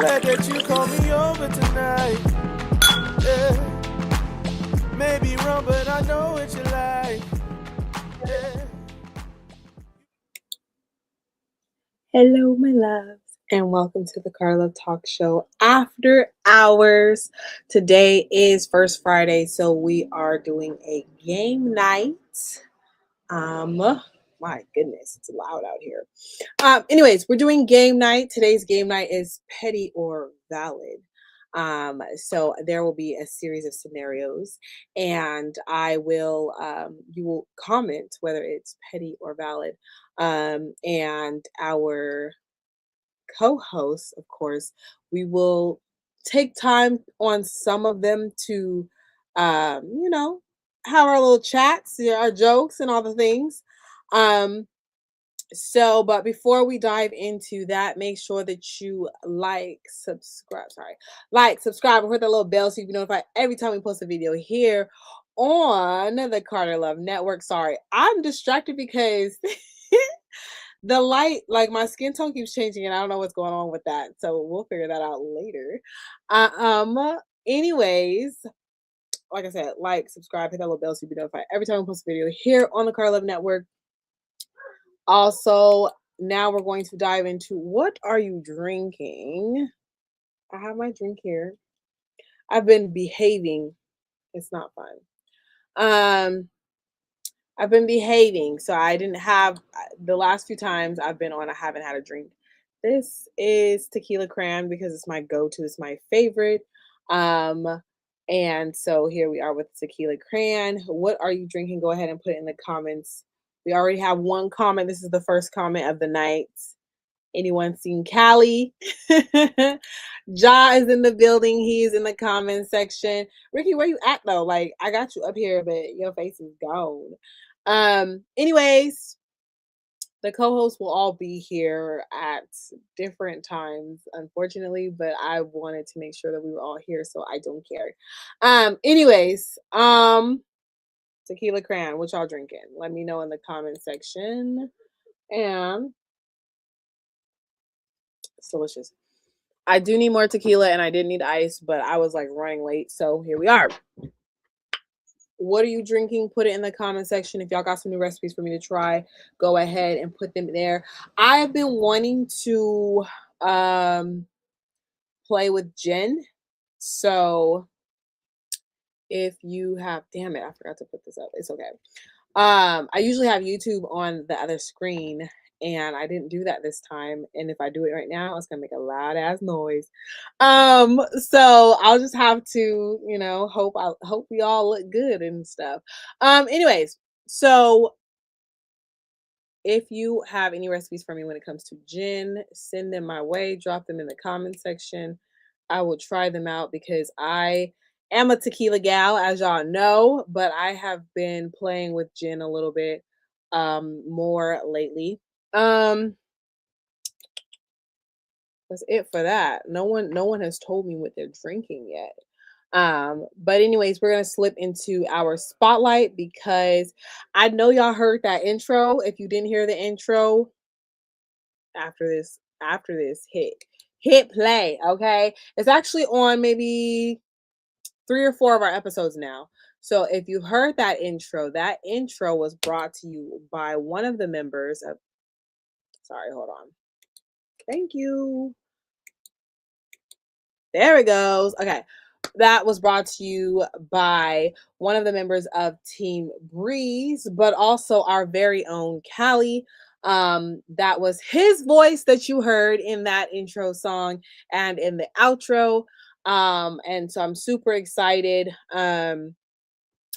Glad that you called me over tonight. Yeah. Maybe wrong, but I know what you like. Yeah. Hello, my loves, and welcome to the Carla Talk Show After Hours. Today is First Friday, so we are doing a game night. My goodness, it's loud out here. Anyways, we're doing game night. Today's game night is petty or valid. So there will be a series of scenarios, and you will comment whether it's petty or valid. And our co-hosts, of course, we will take time on some of them to, you know, have our little chats, our jokes, and all the things. Um, but before we dive into that, make sure that you like, subscribe, and hit that little bell so you can be notified every time we post a video here on the Carter Love Network. Sorry, I'm distracted because the light, like my skin tone keeps changing, and I don't know what's going on with that. So we'll figure that out later. Anyways, like I said, like, subscribe, hit that little bell so you be notified every time we post a video here on the Carter Love Network. Also, now we're going to dive into what are you drinking? I have my drink here. I've been behaving. It's not fun. I've been behaving, so I didn't have the last few times I've been on. I haven't had a drink. This is tequila cran because it's my go-to. It's my favorite. Um, and so here we are with tequila cran. What are you drinking? Go ahead and put it in the comments. We already have one comment. This is the first comment of the night. Anyone seen Callie? Ja is in the building. He's in the comment section. Ricky, where you at though? Like, I got you up here, but your face is gone. Anyways, the co-hosts will all be here at different times, unfortunately, but I wanted to make sure that we were all here, so I don't care. Anyways, tequila cran, what y'all drinking? Let me know in the comment section. And it's delicious. I do need more tequila and I did need ice, but I was like running late, so here we are. What are you drinking? Put it in the comment section. If y'all got some new recipes for me to try, go ahead and put them there. I've been wanting to play with gin. So if you have, damn it, I forgot to put this up. It's okay. I usually have YouTube on the other screen, and I didn't do that this time. And if I do it right now, it's gonna make a loud ass noise. So I'll just have to, hope we all look good and stuff. Anyways, so if you have any recipes for me when it comes to gin, send them my way. Drop them in the comment section. I will try them out because I am a tequila gal, as y'all know, but I have been playing with gin a little bit more lately. That's it for that. No one has told me what they're drinking yet. But anyways, we're gonna slip into our spotlight because I know y'all heard that intro. If you didn't hear the intro, after this, hit play. Okay, it's actually on maybe 3 or 4 of our episodes now. So if you heard that intro was brought to you by one of the members of. Sorry, hold on. Thank you. There it goes. Okay. That was brought to you by one of the members of Team Breeze, but also our very own Callie. That was his voice that you heard in that intro song and in the outro. And so I'm super excited.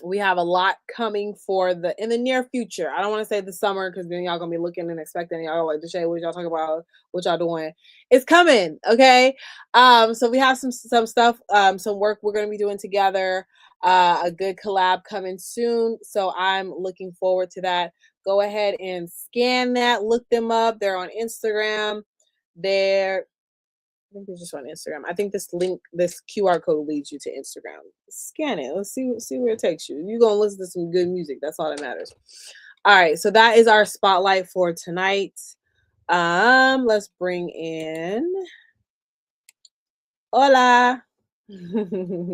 We have a lot coming in the near future. I don't want to say the summer because then y'all gonna be looking and expecting y'all like, Deshae, what y'all talking about? What y'all doing? It's coming, okay? So we have some stuff, some work we're gonna be doing together. A good collab coming soon. So I'm looking forward to that. Go ahead and scan that, look them up. They're on Instagram. I think they're just on Instagram. I think this QR code leads you to Instagram. Scan it. Let's see where it takes you. You're gonna listen to some good music. That's all that matters. All right, so that is our spotlight for tonight. Let's bring in Hola. Can't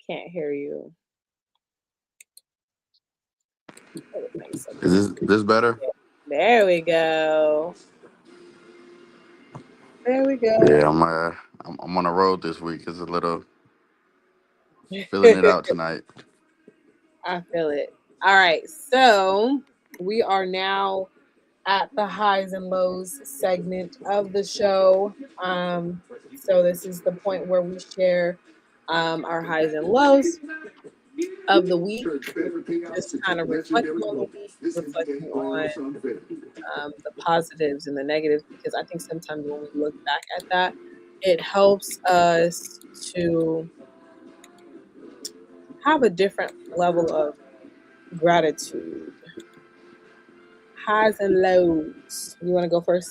hear you. It makes so much. Is this better? There we go. There we go. Yeah, I'm on the road this week. It's a little filling it out tonight. I feel it. All right. So we are now at the highs and lows segment of the show. So this is the point where we share our highs and lows of the week, just kind of reflecting on the week, reflecting on the positives and the negatives, because I think sometimes when we look back at that, it helps us to have a different level of gratitude. Highs and lows. You want to go first?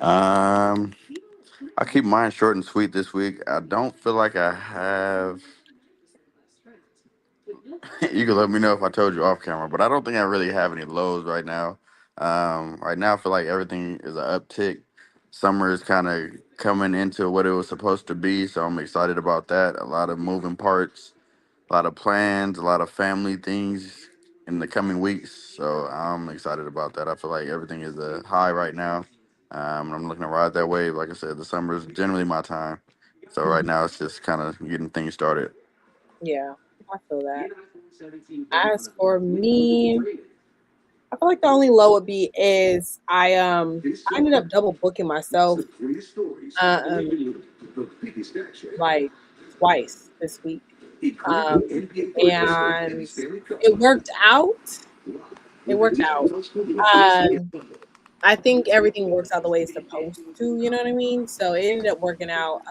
Um, I keep mine short and sweet this week. I don't feel like I have. You can let me know if I told you off camera, but I don't think I really have any lows right now. Right now, I feel like everything is an uptick. Summer is kind of coming into what it was supposed to be, so I'm excited about that. A lot of moving parts, a lot of plans, a lot of family things in the coming weeks. So I'm excited about that. I feel like everything is a high right now. And I'm looking to ride that wave. Like I said, the summer is generally my time. So right Mhm. now it's just kind of getting things started. Yeah, I feel that. As for me, I feel like the only low would be is I ended up double booking myself um like twice this week. Um and it worked out. It worked out. Um I think everything works out the way it's supposed to, you know what I mean? So it ended up working out.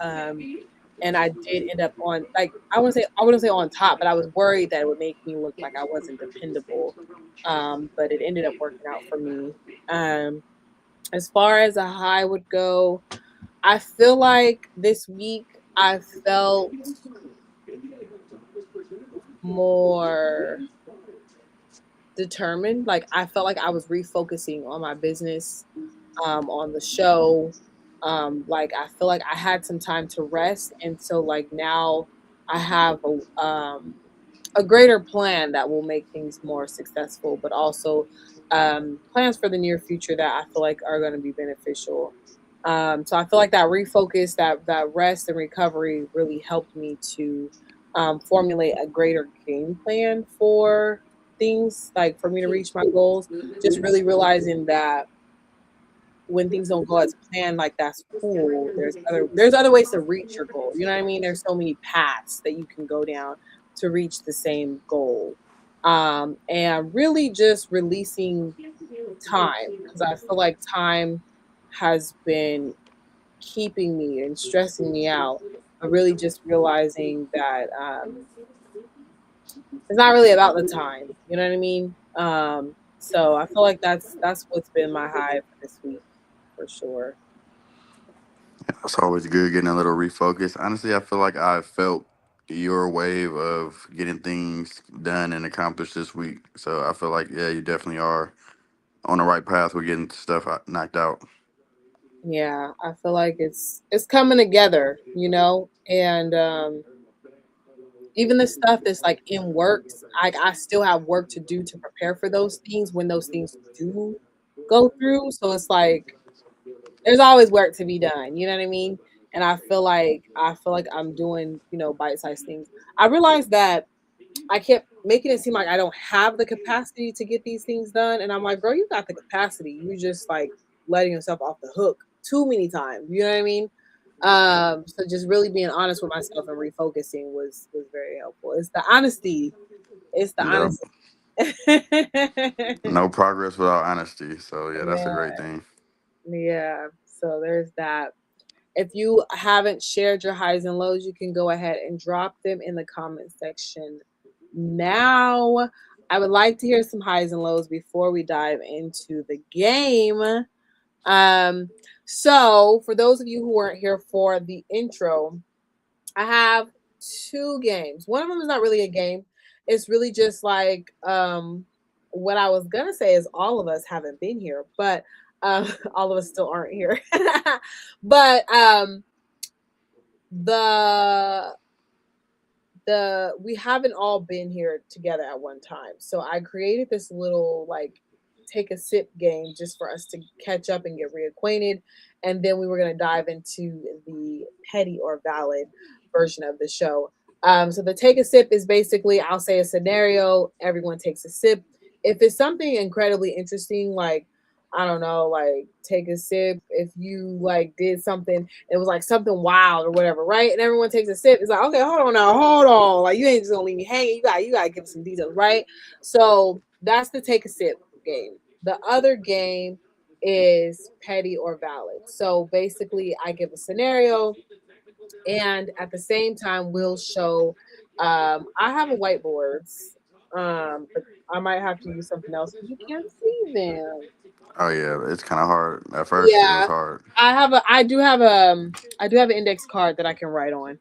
And I did end up on, like, I wouldn't say on top, but I was worried that it would make me look like I wasn't dependable. But it ended up working out for me. Um, as far as a high would go, I feel like this week I felt more determined. Like I felt like I was refocusing on my business, on the show. Like I feel like I had some time to rest, and so like now I have a greater plan that will make things more successful, but also plans for the near future that I feel like are going to be beneficial. So I feel like that refocus, that rest and recovery really helped me to formulate a greater game plan for things, like for me to reach my goals. Just really realizing that when things don't go as planned, like that's cool. There's other ways to reach your goal. You know what I mean? There's so many paths that you can go down to reach the same goal. And really just releasing time, because I feel like time has been keeping me and stressing me out. But really just realizing that it's not really about the time. You know what I mean? So I feel like that's what's been my high for this week for sure. It's always good getting a little refocus. Honestly, I feel like I felt your wave of getting things done and accomplished this week. So I feel like, yeah, you definitely are on the right path with getting stuff knocked out. Yeah, I feel like it's coming together, and even the stuff that's like in works, I still have work to do to prepare for those things when those things do go through. So it's like there's always work to be done, you know what I mean? And I feel like I'm doing, bite-sized things. I realized that I kept making it seem like I don't have the capacity to get these things done. And I'm like, bro, you got the capacity. You just like letting yourself off the hook too many times. You know what I mean? So just really being honest with myself and refocusing was very helpful. It's the honesty. It's the Yep. honesty. No progress without honesty. So yeah, that's a Yeah, great thing. yeah. So there's that. If you haven't shared your highs and lows, you can go ahead and drop them in the comment section now. I would like to hear some highs and lows before we dive into the game. Um, so for those of you who weren't here for the intro, I have two games. One of them is not really a game. It's really just like what I was gonna say is all of us haven't been here, but All of us still aren't here. But the we haven't all been here together at one time. So I created this little like take a sip game just for us to catch up and get reacquainted. And then we were going to dive into the petty or valid version of the show. So the take a sip is basically I'll say a scenario, everyone takes a sip. If it's something incredibly interesting, like I don't know, like take a sip. If you like did something, it was like something wild or whatever, right? And everyone takes a sip. It's like, okay, hold on now, hold on. Like you ain't just gonna leave me hanging. You gotta give some details, right? So that's the take a sip game. The other game is petty or valid. So basically, I give a scenario, and at the same time, we'll show. I have a whiteboards, but I might have to use something else because you can't see them. Oh yeah, it's kind of hard. At first, it was Yeah, hard. I do have an index card that I can write on.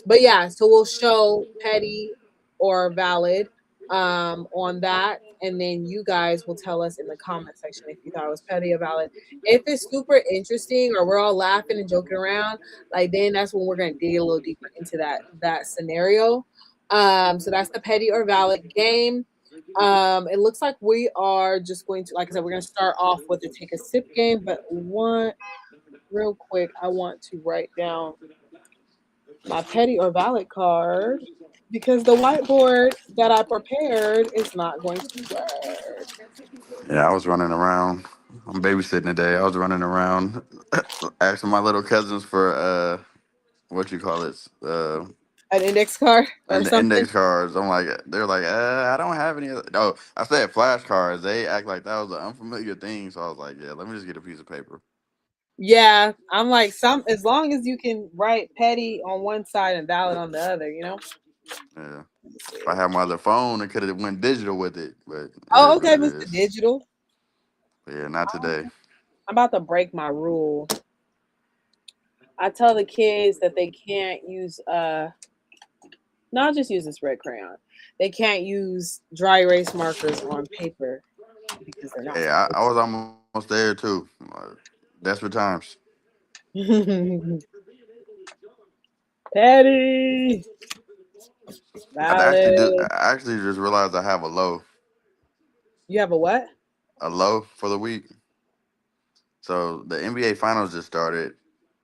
But yeah, so we'll show petty or valid on that, and then you guys will tell us in the comment section if you thought it was petty or valid. If it's super interesting or we're all laughing and joking around, like then that's when we're gonna dig a little deeper into that scenario. So that's the petty or valid game. It looks like we are just going to, like I said, we're going to start off with the take a sip game. But one, real quick, I want to write down my petty or valid card because the whiteboard that I prepared is not going to work. Yeah, I was running around. I'm babysitting today. I was running around asking my little cousins for what you call it, An index card or and the something. index cards. I'm like, they're like, I don't have any. No, I said flashcards. They act like that was an unfamiliar thing. So I was like, yeah, let me just get a piece of paper. Yeah, I'm like some as long as you can write petty on one side and valid on the other, you know. Yeah. Let me If see. I had my other phone, it could have went digital with it, but it Oh, is what okay, it Mr. is. Digital. But yeah, not today. I'm about to break my rule. I tell the kids that they can't use no, I'll just use this red crayon. They can't use dry erase markers on paper because they're not Hey, I was almost there too. Desperate times. supposed to. Petty I valid. actually just realized I have You have a what? a low for the week. So the NBA Finals just started,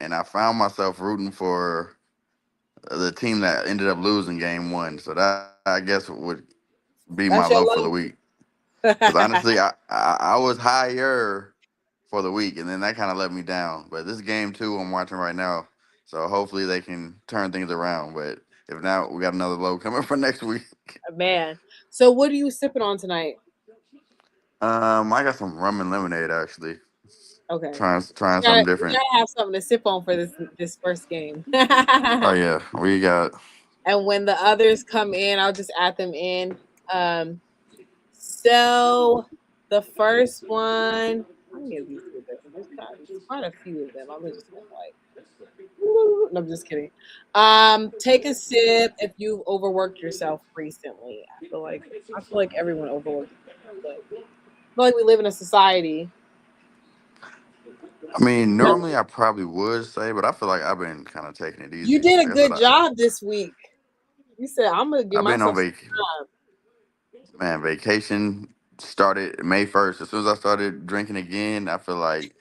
and I found myself rooting for the team that ended up losing Game One. So that I guess would be my low That's for your the week. low. Because honestly, I was higher for the week, and then that kind of let me down. But this game two I'm watching right now, so hopefully they can turn things around. But if not, we got another low coming for next week. Man. So what are you sipping on tonight? I got some rum and lemonade actually. Okay. Trying something We different. gotta have something to sip on for this first game. Oh yeah, we got. And when the others come in, I'll just add them in. Um, so the first one, I'm gonna give these to a different. There's quite a few of them. I'm just gonna like. No, I'm just kidding. Take a sip if you've overworked yourself recently. I feel like everyone overworks themselves, but I feel like we live in a society. I mean, But normally I probably would say, but I feel like I've been kind of taking it you easy. did a Like I said, good job this week. You said I'm gonna give I've been on myself some time. man vacation started May 1st. As soon as I started drinking again, I feel like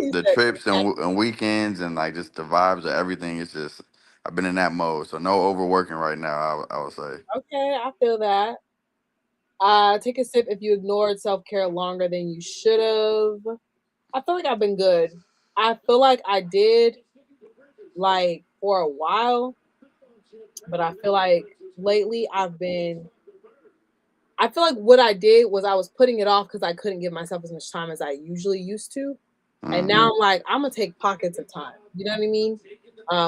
You the said trips and weekends and like just the vibes of everything is just I've been in that mode. So no overworking right now. I would say. okay. I feel that. Take a sip if you ignored self care longer than you should have. I feel like I've been good. I feel like I did like for a while, but I feel like lately I feel like what I did was I was putting it off because I couldn't give myself as much time as I usually used to. And Hmm. now I'm like, I'm gonna take pockets of time. You know what I mean?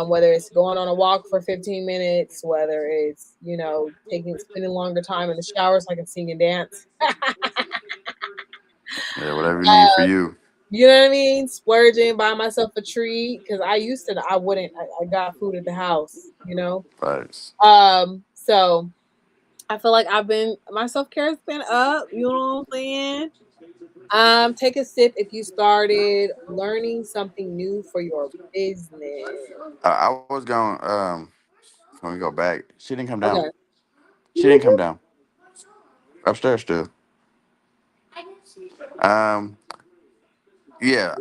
Whether it's going on a walk for 15 minutes, whether it's, spending longer time in the shower so I can sing and dance. Yeah, whatever you need for Uh, you. you know what I mean? Splurging, buy myself a treat because I used to. I wouldn't. I got food at the house. You know. Thanks. So I feel like my self care has been up. You know what I'm saying? Take a sip if you started learning something new for your business. I was going. When we go back, she didn't come down. Okay. She didn't come down upstairs still. Um, yeah,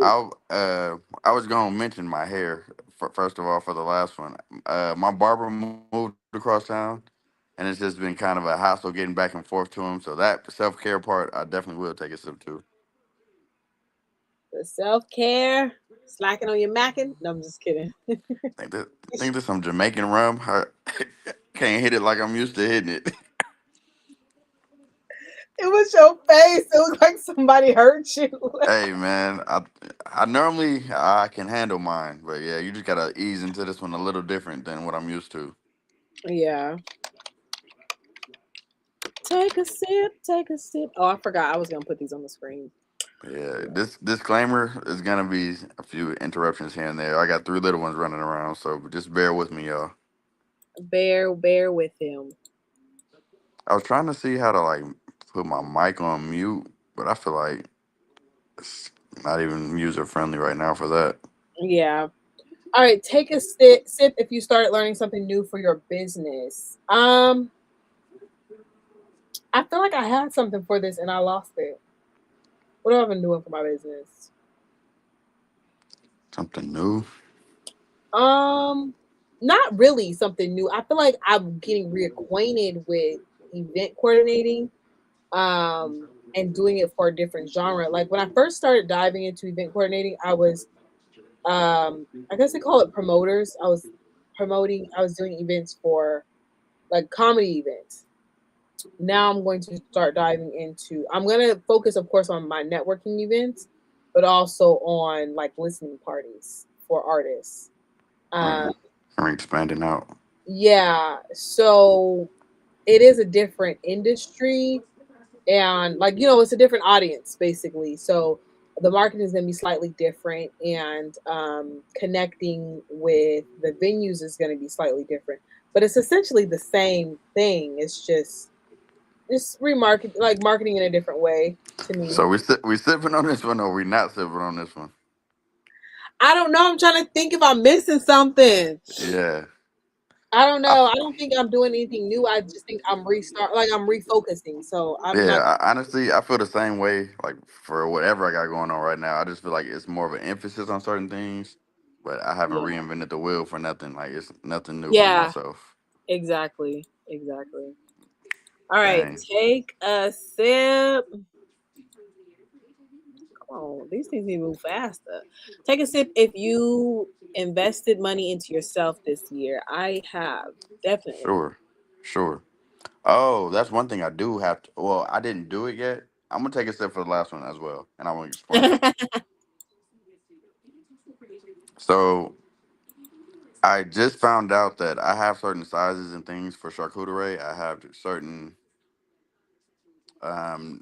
I was gonna mention my hair first of all for the last one. My barber moved across town, and it's just been kind of a hassle getting back and forth to him. So that self care part, I definitely will take a sip to. The self care, slacking on your macking. No, I'm just kidding. Think this some Jamaican rum. I can't hit it like I'm used to hitting it. It was your face. It was like somebody hurt you. Hey man, I normally I can handle mine, but yeah, you just gotta ease into this one a little different than what I'm used to. Yeah. Take a sip. Take a sip. Oh, I forgot. I was gonna put these on the screen. Yeah, this disclaimer is gonna be a few interruptions here and there. I got three little ones running around, so just bear with me, y'all. Bear with him. I was trying to see how to like put my mic on mute, but I feel like it's not even user friendly right now for that. Yeah. All right. Take a sip if you started learning something new for your business. I feel like I had something for this and I lost it. What have I been doing for my business? Something new. Um, Not really something new. I feel like I'm getting reacquainted with event coordinating, and doing it for a different genre. Like when I first started diving into event coordinating, I guess they call it promoters. I was doing events for like comedy events. Now I'm going to start diving into, I'm going to focus, of course, on my networking events, but also on like listening parties for artists. Right. Um, I'm expanding out. yeah, so it is a different industry, and like it's a different audience basically. So the marketing is going to be slightly different, and connecting with the venues is going to be slightly different. But it's essentially the same thing. It's just remarket like marketing in a different way to me. So we sipping on this one, or we not sipping on this one? I don't know. I'm trying to think if I'm missing something. Yeah. I don't I, know. I don't think I'm doing anything new. I just think I'm refocusing. So I'm not. yeah, honestly, I feel the same way. Like for whatever I got going on right now, I just feel like it's more of an emphasis on certain things, but I haven't Yeah. reinvented the wheel for nothing. Like it's nothing new for Yeah. myself. Exactly. Exactly. All right. Dang, Take a sip. Come on. These things need to move faster. Take a sip if you invested money into yourself this year. I have definitely. sure, sure. Oh, that's one thing I do have to. Well, I didn't do it yet. I'm gonna take a step for the last one as well, and I'm gonna explain. So I just found out that I have certain sizes and things for charcuterie. I have certain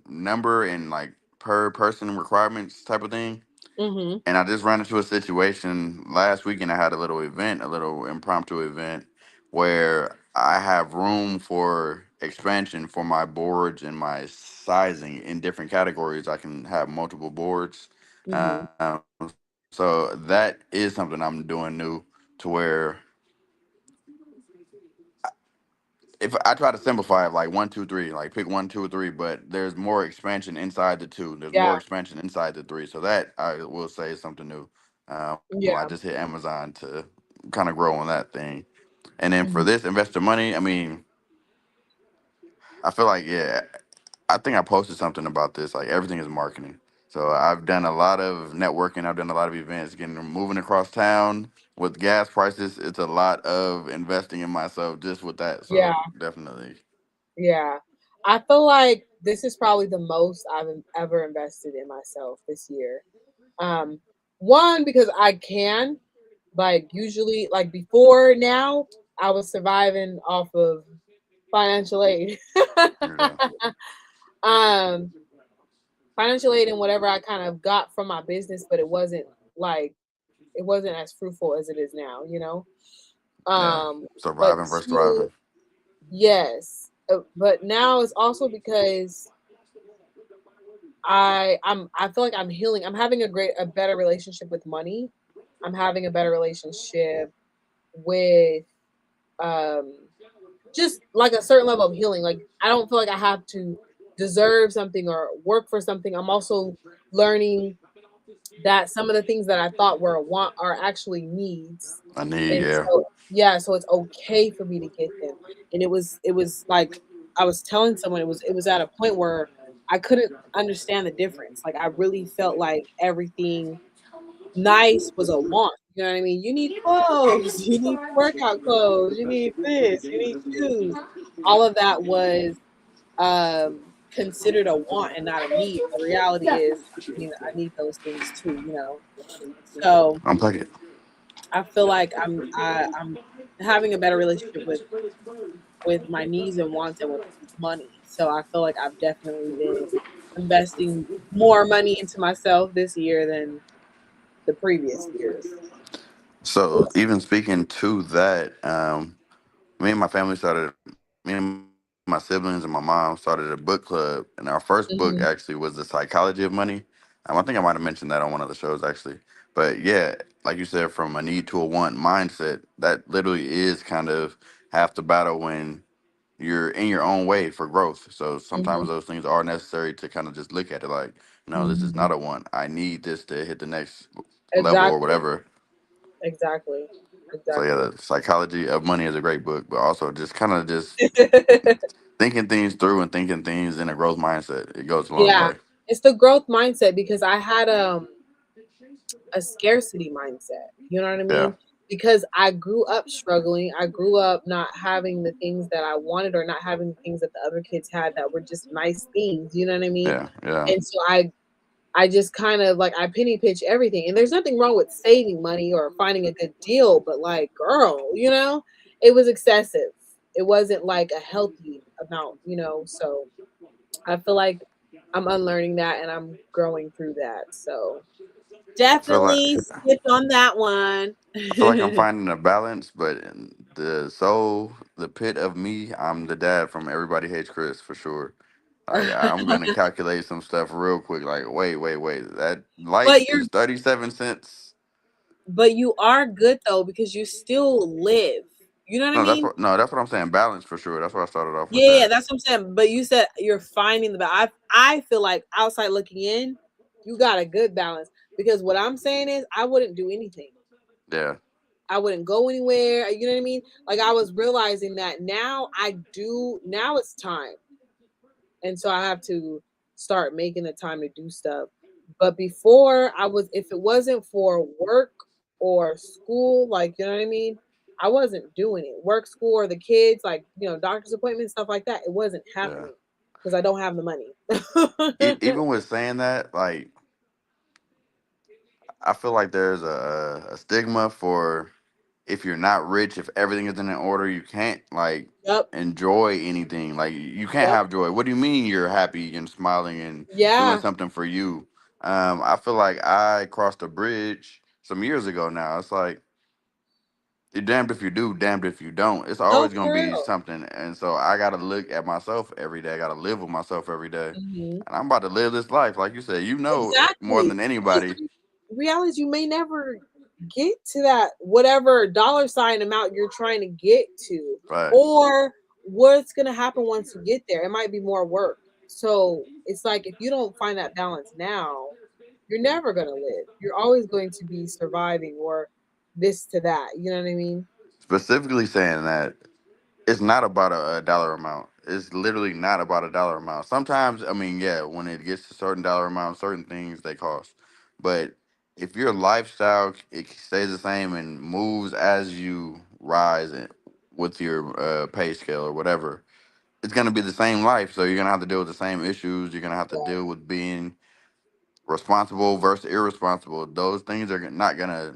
number and like per person requirements type of thing. Mhm. And I just ran into a situation last weekend. I had a little event, a little impromptu event, where I have room for expansion for my boards and my sizing in different categories. I can have multiple boards. Mhm. So that is something I'm doing new to where if I try to simplify it like one, two, three, like pick one, two, or three, but there's more expansion inside the two. There's more Yeah. expansion inside the three. So that I will say is something new. I just Yeah. hit Amazon to kind of grow on that thing. And then for Mhm. this investor money, I mean, I feel like yeah, I think I posted something about this. Like everything is marketing. So I've done a lot of networking. I've done a lot of events, getting moving across town with gas prices. It's a lot of investing in myself just with that. Yeah. So definitely, Yeah. I feel like this is probably the most I've ever invested in myself this year. Um, One, because I can, like, usually, like, before now, I was surviving off of financial aid. yeah. um, Financial aid and whatever I kind of got from my business, but like, it wasn't as fruitful as it is now. Yeah, But surviving versus two, thriving. yes. But now it's also because I feel like I'm healing. I'm having a better relationship with money. I'm having a better relationship with um just like a certain level of healing. Like I don't feel like I have to deserve something or work for something. I'm also learning that some of the things that I thought were a want are actually needs. I need, And yeah. so yeah, so it's okay for me to get them. And it was like I was telling someone it was at a point where I couldn't understand the difference. Like I really felt like everything nice was a want. You know what I mean? You need clothes, you need workout clothes, you need this, you need shoes. All of that was considered a want and not a need. The reality is, I need those things too. So Unplug it. I feel like I'm having a better relationship with my needs and wants and with money. So I feel like I've definitely been investing more money into myself this year than the previous years. So even speaking to that, me and my family started, me and my siblings and my mom started a book club, and our first book actually Hmm. was The Psychology of Money. I think I might have mentioned that on one of the shows actually. But yeah, like you said, from a need to a want mindset, that literally is kind of half the battle when you're in your own way for growth. So Hmm. sometimes those things are necessary to kind of just look at it like, no, this is Hmm. not a want. I need this to hit the next level or Exactly. whatever. Exactly. So yeah, Exactly. the Psychology of Money is a great book, but also just kind of just thinking things through and thinking things in a growth mindset. It goes a long Yeah. way. It's the growth mindset because I had a scarcity mindset. You know what I Yeah, mean? Because I grew up struggling. I grew up not having the things that I wanted or not having the things that the other kids had that were just nice things. You know what I mean? yeah, yeah. And so I just kind of like I penny pitch everything. And there's nothing wrong with saving money or finding a good deal, but like, girl, it was excessive. It wasn't like a healthy amount. So I feel like I'm unlearning that and I'm growing through that. So I feel like definitely skipped on that one. I feel like I'm finding a balance, but in the soul, the pit of me, I'm the dad from Everybody Hates Chris for sure. Like I'm gonna calculate some stuff real quick. Like wait, that light but you're is 37 cents. but you are good though because you still live. You know what I mean? No, that's what I'm saying. Balance for sure. That's why I started off with Yeah, that. that's what I'm saying. But you said you're finding the balance. I feel like outside looking in, you got a good balance because what I'm saying is I wouldn't do anything. Yeah, I wouldn't go anywhere. You know what I mean? Like I was realizing that now I do. Now it's time. And so I have to start making the time to do stuff. But before if it wasn't for work or school, like you know what I mean, I wasn't doing it. Work, school, or the kids, like doctor's appointments, stuff like that. It wasn't yeah. happening because I don't have the money. Even with saying that, like I feel like there's a stigma for if you're not rich, if everything is in order, you can't like Yep, enjoy anything. Like you can't yep, have joy. What do you mean you're happy and smiling and doing yeah. something for you? I feel like I crossed a bridge some years ago now. It's like you're damned if you do, damned if you don't. It's No, always gonna for be real. something. And so I gotta look at myself every day. I gotta live with myself every day. Hmm. And I'm about to live this life. Like you said, you know more Exactly. than Because anybody. the reality is you may never get to that whatever dollar sign amount you're trying to get to, Facts. or what's going to happen once you get there. It might be more work. So it's like if you don't find that balance now, you're never going to live. You're always going to be surviving or this to that. You know what I mean? Specifically saying that it's not about a dollar amount. It's literally not about a dollar amount. Sometimes, I mean, yeah, when it gets to certain dollar amount, certain things they cost. But if your lifestyle it stays the same and moves as you rise with your pay scale or whatever, it's gonna be the same life. So you're gonna have to deal with the same issues. You're gonna have to deal with being responsible versus irresponsible. Those things are not gonna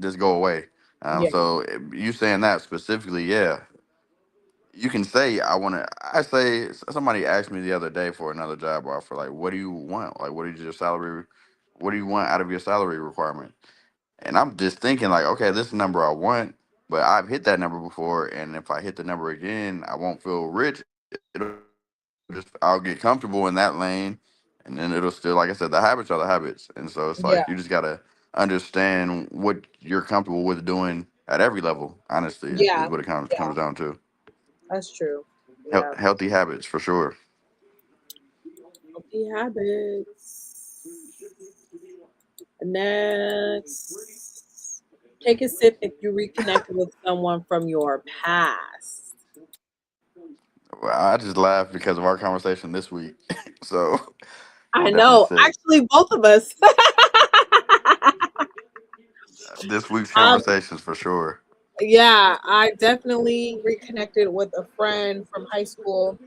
just go away. Yeah. So you saying that specifically, yeah, you can say I want to. I say somebody asked me the other day for another job offer, like, what do you want? Like, what is your salary? What do you want out of your salary requirement? And I'm just thinking, like, okay, this is the number I want, but I've hit that number before, and if I hit the number again, I won't feel rich. It'll just I'll get comfortable in that lane, and then and then it'll still, like I said, the habits are the habits, and so it's Yeah, like you just gotta understand what you're comfortable with doing at every level. Honestly, is yeah, what it yeah. comes down to. That's true. Yeah, Healthy habits for sure. healthy habits. Next, take a sip if you reconnected with someone from your past. Well, I just laughed because of our conversation this week, so I'm I gonna definitely know. say Actually, both of us. this week's um, conversations for sure. yeah, I definitely reconnected with a friend from high school.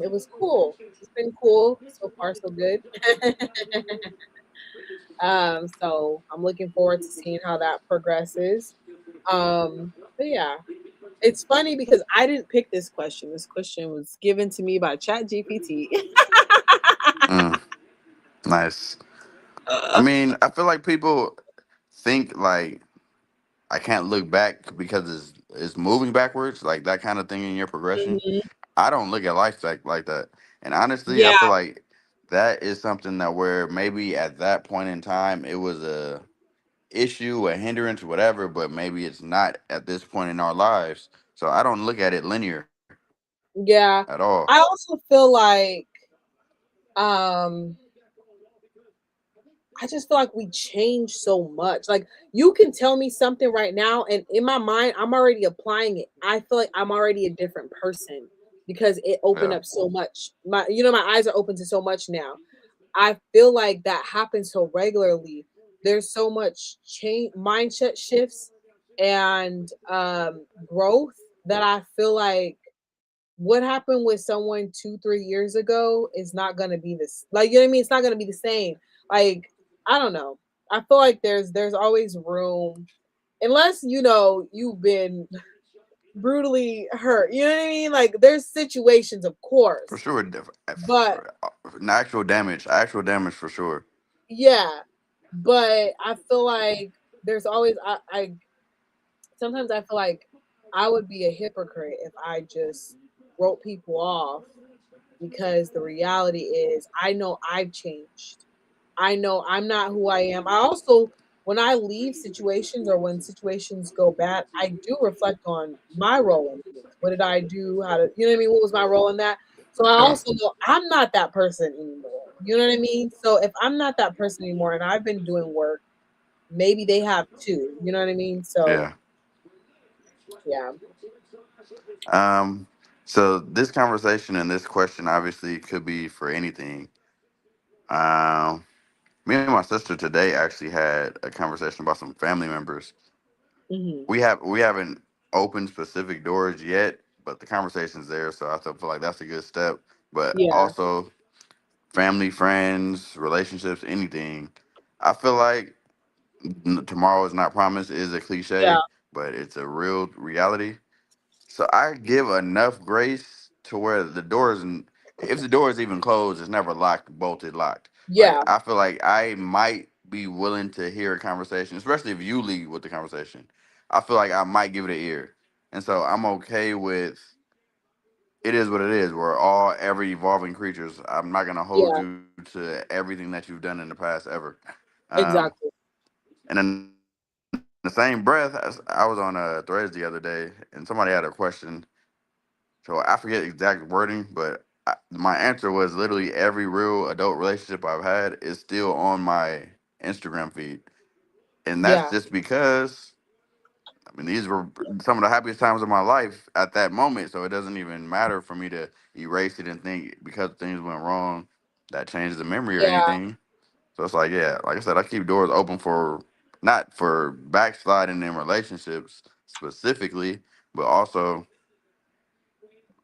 It was cool. It's been cool so far, so good. So I'm looking forward to seeing how that progresses. But yeah, it's funny because I didn't pick this question. This question was given to me by ChatGPT. Mm, nice. I mean, I feel like people think like I can't look back because it's moving backwards, like that kind of thing in your progression. Mhm. I don't look at life like that. And honestly, I Yeah, feel like that is something that where maybe at that point in time it was a issue, a hindrance, whatever, but maybe it's not at this point in our lives. So I don't look at it linear at yeah. all. I also feel like um I just feel like we change so much. Like you can tell me something right now, and in my mind, I'm already applying it. I feel like I'm already a different person because it opened Yeah, up so much. My eyes are open to so much now. I feel like that happens so regularly. There's so much change, mindset shifts, and growth that I feel like what happened with someone 2 3 years ago is not gonna be this, like, you know what I mean, it's not gonna be the same. Like, I don't know, I feel like there's always room, unless you've been brutally hurt, you know what I mean, like there's situations, of for course, sure. but Actual damage for sure. yeah, but I feel like there's always I sometimes I feel like I would be a hypocrite if I just wrote people off, because the reality is I know I've changed. I know I'm not who I am. I also, when I leave situations or when situations go bad, I do reflect on my role in things. What did I do? How to, you know what I mean? What was my role in that? So I Yeah, also know I'm not that person anymore. You know what I mean? So if I'm not that person anymore and I've been doing work, maybe they have too. You know what I mean? So yeah. yeah. Um, so this conversation and this question obviously could be for anything. Um, Me and my sister today actually had a conversation about some family members. Hmm. We haven't opened specific doors yet, but the conversation's there, so I still feel like that's a good step. But Yeah. also family, friends, relationships, anything. I feel like tomorrow is not promised is a Yeah. cliche, but it's a real reality. So I give enough grace to where the doors, and if the door is even closed, it's never locked, bolted, locked. Like Yeah. I feel like I might be willing to hear a conversation, especially if you lead with the conversation. I feel like I might give it an ear, and so I'm okay with it. Is what it is. We're all ever evolving creatures. I'm not gonna hold Yeah. you to everything that you've done in the past ever. Um, Exactly. and in the same breath, I was on Threads the other day, and somebody had a question. So I forget exact wording, but my answer was literally every real adult relationship I've had is still on my Instagram feed, and that's just Yeah. because I mean these were some of the happiest times of my life at that moment. So it doesn't even matter for me to erase it and think because things went wrong that changes the memory or Yeah. anything. So it's like yeah, like I said, I keep doors open for not for backsliding in relationships specifically, but also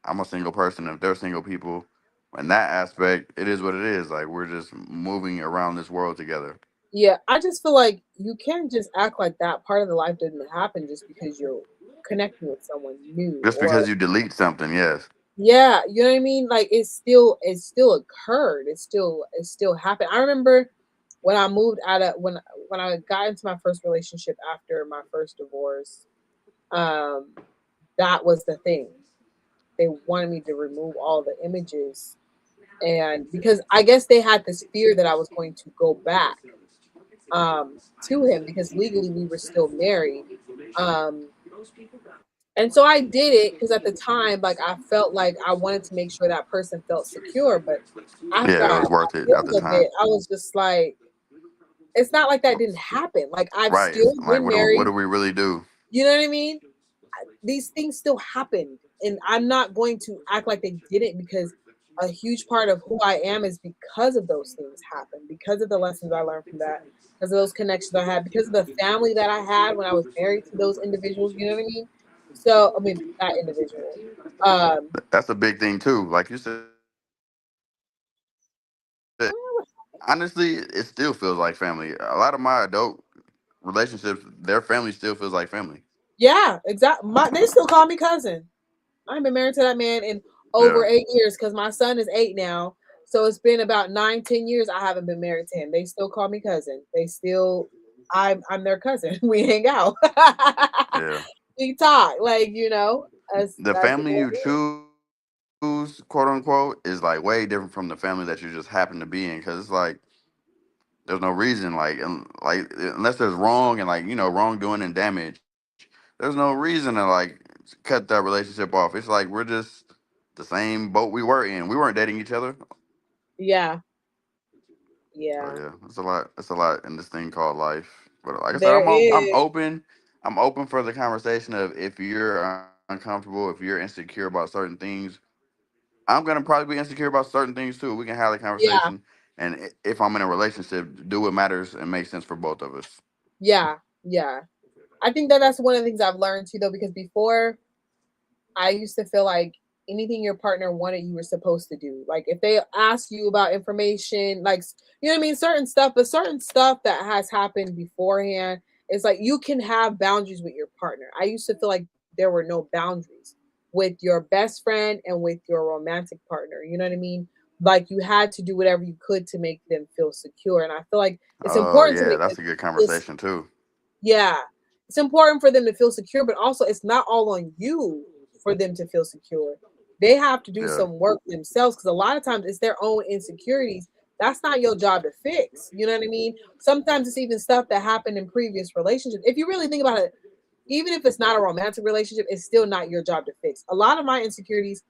I'm a single person. If they're single people, in that aspect, it is what it is. Like we're just moving around this world together. Yeah, I just feel like you can't just act like that part of the life didn't happen just because you're connecting with someone new, Just or because you delete something, yes, yeah, you know what I mean? Like it's still occurred. It still happened. I remember when I moved out of when I got into my first relationship after my first divorce, um, that was the thing. They wanted me to remove all the images And because I guess they had this fear that I was going to go back to him because legally we were still married. Um, and so I did it because at the time, like I felt like I wanted to make sure that person felt secure. But after Yeah, it I was worth it at the healed a bit, time. I was just like, it's not like that didn't happen. Like I've Right. still Like, been what married. do we really do? You know what I mean? These things still happened, and I'm not going to act like they didn't because a huge part of who I am is because of those things happened, because of the lessons I learned from that, because of those connections I had, because of the family that I had when I was married to those individuals. You know what I mean? So I mean that individual. Um, That's a big thing too. Like you said, honestly, it still feels like family. A lot of my adult relationships, their family still feels like family. yeah, exactly. They still call me cousin. I've been married to that man in over Yeah. 8 years because my son is 8 now. So it's been about 9, 10 years I haven't been married to him. They still call me cousin. They still, I'm their cousin. We hang out. Yeah. We talk, like The that's family you choose, quote unquote, is like way different from the family that you just happen to be in. Because it's like there's no reason, unless there's wrong and wrongdoing and damage, there's no reason to cut that relationship off. It's like we're just the same boat we were in. We weren't dating each other. yeah, So yeah. yeah, it's a lot. It's a lot in this thing called life. But like I said, There I'm is, open. I'm open for the conversation of if you're uncomfortable, if you're insecure about certain things. I'm gonna probably be insecure about certain things too. We can have the conversation, yeah, and if I'm in a relationship, do what matters and makes sense for both of us. yeah, yeah. I think that that's one of the things I've learned too, though, because before I used to feel like anything your partner wanted, you were supposed to do. Like if they ask you about information, like you know what I mean, certain stuff, but certain stuff that has happened beforehand, it's like you can have boundaries with your partner. I used to feel like there were no boundaries with your best friend and with your romantic partner. You know what I mean? Like you had to do whatever you could to make them feel secure. And I feel like it's Oh important to yeah, make that's them a good feel conversation too. yeah. It's important for them to feel secure, but also it's not all on you for them to feel secure. They have to do Yeah. some work themselves because a lot of times it's their own insecurities. That's not your job to fix. You know what I mean? Sometimes it's even stuff that happened in previous relationships. If you really think about it, even if it's not a romantic relationship, it's still not your job to fix. A lot of my insecurities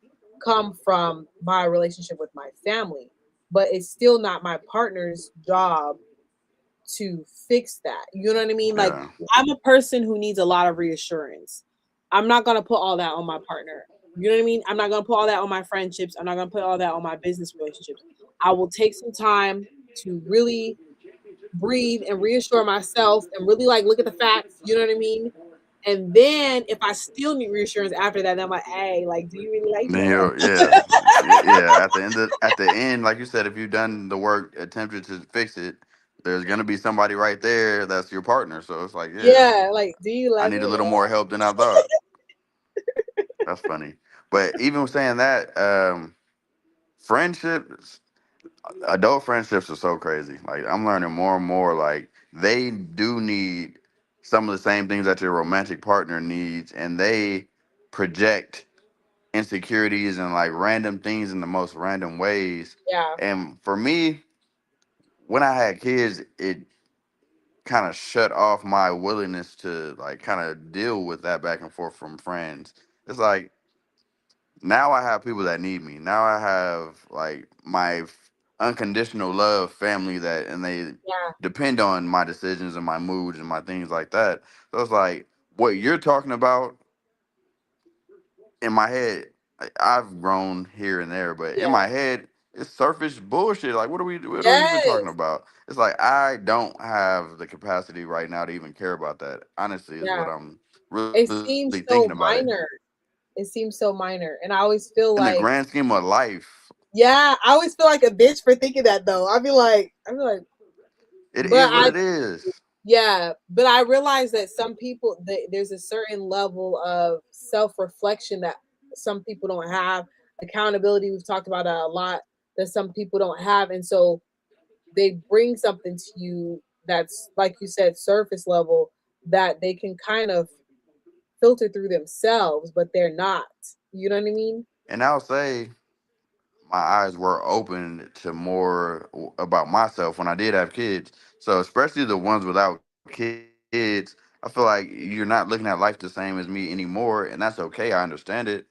come from my relationship with my family, but it's still not my partner's job to fix that. You know what I mean? Like Yeah. I'm a person who needs a lot of reassurance. I'm not gonna put all that on my partner. You know what I mean? I'm not gonna put all that on my friendships. I'm not gonna put all that on my business relationships. I will take some time to really breathe and reassure myself and really like look at the facts. You know what I mean? And then if I still need reassurance after that, then I'm like, hey, like, do you really like Then me? yeah, yeah. At the end, like you said, if you've done the work, attempted to fix it, there's gonna be somebody right there that's your partner. So it's like, yeah, Yeah, like, do you I love need a me? little more help than I thought. That's funny. But even saying that, friendships, adult friendships are so crazy. Like I'm learning more and more. Like they do need some of the same things that your romantic partner needs, and they project insecurities and like random things in the most random ways. Yeah, And for me, when I had kids, it kind of shut off my willingness to like kind of deal with that back and forth from friends. It's like now I have people that need me. Now I have like my unconditional love family that and they yeah, depend on my decisions and my moods and my things like that. So it's like what you're talking about in my head, I've grown here and there, but in yeah. my head, it's surface bullshit. Like, what are we even talking Yes. about? It's like I don't have the capacity right now to even care about that. Honestly, is what Yeah. I'm really It thinking about seems it. so minor. It seems so minor. And I always In feel the like, grand scheme of life, yeah, I always feel like a bitch for thinking that though. I feel like, it but is what I, it is. yeah, but I realize that some people, there's a certain level of self reflection that some people don't have. Accountability, we've talked about that a lot, that some people don't have. And so they bring something to you that's, like you said, surface level that they can kind of filter through themselves, but they're not. You know what I mean? And I'll say my eyes were open to more about myself when I did have kids. So especially the ones without kids, I feel like you're not looking at life the same as me anymore, and that's okay. I understand it,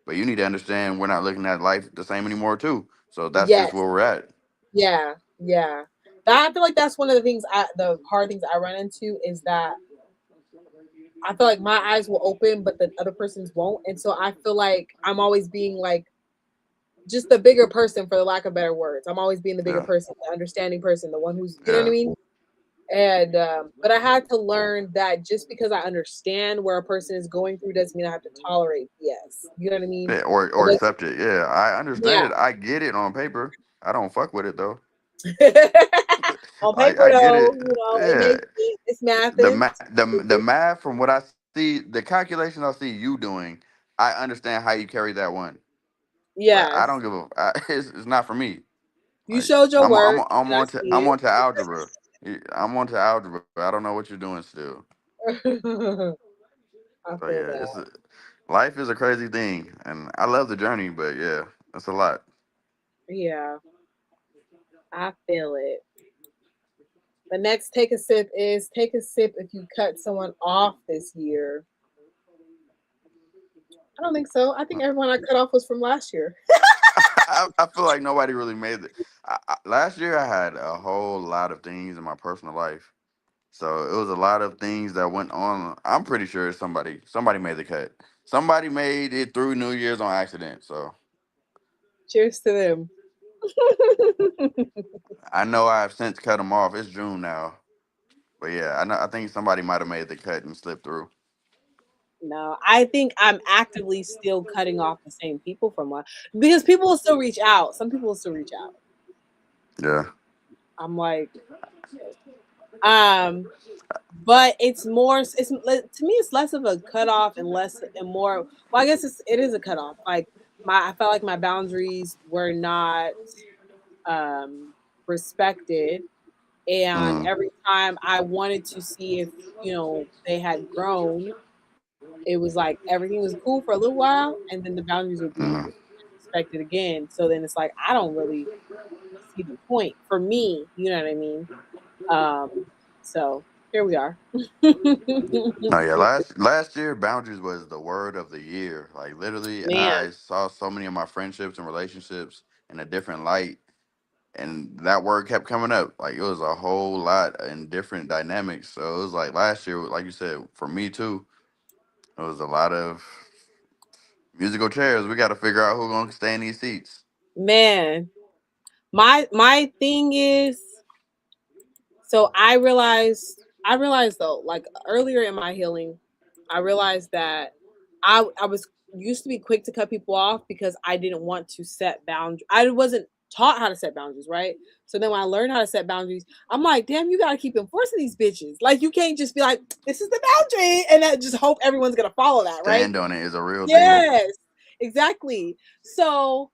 but you need to understand we're not looking at life the same anymore too. So that's just where we're Yes. at. Yeah. Yeah. I feel like that's one of the things the hard things I run into is that I feel like my eyes will open, but the other person's won't. And so I feel like I'm always being like just the bigger person, for the lack of better words. I'm always being the bigger Yeah, person, the understanding person, the one who's, you know what I yeah, mean? And but I had to learn that just because I understand where a person is going through doesn't mean I have to tolerate BS. You know what I mean? yeah, It or accept it. Yeah, I understand yeah. it. I get it on paper. I don't fuck with it though. On Like paper I get though, it. it Yeah, makes sense. It's mathing. the math from what I see, the calculations I see you doing, I understand how you carry that one. But I don't Yes. give a. It's not for me. You Like showed your work and I I'm see onto algebra. I'm onto algebra. I don't know what you're doing still. it. I So feel yeah, that. life is a crazy thing, and I love the journey. But yeah, it's a lot. Yeah, I feel it. The next take a sip is take a sip if you cut someone off this year. I don't think so. I think everyone I cut off was from last year. I feel like nobody really made it. Last year, I had a whole lot of things in my personal life. So it was a lot of things that went on. I'm pretty sure somebody made the cut. Somebody made it through New Year's on accident. So Cheers to them. I know I've since cut them off. It's June now. But yeah, I think somebody might have made the cut and slipped through. No, I think I'm actively still cutting off the same people from one because people will still reach out. Some people will still reach out. Yeah. I'm like, um, but it's more. It's to me, it's less of a cutoff and less and more. Well, I guess it is a cutoff. Like I felt like my boundaries were not um respected, and Mm, every time I wanted to see if they had grown, it was like everything was cool for a little while, and then the boundaries would be mm. respected again. So then it's like I don't really see the point for me. You know what I mean? So here we are. No, yeah. Last year, boundaries was the word of the year. Like literally, Man, I saw so many of my friendships and relationships in a different light, and that word kept coming up. Like it was a whole lot in different dynamics. So it was like last year, like you said, for me too. It was a lot of musical chairs. We got to figure out who's gonna stay in these seats. man, my thing is, so I realized though, like earlier in my healing, I realized that I was used to be quick to cut people off because I didn't want to set boundaries. I wasn't taught how to set boundaries, right? So then when I learned how to set boundaries, I'm like, damn, you gotta keep enforcing these bitches. Like you can't just be like, this is the boundary, and then just hope everyone's gonna follow that, right? Stand on it is a real thing. Yes, exactly. So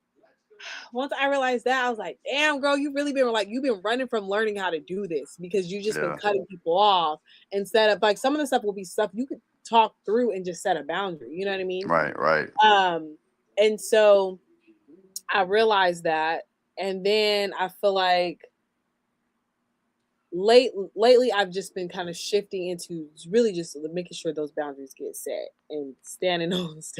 once I realized that, I was like, damn, girl, you've been running from learning how to do this because you just been Yeah. cutting people off instead of like some of the stuff will be stuff you could talk through and just set a boundary. You know what I mean? Right. Right. Um, and so I realized that, and then I feel like lately I've just been kind of shifting into really just making sure those boundaries get set and standing on those.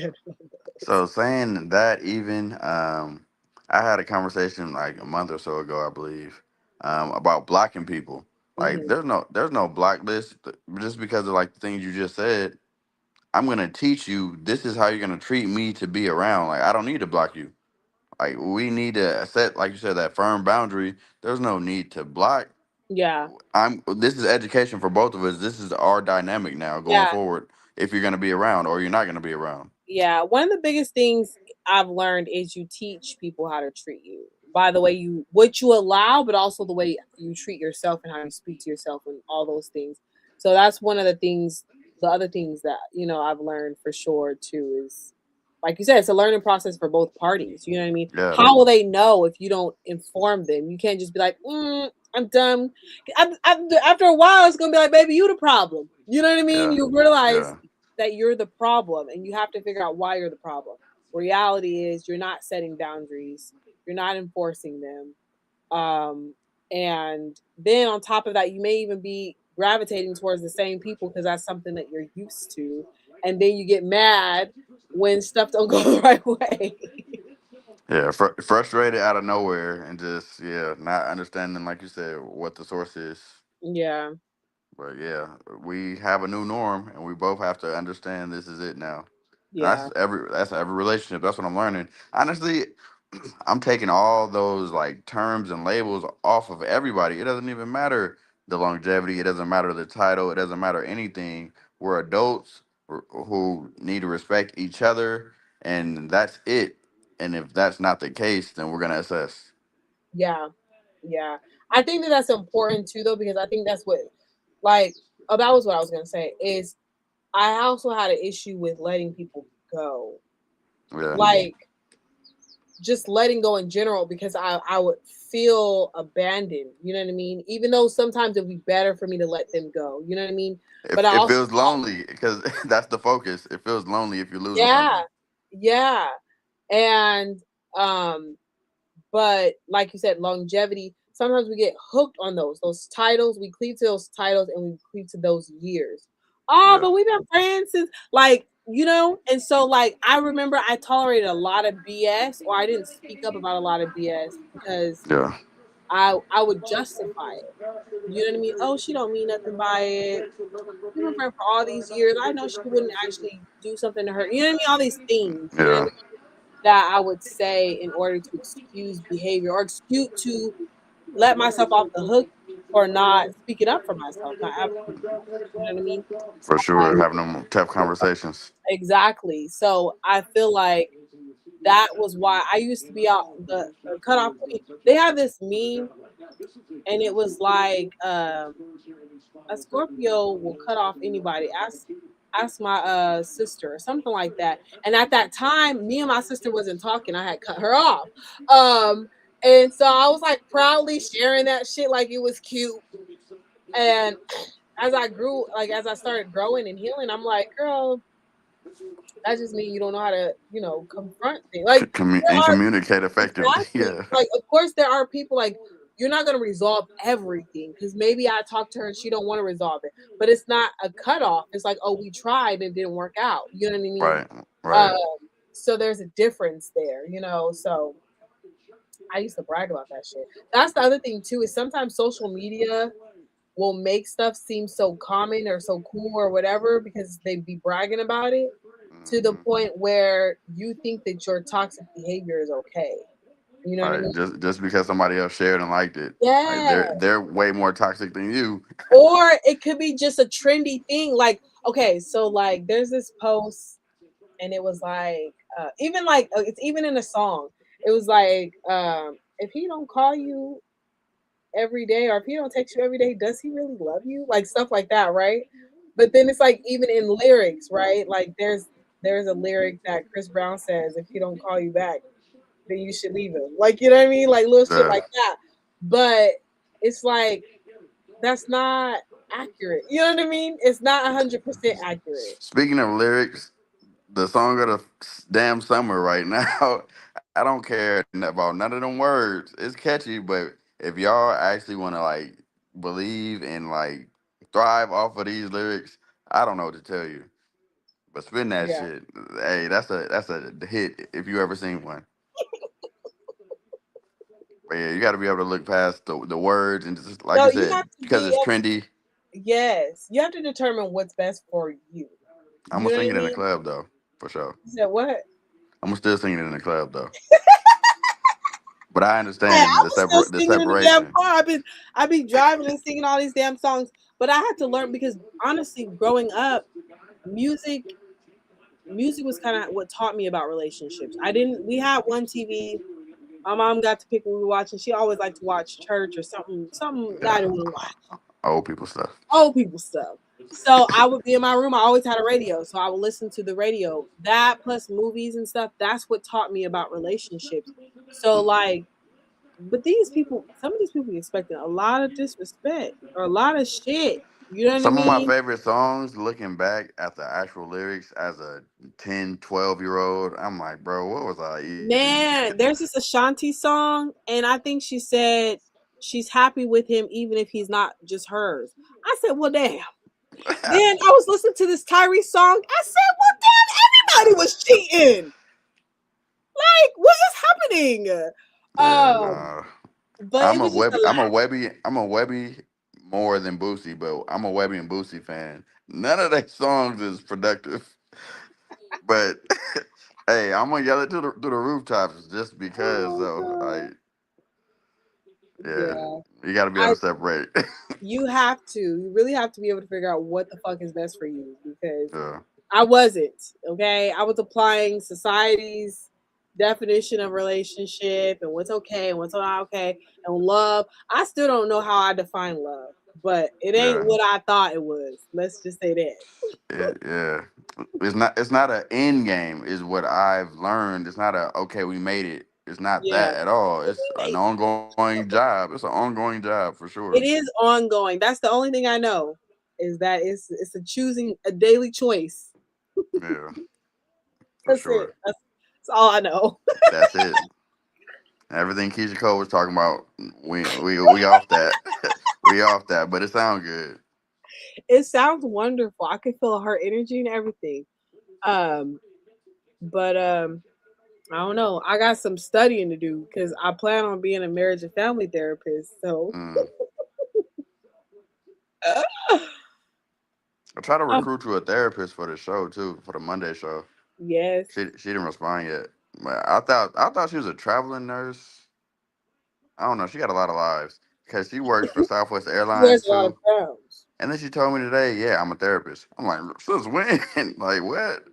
So saying that, even I had a conversation like a month or so ago, I believe, about blocking people. Like Hmm. there's no block list just because of like the things you just said. I'm gonna teach you this is how you're gonna treat me to be around. Like I don't need to block you. Like we need to set, like you said, that firm boundary. There's no need to block. Yeah, I'm. This is education for both of us. This is our dynamic now going yeah. forward. If you're gonna be around or you're not gonna be around. Yeah, one of the biggest things I've learned is you teach people how to treat you by the way what you allow, but also the way you treat yourself and how you speak to yourself and all those things. So that's one of the things. The other things that I've learned for sure too is, like you said, it's a learning process for both parties. You know what I mean? Yeah. How will they know if you don't inform them? You can't just be like, I'm done. After a while, it's gonna be like, baby, you the problem. You know what I mean? Yeah. You realize Yeah. that you're the problem and you have to figure out why you're the problem. Reality is you're not setting boundaries. You're not enforcing them. And then on top of that, you may even be gravitating towards the same people because that's something that you're used to. And then you get mad when stuff don't go the right way. Yeah, frustrated out of nowhere and just yeah, not understanding like you said what the source is. Yeah, But yeah, we have a new norm, and we both have to understand this is it now. And yeah, that's every relationship. That's what I'm learning. Honestly, I'm taking all those like terms and labels off of everybody. It doesn't even matter the longevity. It doesn't matter the title. It doesn't matter anything. We're adults who need to respect each other, and that's it. And if that's not the case, then we're gonna assess. yeah, yeah. I think that that's important too, though, because I think that's what, like, oh, that was what I was gonna say. Is I also had an issue with letting people go, Yeah, like just letting go in general, because I would feel abandoned. You know what I mean? Even though sometimes it'd be better for me to let them go. You know what I mean? But I it also feels lonely because that's the focus. It feels lonely if you're losing yeah, something. yeah, and um but like you said, longevity, sometimes we get hooked on those titles. We cleave to those titles and we cleave to those years. Oh, Yeah, but we've been friends since, like, and so like I remember I tolerated a lot of BS, or I didn't speak up about a lot of BS because yeah, I would justify it. You know what I mean? Oh, she don't mean nothing by it. We've been friends for all these years. I know she wouldn't actually do something to her. You know what I mean? All these things. You know what I yeah. mean? That I would say in order to excuse behavior, or excuse to let myself off the hook for not speaking up for myself, not advocating for myself. You know what I mean? For sure, Um, having them tough conversations. exactly. So I feel like that was why I used to be out the cutoff point. They have this meme, and it was like a Scorpio will cut off anybody. Ask my sister or something like that. And at that time, me and my sister wasn't talking. I had cut her off. Um, and so I was like proudly sharing that shit like it was cute. And as I grew, like as I started growing and healing, I'm like, girl, that just means you don't know how to, confront things. Like there And are communicate effectively. exactly, Yeah, like, of course there are people, like, you're not gonna resolve everything because maybe I talked to her and she don't want to resolve it, but it's not a cutoff. It's like, oh, we tried and it didn't work out. You know what I mean? right, right. Um, so there's a difference there, So I used to brag about that shit. That's the other thing too, is sometimes social media will make stuff seem so common or so cool or whatever because they be bragging about it to the Hmm. point where you think that your toxic behavior is okay. You know what I Right, mean? just because somebody else shared and liked it, like Yeah. they're way more toxic than you. Or it could be just a trendy thing. Like, okay, so like there's this post and it was like even like it's even in a song. It was like if he don't call you every day or if he don't text you every day, does he really love you? Like stuff like that, right? But then it's like even in lyrics, right? Like there's a lyric that Chris Brown says, if he don't call you back, then you should leave him. Like, you know what I mean? Like little shit Yeah. like that. But it's like that's not accurate. You know what I mean? It's not 100% accurate. Speaking of lyrics, the song of the damn summer right now. I don't care about none of them words. It's catchy, but if y'all actually want to like believe and like thrive off of these lyrics, I don't know what to tell you. But spin that Yeah. shit. Hey, that's a hit if you ever seen one. But yeah, you got to be able to look past the words and just like No, you you said have to because be it's trendy. yes. You have to determine what's best for you. I'm You gonna know what sing I it in the mean? club though, for sure. You said what? I'm gonna still sing it in the club though. But I Hey, I understand was still the singing in the damn separation. car. I be driving and singing all these damn songs. But I had to learn because honestly, growing up, music music was kind of what taught me about relationships. I didn't we had one TV. My mom got to pick what we were watching. She always liked to watch church or something that I Yeah, didn't want to watch. old people stuff. Old people stuff. So I would be in my room. I always had a radio, so I would listen to the radio. That plus movies and stuff. That's what taught me about relationships. So like, but these people, some of these people be expecting a lot of disrespect or a lot of shit. You know what I Some of my mean? favorite songs, looking back at the actual lyrics as a 10, 12 year old, I'm like, bro, what was I even? Man, there's this Ashanti song, and I think she said she's happy with him even if he's not just hers. I said, well, damn. Then I was listening to this Tyrese song. I said, well, damn, everybody was cheating. Like, what is happening? Yeah, Um, no. but it was just a lot. I'm a Webby more than Boosie, but I'm a Webby and Boosie fan. None of their songs is productive. But hey, I'm gonna yell it to the rooftops just because Oh though. god. Yeah, Yeah. you gotta be able I to separate. You have to. You really have to be able to figure out what the fuck is best for you because Yeah, I wasn't. Okay. I was applying society's definition of relationship and what's okay and what's not okay and love. I still don't know how I define love, but it ain't yeah, what I thought it was. Let's just say that. yeah. It's not an end game, is what I've learned. It's not a okay, we made it. It's not Yeah. that at all. It's We an made ongoing job. It's an ongoing job for sure. it is ongoing. That's the only thing I know is that it's a choosing a daily choice. Yeah, for That's it. sure. That's all I know. That's it. Everything Keisha Cole was talking about, we off that. We off that, but it sounds good. It sounds wonderful. I can feel her energy and everything. Um, but I don't know. I got some studying to do because I plan on being a marriage and family therapist. So, Mm. I try to um, recruit you a therapist for the show too, for the Monday show. yes, She didn't respond yet. But I thought she was a traveling nurse. I don't know. She got a lot of lives because she works for Southwest she wears Airlines a lot of too. crowns. And then she told me today, yeah, I'm a therapist. I'm like, since when? Like, what?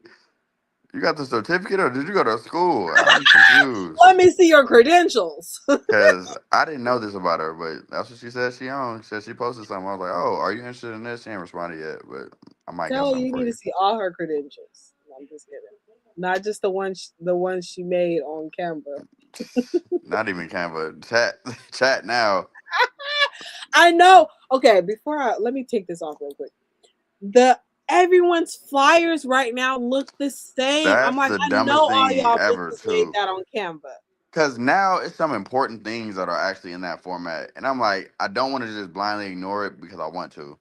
You got the certificate or did you go to school? I'm confused. Let me see your credentials. Because I didn't know this about her, but that's what she said she owned. She said she posted something. I was like, oh, are you interested in this? She ain't responded yet, but I might got Tell her something you for need to you. see all her credentials. No, I'm just kidding. Not just the ones she made on Canva. Not even Canva. Chat, chat now. I know. Okay, before I let me take this off real quick. The Everyone's flyers right now look the same. I'm That's like, the I know dumbest all thing y'all ever, bitches made too. that on Canva. Because now it's some important things that are actually in that format. And I'm like, I don't want to just blindly ignore it because I want to.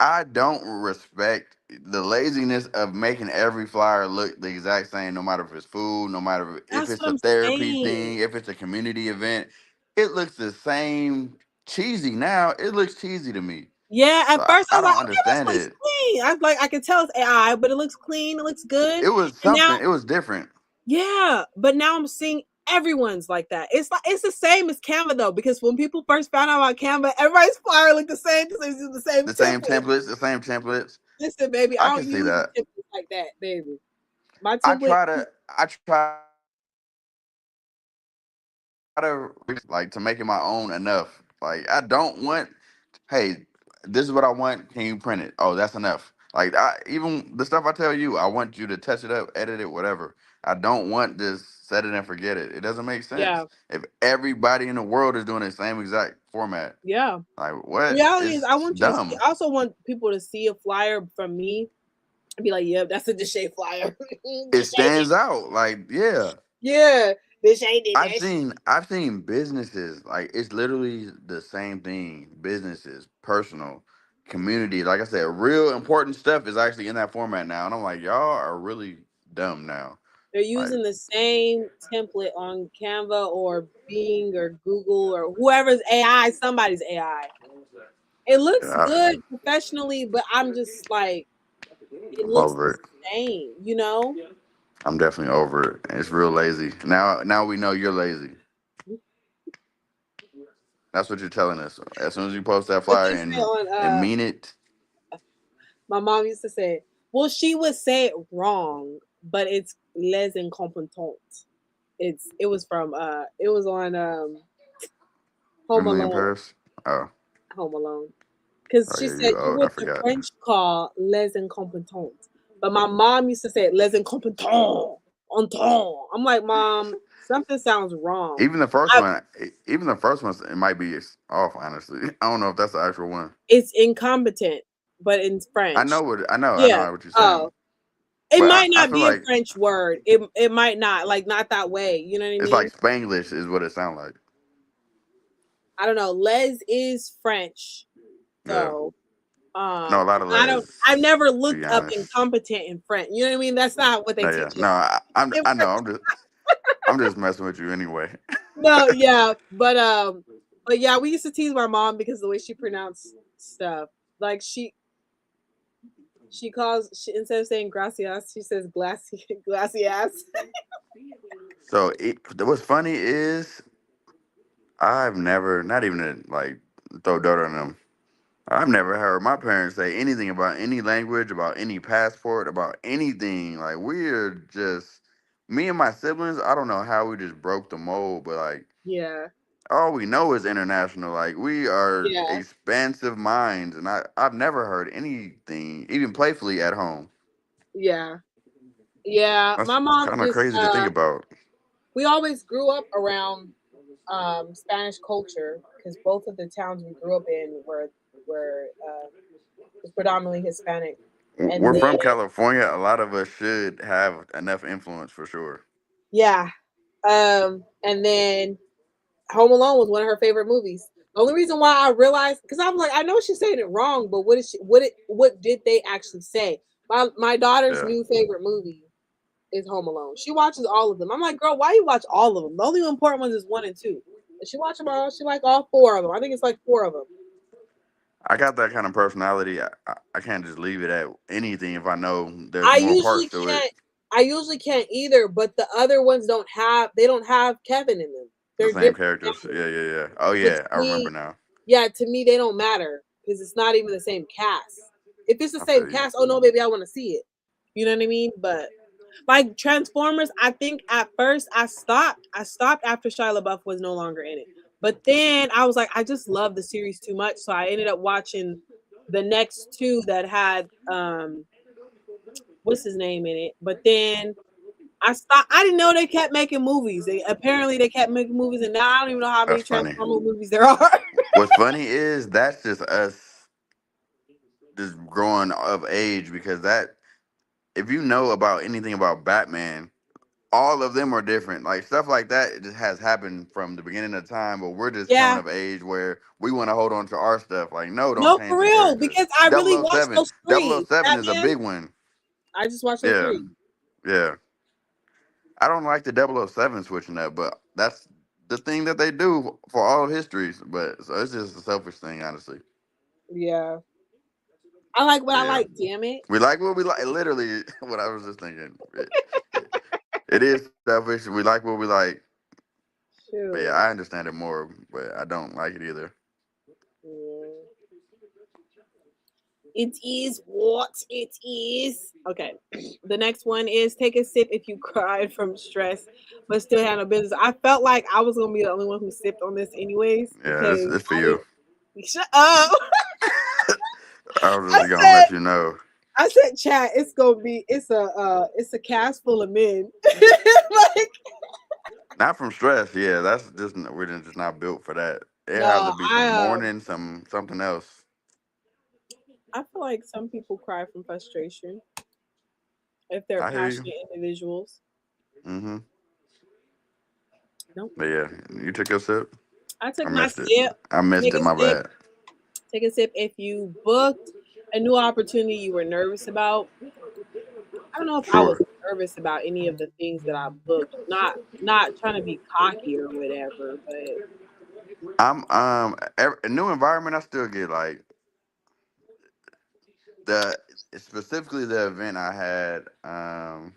I don't respect the laziness of making every flyer look the exact same, no matter if it's food, no matter if That's it's what a I'm therapy saying. thing, if it's a community event. It looks the same cheesy now. It looks cheesy to me. Yeah, So at first I I was like, don't okay, this understand looks it. clean. I was like, I can tell it's AI, but it looks clean, it looks good. It was And now, something, it was different. yeah, but now I'm seeing everyone's like that. It's like it's the same as Canva though, because when people first found out about Canva, everybody's flyer looked the same because they use the same template. The same templates. Listen, baby, I I can don't see use that. templates like that, baby. My I template, try to I try to like to make it my own enough. Like I don't want, hey, this is what I want. Can you print it? Oh, that's enough. Like even the stuff I tell you, I want you to touch it up, edit it, whatever. I don't want this set it and forget it. It doesn't make sense. yeah, If everybody in the world is doing the same exact format, yeah. like what? Reality is, I It's want you to see. dumb. I also want people to see a flyer from me and be like, "Yep, that's a Deshae flyer. It Deshae did, stands out. Like, yeah. yeah, Deshae did that shit." I've seen businesses like it's literally the same thing. Businesses, personal, community. Like I said, real important stuff is actually in that format now, and I'm like, y'all are really dumb now. They're Like, using the same template on Canva or Bing or Google or whoever's AI. Somebody's AI. It looks yeah, good professionally, but I'm just like, it I'm looks over the it. same. You know? I'm definitely over it. It's real lazy. Now we know you're lazy. That's what you're telling us. As soon as you post that What flyer they say on and mean it, my mom used to say, well, she would say it wrong, but it's les incompetents. It was from it was on Home Emily in Alone. Paris. Oh, Home Alone. Because oh she yeah, said you you're old. I what the forgot. French call les incompetents. But my mom used to say les incompetents. Entend. I'm like, Mom, something sounds wrong. Even the first I, one, even the first one, it might be off. Honestly, I don't know if that's the actual one. it's incompetent, but in I French. know what I Yeah. know what you're saying, Oh, it but might I not feel be a like French word. It might not, like, not that way. You know what I it's mean? like Spanglish is what it sounds like. I don't know. Les is French, Yeah, so I know a lot of I don't. letters. I've never To be looked up honest, incompetent in French. You know what I mean? That's not what they no, teach yeah, us no, in I know. French. I'm just messing with you anyway. No, yeah, but yeah, we used to tease my mom because of the way she pronounced stuff. Like instead of saying gracias, she says glassy glacias. So what's funny is I've never, not even to like throw dirt on them. I've never heard my parents say anything about any language, about any passport, about anything. Like we're just me and my siblings. I don't know how we just broke the mold, but like Yeah, all we know is international. Like we are yeah, expansive minds, and I've never heard anything even playfully at home. yeah, yeah. That's My mom kind of just crazy to think about. we always grew up around Spanish culture because both of the towns we grew up in were was predominantly Hispanic, and We're then from California. A lot of us should have enough influence for sure. yeah, and then Home Alone was one of her favorite movies. The only reason why I realized, because I'm like, I know she's saying it wrong, but what did they actually say? My daughter's Yeah, new favorite movie is Home Alone. She watches all of them. I'm like, girl, why you watch all of them? The only important ones is one and two. And she watch them all. She like all four of them. I think it's like four of them. I got that kind of personality. I can't just leave it at anything if I know there's I more usually parts to it. can't. I usually can't either. But the other ones don't have. They don't have Kevin in them. The They're same different characters. actors. Yeah, yeah, yeah. Oh But yeah, to I remember me, now. yeah, to me they don't matter because it's not even the same cast. If it's the I same feel you. cast, oh no, baby, I want to see it. You know what I mean? But like Transformers, I think at first I stopped. I stopped after Shia LaBeouf was no longer in it. But then I was like, I just love the series too much, so I ended up watching the next two that had what's his name in it. But then I stopped. I didn't know they kept making movies. Apparently they kept making movies, and now I don't even know how many That's funny. Transformer movies there are. What's funny is that's just us just growing of age because that if you know about anything about Batman, all of them are different. Like stuff like that it just has happened from the beginning of time, but we're just coming Yeah. of age where we want to hold on to our stuff. Like, no, don't No, change for them real, characters. because I Double really O watched Seven, those Double O three. Seven is a Batman, big one. I just watched those Yeah, three. yeah. I don't like the 007 switching up, but that's the thing that they do for all histories. But so it's just a selfish thing, honestly. Yeah. I like what But I yeah, like, damn it. we like what we like. Literally, what I was just thinking. It is selfish. We like what we like. But yeah, Shoot. I understand it more, but I don't like it either. Yeah. It is what it is. Okay. The next one is take a sip if you cried from stress, but still handle business. I felt like I was gonna be the only one who sipped on this anyways Yeah, because it's for I you. didn't shut up. I was I just gonna said let you know. I said chat, it's a cast full of men. Like Not from stress. Yeah, that's just we're just not built for that. It have no, to be some I mourning, something else. I feel like some people cry from frustration if they're I hear you. passionate individuals. Mm-hmm. Nope. But yeah, you took your sip. I I took my missed it. sip. I missed Take it. a My sip. bad. Take a sip if you booked a new opportunity you were nervous about. I don't know if I was Sure. nervous about any of the things that I booked. Not trying to be cocky or whatever, but I'm a new environment. I still get like the specifically the event I had. I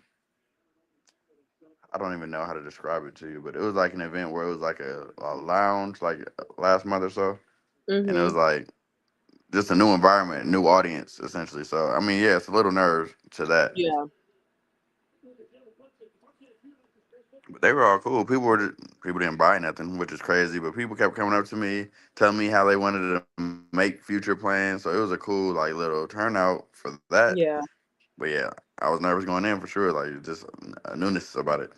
don't even know how to describe it to you, but it was like an event where it was like a lounge, like last month or so, and it was mm-hmm. like just a new environment, new audience, essentially. So I mean, yeah, it's a little nerves to that, Yeah, but they were all cool. People didn't buy nothing, which is crazy, but people kept coming up to me, telling me how they wanted to make future plans. So it was a cool like little turnout for that. yeah. But yeah. I was nervous going in for sure. Like just a newness about it.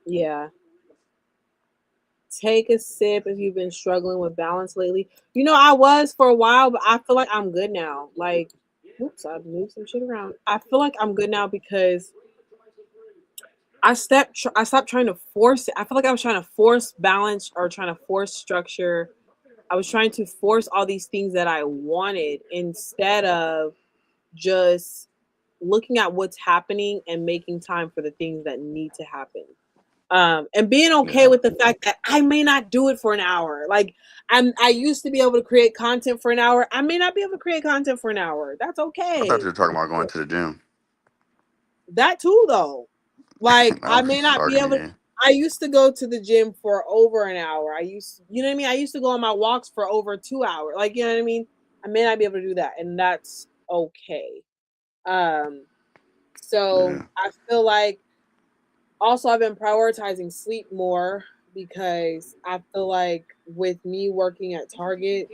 Yeah. Take a sip if you've been struggling with balance lately. You know, I was for a while, but I feel like I'm good now. Like, oops, I moved some shit around. I feel like I'm good now because I stopped trying to force it. I feel like I was trying to force balance or trying to force structure. I was trying to force all these things that I wanted instead of just looking at what's happening and making time for the things that need to happen. And being okay Yeah, with the fact that I may not do it for an hour. Like I used to be able to create content for an hour. I may not be able to create content for an hour. That's I thought you okay. were talking about going to the gym. That too, though. Like I I was may just not be talking able. again. I used to go to the gym for over an hour. You know what I mean. I used to go on my walks for over 2 hours. Like you know what I mean. I may not be able to do that, and that's okay. Um, so Yeah, I feel like also I've been prioritizing sleep more because I feel like with me working at Target,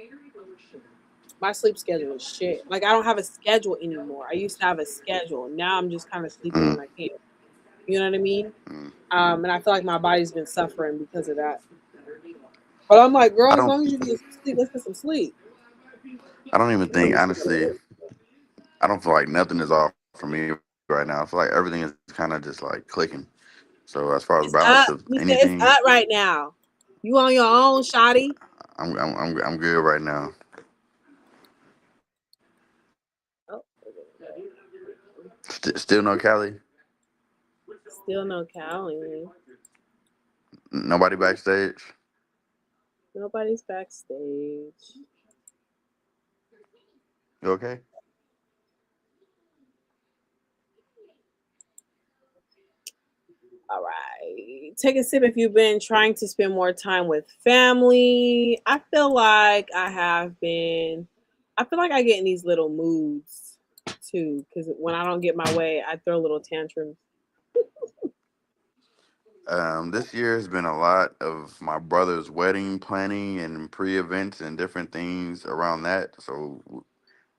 my sleep schedule is shit. Like I don't have a schedule anymore. I used to have a schedule. Now I'm just kind of sleeping when mm, I can. You know what I mean? mm. And I feel like my body's been suffering because of that. But I'm like, girl, I as don't. long as you get some sleep, let's get some sleep. I don't even You know, think this shit gotta honestly. work. I don't feel like nothing is off for me right now. I feel like everything is kind of just like clicking. So as far as balance It's of up. You say anything, it's up right now. You on your own, Shotty. I'm good right now. Oh, Still no Cali. still no Cali. Nobody backstage. Nobody's backstage. You okay? All right. Take a sip if you've been trying to spend more time with family. I feel like I have been. I feel like I get in these little moods too, because when I don't get my way, I throw little tantrums. This year has been a lot of my brother's wedding planning and pre-events and different things around that. So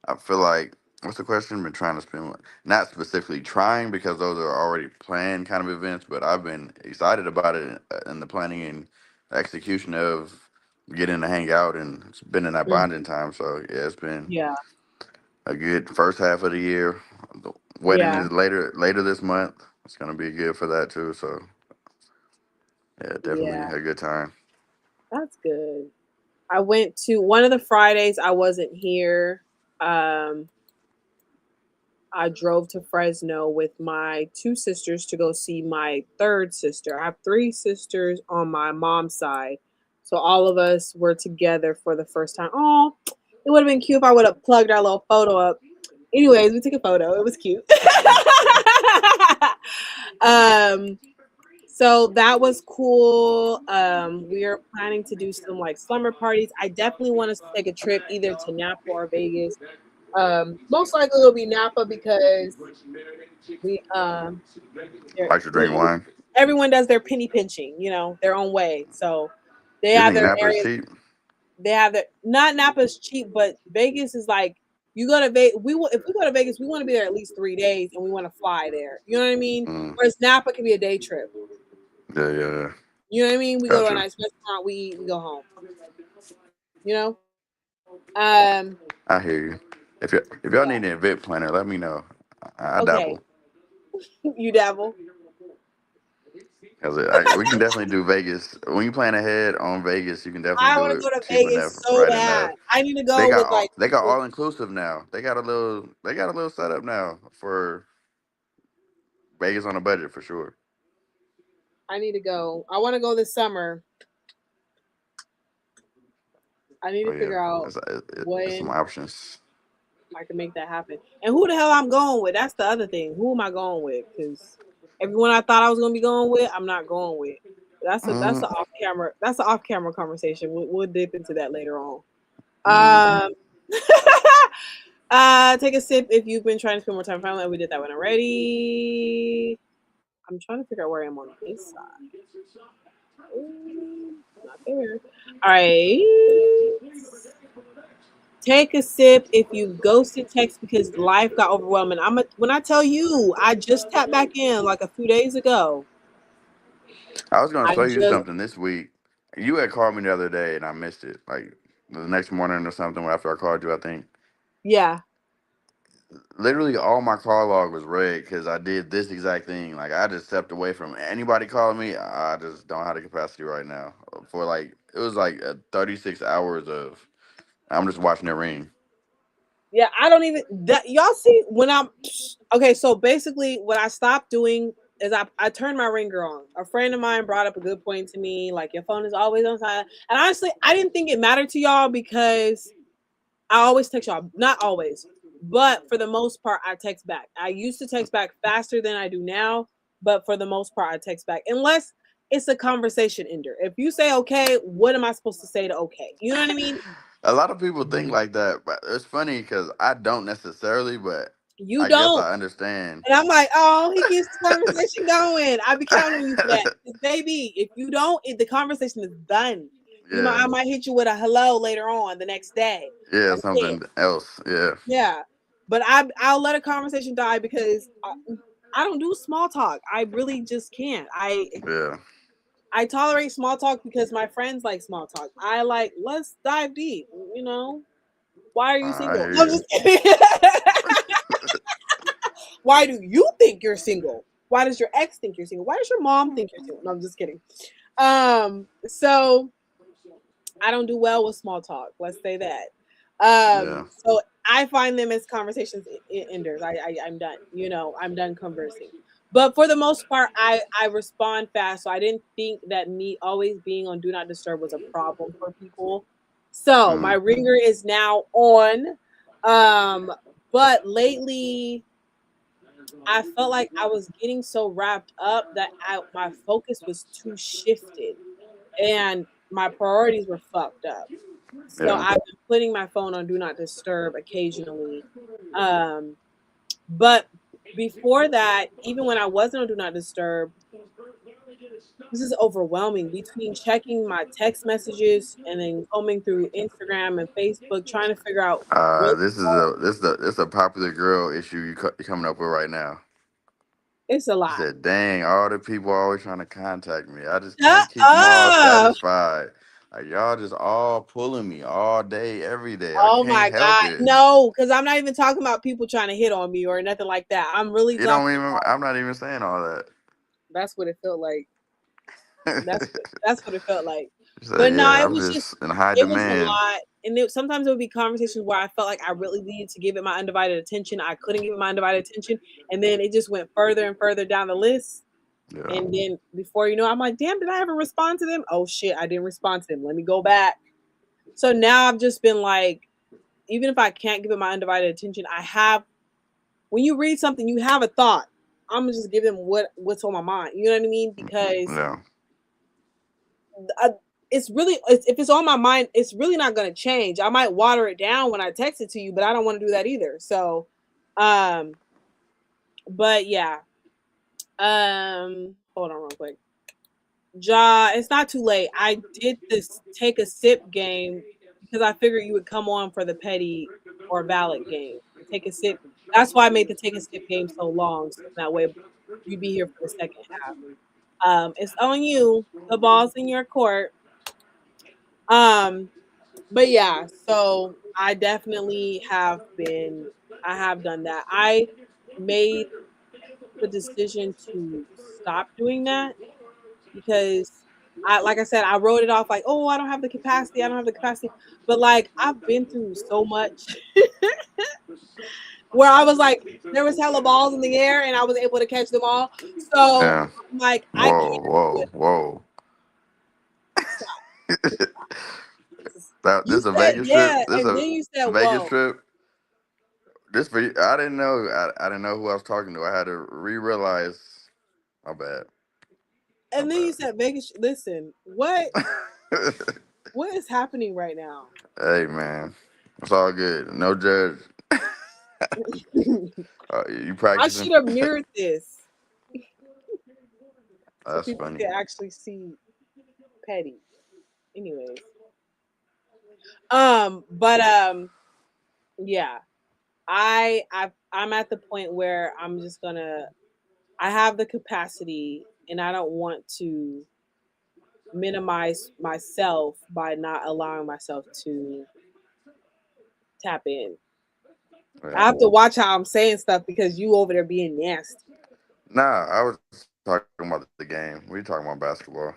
I feel like, what's the question? Been trying to spend, not specifically trying because those are already planned kind of events, but I've been excited about it in the planning and execution of getting to hang out and it's been in that bonding Mhm. time. So yeah, it's been Yeah, a good first half of the year. The wedding yeah, is later this month. It's gonna be good for that too. So yeah, definitely yeah. a good time. That's good. I went to one of the Fridays I wasn't here. Um, I drove to Fresno with my two sisters to go see my third sister. I have three sisters on my mom's side. So all of us were together for the first time. Oh, it would have been cute if I would have plugged our little photo up. Anyways, we took a photo. It was cute. um, so that was cool. We are planning to do some like slumber parties. I definitely want us to take a trip either to Napa or Vegas. Most likely it'll be Napa because we Like to you drink know wine. everyone does their penny pinching, their own way. So they You have think their Napa is areas. cheap? They have their not Napa's cheap, but Vegas is like you go to Vegas. If we go to Vegas, we want to be there at least 3 days, and we want to fly there. You know what I mean? Mm, Whereas Napa can be a day trip. yeah, yeah, yeah. You know what I mean? We go to a Gotcha. nice restaurant, we eat, we go home. You know? Um, I hear you. If y'all need an event planner, let me know. I okay. dabble. You dabble. Cause we can definitely do Vegas. When you plan ahead on Vegas, you can definitely I do want to go it to cheap enough, Vegas so right enough. bad. I need to go with like They got people. all inclusive now. They got a little setup now for Vegas on a budget for sure. I need to go. I want to go this summer. I need Oh to yeah, figure out it's some when options. I can make that happen. And who the hell I'm going with? That's the other thing. Who am I going with? Because everyone I thought I was gonna be going with, I'm not going with. That's Mm, a off camera conversation. We'll dip into that later on. mm. Um, take a sip if you've been trying to spend more time with family. We did that one already. I'm trying to figure out where I am on this side. Ooh, not there. All right. Take a sip if you ghosted text because life got overwhelming. When I tell you, I just tapped back in like a few days ago. I was gonna I show you just something this week. You had called me the other day and I missed it. Like the next morning or something after I called you, I think. yeah. Literally all my call log was red because I did this exact thing. Like I just stepped away from anybody calling me. I just don't have the capacity right now. For like it was like 36 hours of I'm just watching it ring. Yeah, I don't even that y'all see when I'm okay. So basically, what I stopped doing is I turned my ringer on. A friend of mine brought up a good point to me, like your phone is always on silent. And honestly, I didn't think it mattered to y'all because I always text y'all. Not always, but for the most part, I text back. I used to text back faster than I do now, but for the most part, I text back unless it's a conversation ender. If you say okay, what am I supposed to say to okay? You know what I mean? A lot of people think like that, but it's funny because I don't necessarily, but You I guess don't. I understand. And I'm like, oh, he keeps the conversation going. I be counting on you for that. 'Cause baby, if you don't, the conversation is done. Yeah, I might hit you with a hello later on the next day. yeah, That's it. something else. Yeah, Yeah. But I'll let a conversation die because I don't do small talk. I really just can't. yeah. I tolerate small talk because my friends like small talk. I like let's dive deep. You know, why are you I single? hear No, I'm you. just kidding. Why do you think you're single? Why does your ex think you're single? Why does your mom think you're single? No, I'm just kidding. So I don't do well with small talk. Let's say that. Yeah, So I find them as conversations enders. I'm done. I'm done conversing. But for the most part, I respond fast. So I didn't think that me always being on do not disturb was a problem for people. So my mm, ringer is now on. Um, but lately I felt like I was getting so wrapped up that my focus was too shifted and my priorities were fucked up. So yeah. I've been putting my phone on do not disturb occasionally. Um, but before that, even when I wasn't on do not disturb, this is overwhelming between checking my text messages and then combing through Instagram and Facebook, trying to figure out what This is a popular girl issue you coming up with right now. it's a She lot. said, "Dang, all the people always trying to contact me. I just Shut can't keep them all up. satisfied. Like y'all just all pulling me all day, every day. I Oh can't my help God. it. No, because I'm not even talking about people trying to hit on me or nothing like that. I'm really You don't talking even. about I'm not even saying all that." that's what it felt like. That's what it felt like. So But no, yeah, it I'm was just just in high it was a demand. lot. And sometimes it would be conversations where I felt like I really needed to give it my undivided attention. I couldn't give it my undivided attention. And then it just went further and further down the list. Yeah, And then before you know, I'm like, damn, did I ever respond to them? Oh shit, I didn't respond to them. Let me go back. So now I've just been like, even if I can't give it my undivided attention, I have when you read something, you have a thought. I'm gonna just give them what's on my mind. You know what I mean? Because yeah, I, if it's on my mind, it's really not gonna change. I might water it down when I text it to you, but I don't want to do that either. So, um, but yeah, hold on real quick. It's not too late. I did this take a sip game because I figured you would come on for the petty or valid game. The take a sip. That's why I made the take a sip game so long, so that way you'd be here for the second half. It's on you. The ball's in your court. Um, but yeah, so I definitely have been. I have done that. I made the decision to stop doing that because like I said, I wrote it off like, oh, I don't have the capacity. I don't have the capacity. But like, I've been through so much where I was like, there was hella balls in the air and I was able to catch them all. So yeah. I'm like, I Whoa, can't do it. whoa, whoa. Stop. That You this a said, Vegas trip. yeah. And then you said, Vegas whoa. trip. This for you. I didn't know. I didn't know who I was talking to. I had to re-realize. My bad. My And then you said, Vegas, listen, bad. what is happening right now? Hey man, it's all good. No judge. You I practicing? should have mirrored this so That's people funny. could actually see Petty. Anyways, but Yeah. I'm at the point where I'm just gonna I have the capacity and I don't want to minimize myself by not allowing myself to tap in. I Yeah. have to watch how I'm saying stuff because you over there being nasty. Nah, I was talking about the game. We talking about basketball.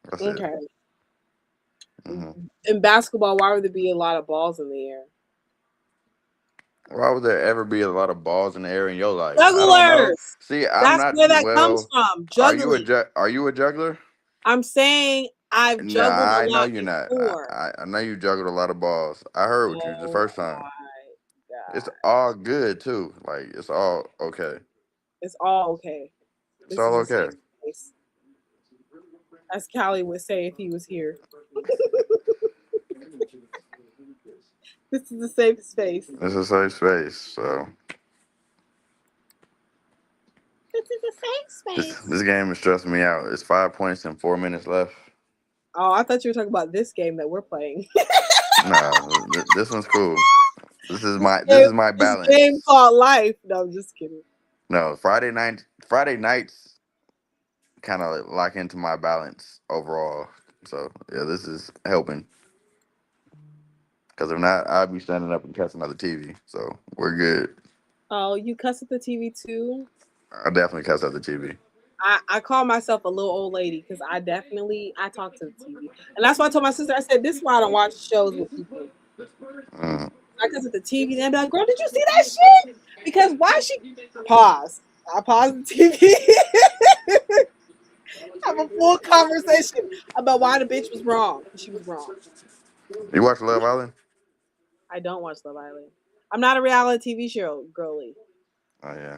That's it. Okay. Hmm. In basketball, why would there be a lot of balls in the air? Why would there ever be a lot of balls in the air in your life? I don't know. Jugglers. See, I'm That's not where too that comes well. from. Juggling. Are you a juggler? I'm saying I've No, juggled a I know lot you're not. before. I know you juggled a lot of balls. I heard with you the Oh first time. my It's god. all good too. Like it's all okay. It's all okay. It's This all is a okay. safe space. As Callie would say if he was here. This is a safe space. It's a safe space. So This is a safe this space. game is stressing me out. It's 5 points and 4 minutes left. Oh, I thought you were talking about this game that we're playing. Nah, this one's cool. this This game, is my this game balance. called life. No, I'm just kidding. No, Friday nights kind of lock into my balance overall. So yeah, this is helping. Because if not, I'd be standing up and catching another TV. So we're good. Oh, you cuss at the TV too? I definitely catch out the TV. I call myself a little old lady because I talk to the TV. And that's why I told my sister, I said, this is why I don't watch shows with people. Mm. I cuss at the TV, and be like, girl, did you see that shit? Because why she pause. I pause the TV, have a full conversation about why the bitch was wrong. She was wrong. You watch Love Island? I don't watch Love Island. I'm not a reality TV show girly. Oh yeah.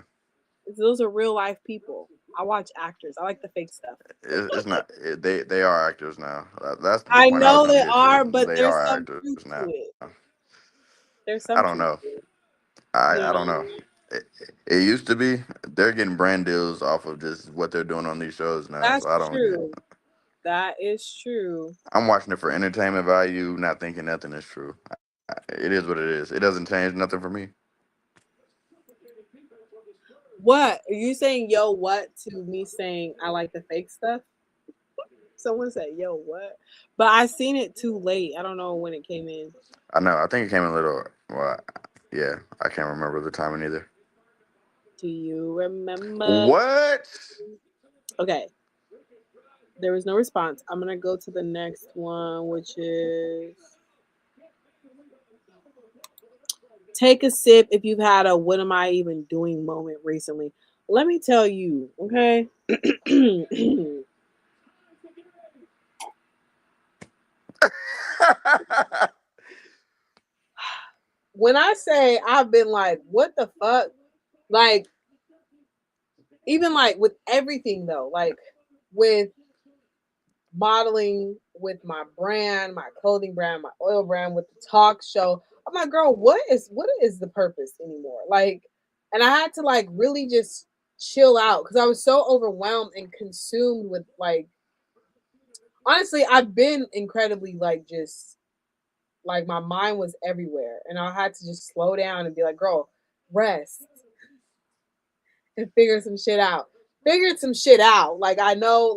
Those are real life people. I watch actors. I like the fake stuff. It's not. They are actors now. That's the I point I was know gonna they get to. are, but They there's are some actors truth now. to it. There's I some don't truth know. to it. I don't No, know. It, it used to be they're getting brand deals off of just what they're doing on these shows now. that's So I don't get. true. That is true. I'm watching it for entertainment value, not thinking nothing is true. It is what it is. It doesn't change nothing for me. What are you saying? Yo, what to me saying? I like the fake stuff. Someone said, "Yo, what?" But I seen it too late. I don't know when it came in. I know. I think it came in a little. Well, yeah. I can't remember the timing either. Do you remember? What? Okay, there was no response. I'm gonna go to the next one, which is take a sip if you've had a "What am I even doing" moment recently. Let me tell you, okay. When I say I've been like, what the fuck? Like, even like with everything though, like with modeling, with my brand, my clothing brand, my oil brand, with the talk show. I'm like, girl, what is the purpose anymore? Like, and I had to like really just chill out because I was so overwhelmed and consumed with like honestly, I've been incredibly like just like my mind was everywhere. And I had to just slow down and be like, girl, rest and figure some shit out. Figured some shit out. Like I know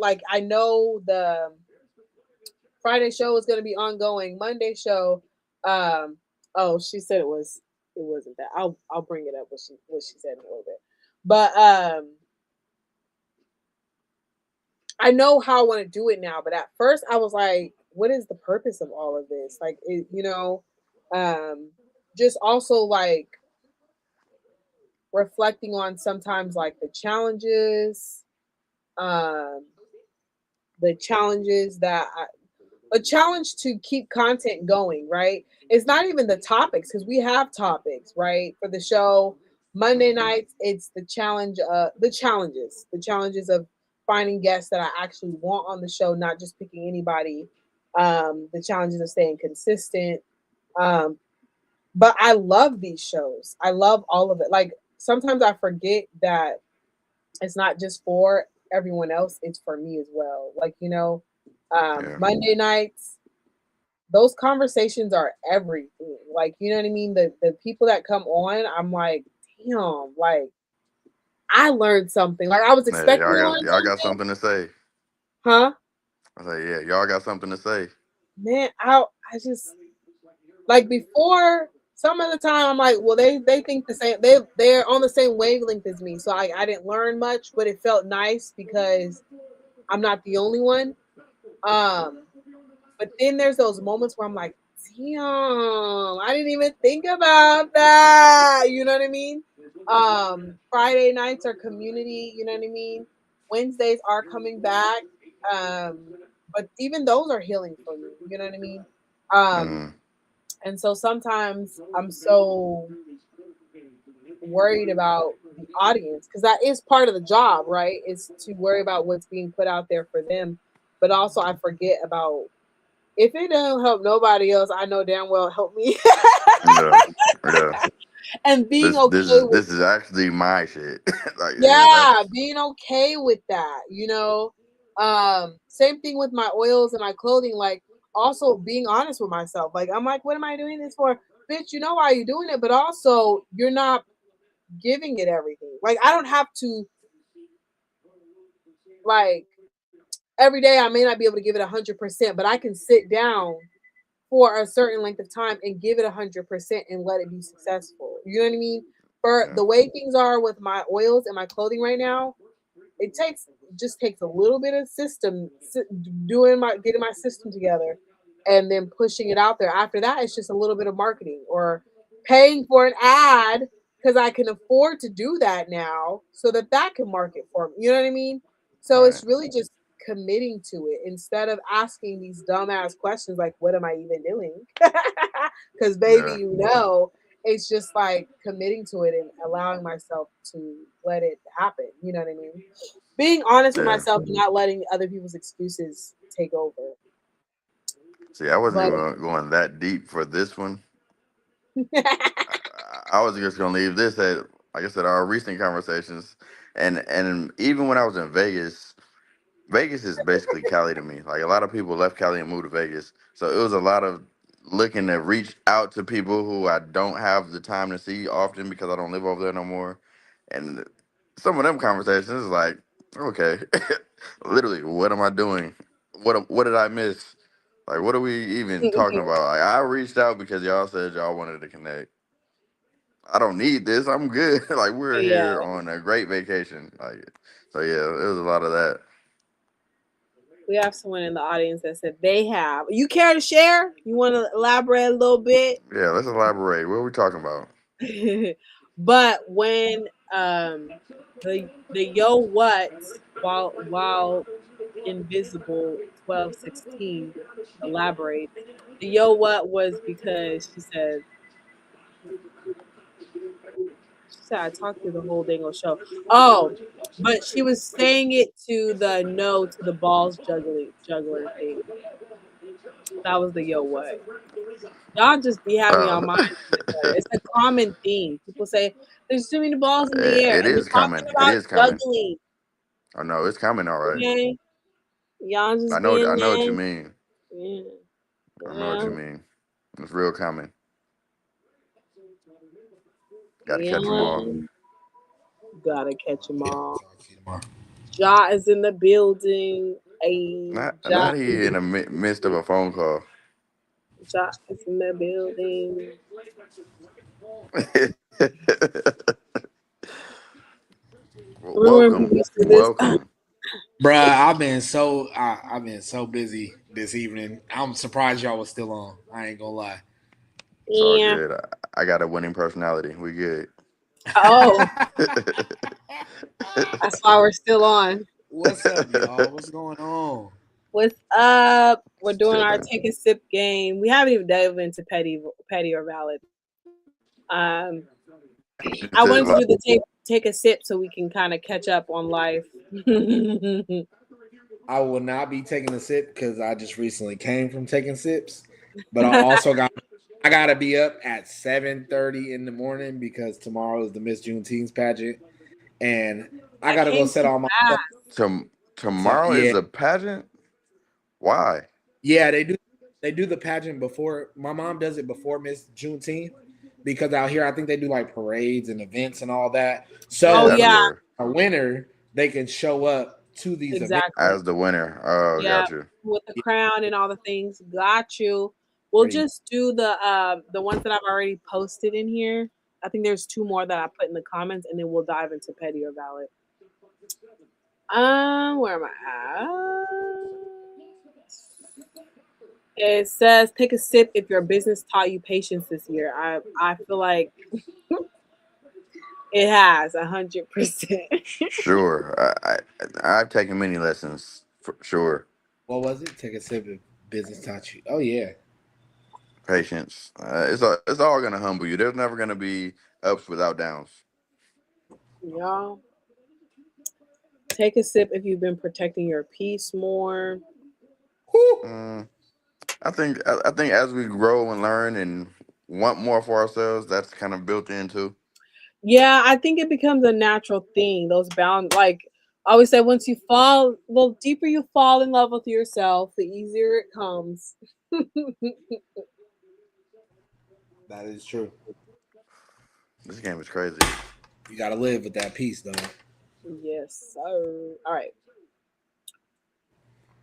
the Friday show is gonna be ongoing. Monday show, um, oh, she said it wasn't that. I'll bring it up what she said in a little bit. But I know how I want to do it now. But at first I was like, what is the purpose of all of this? Like um just also like reflecting on sometimes like um the challenges that a challenge to keep content going, right? It's not even the topics because we have topics, right? For the show, Monday nights, it's the challenges of finding guests that I actually want on the show, not just picking anybody. The challenges of staying consistent. Um, but I love these shows. I love all of it. Like sometimes I forget that it's not just for everyone else, it's for me as well. Like, Yeah. Monday nights, those conversations are everything. Like, you know what I mean? The people that come on, I'm like, damn, like I learned something. Like I was Yeah, expecting to learn y'all got something, something to say. huh? I say, yeah, y'all got something to say. Man, I just like before some of the time I'm like, well, they think the same. They're on the same wavelength as me, so I didn't learn much, but it felt nice because I'm not the only one. Um, but then there's those moments where I'm like, damn, I didn't even think about that. You know what I mean? Friday nights are community, you know what I mean? Wednesdays are coming back. Um, but even those are healing for me, you know what I mean? Um, Mm, and so sometimes I'm so worried about the audience because that is part of the job, right? Is to worry about what's being put out there for them. But also I forget about if it don't help nobody else, I know damn well it help me. yeah, yeah. And being okay with This is actually my shit. Like, yeah, yeah, that's being okay with that, you know. Same thing with my oils and my clothing, like also being honest with myself. Like I'm like, what am I doing this for? Bitch, you know why you're doing it, but also you're not giving it everything. Like I don't have to like every day I may not be able to give it 100%, but I can sit down for a certain length of time and give it 100% and let it be successful. You know what I mean? For yeah, the way things are with my oils and my clothing right now, it just takes a little bit of doing my getting my system together and then pushing it out there. After that, it's just a little bit of marketing or paying for an ad because I can afford to do that now so that that can market for me. You know what I mean? So right, it's really just committing to it instead of asking these dumbass questions like, what am I even doing? Because, baby, yeah, it's just like committing to it and allowing myself to let it happen. You know what I mean? Being honest with yeah. myself and not letting other people's excuses take over. See, I wasn't But even going that deep for this one. I was just gonna leave this at, like I said, our recent conversations, and even when I was in Vegas, Vegas is basically Cali to me. Like a lot of people left Cali and moved to Vegas, so it was a lot of looking to reach out to people who I don't have the time to see often because I don't live over there no more. And some of them conversations is like, okay, literally, what am I doing? What did I miss? Like, what are we even talking about? Like, I reached out because y'all said y'all wanted to connect. I don't need this. I'm good. Like, we're yeah, here on a great vacation. Like, so yeah, it was a lot of that. we have someone in the audience that said they have. You care to share? You want to elaborate a little bit? Yeah, let's elaborate. What are we talking about? But when the yo what while invisible 1216 elaborates, the yo what was because she said I talked through the whole dang old show. Oh, but she was saying it to the no to the balls juggler thing. That was the yo what. Y'all just be having y'all Oh, minds in the gutter. It's a common theme. People say there's too many balls in the air, it and is we're talking coming. It about is coming. juggling. I know it's coming. All right. Okay, y'all just being I know what you nasty. mean. Yeah, I know what you well, mean. It's real coming. Got to catch them all. yeah, gotta catch them Yeah. all. Talk to you tomorrow. Ja is in the building. A Ja Not is he in the midst of a phone call. Ja is in the building. Well, Remember when people welcome, used to do this? welcome. Bruh, I've been so busy this evening. I'm surprised y'all was still on. I ain't gonna lie. It's all Yeah. good. I got a winning personality. We good. Oh, that's why we're still on. What's up, y'all? What's going on? What's up? We're Just doing our chilling. take a sip game. We haven't even dived into petty or valid. I Said wanted to like, do the take a sip so we can kind of catch up on life. I will not be taking a sip because I just recently came from taking sips. But I gotta be up at 7:30 in the morning because tomorrow is the Miss Juneteenth pageant. And I That gotta go came set too all my stuff. fast. So tomorrow is yeah, a pageant. Why? yeah, they do. they do the pageant before. My mom does it before Miss Juneteenth because out here I think they do like parades and events and all that. Yeah, Oh So that's yeah, where a winner they can show up to these events. exactly. as the winner. Oh, Yeah, got you. with the Yeah, crown and all the things. Got you. We'll pretty much. just do the ones that I've already posted in here. I think there's two more that I put in the comments, and then we'll dive into petty or valid. Where am I at? It says take a sip if your business taught you patience this year. I feel like it has 100%. Sure. I've taken many lessons for sure. What was it? Take a sip of business taught you. Oh yeah. Patience. It's all gonna humble you. There's never gonna be ups without downs. Y'all take a sip if you've been protecting your peace more. Whew. Mm, I think as we grow and learn and want more for ourselves, that's kind of built into. Yeah, I think it becomes a natural thing. Those bound like I always say once you fall, the deeper you fall in love with yourself, the easier it comes. That is true. This game is crazy. You gotta live with that peace, though. Yes, sir. All right.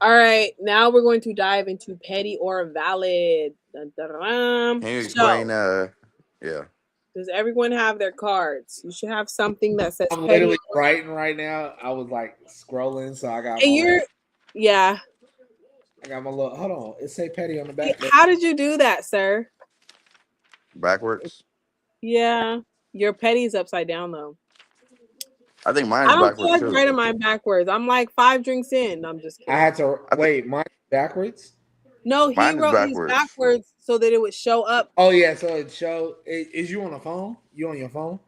All right. Now we're going to dive into petty or valid. Dun, dun, dun, dun. Can you explain? So, Yeah. does everyone have their cards? You should have something that says I'm petty literally or writing right now. I was like scrolling, so and you're yeah. I got my little. Hold on, it say petty on the back. How did you do that, sir? Backwards. Yeah. Your petty's upside down though. I think I mine's don't feel backwards like too. writing mine backwards. I'm like 5 drinks in. No, I'm just I kidding. had to I think wait. Mine backwards. No, he mine is wrote his backwards. backwards so that it would show up. Oh yeah, so it showed. Is you on the phone? You on your phone?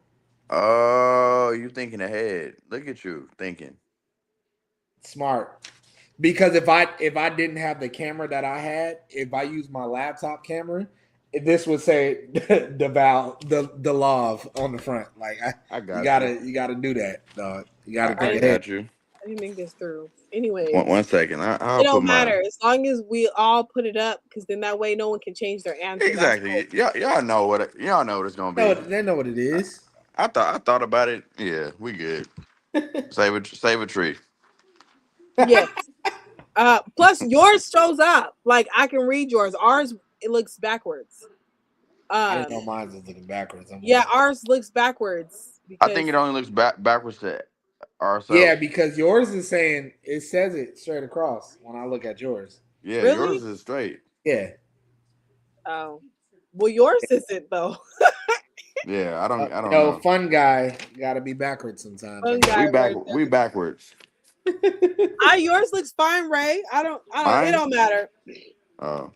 Oh, you thinking ahead. Look at you thinking. Smart. Because if I didn't have the camera that I had, if I used my laptop camera, this would say the love on the front. Like I you got you. gotta do that, dog. You Oh, gotta I think I didn't make ahead. got you. I didn't make this through. One, Anyways, one second. it I'll put don't my matter as long as we all put it up because then that way no one can change their answer. That's cool. exactly. Y'all know what it's gonna No, be. they know what it is. I thought about it. Yeah, we good. Save a tree. Yes. Plus yours shows up. Like I can read yours. Ours it looks backwards. I didn't know Um mine was looking backwards. I'm yeah, like, ours looks backwards I think because it only looks backwards to yeah, ourselves. because yours is saying it says it straight across when I look at yours. Yeah, really? yours is straight. Yeah. Oh. Well yours isn't though. Yeah, I You don't know, know. fun guy got to be backwards sometimes, I Fun guess. guy right We backwards. there. Yours looks fine, Ray. I don't it Mine. don't matter. Oh,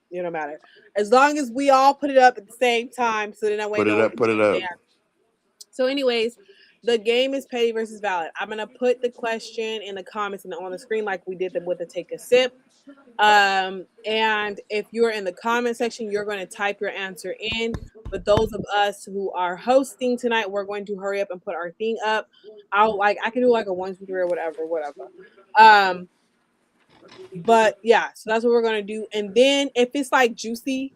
It don't matter. As long as we all put it up at the same time so then that way put it no one up. can Put it change the up. answer. So, anyways, the game is petty versus valid. I'm gonna put the question in the comments and on the screen like we did with the take a sip. And if you're in the comment section, you're going to type your answer in. But those of us who are hosting tonight, we're going to hurry up and put our thing up. I can do like a 1, 2, 3 or whatever. Um, but yeah, so that's what we're gonna do. And then if it's like juicy,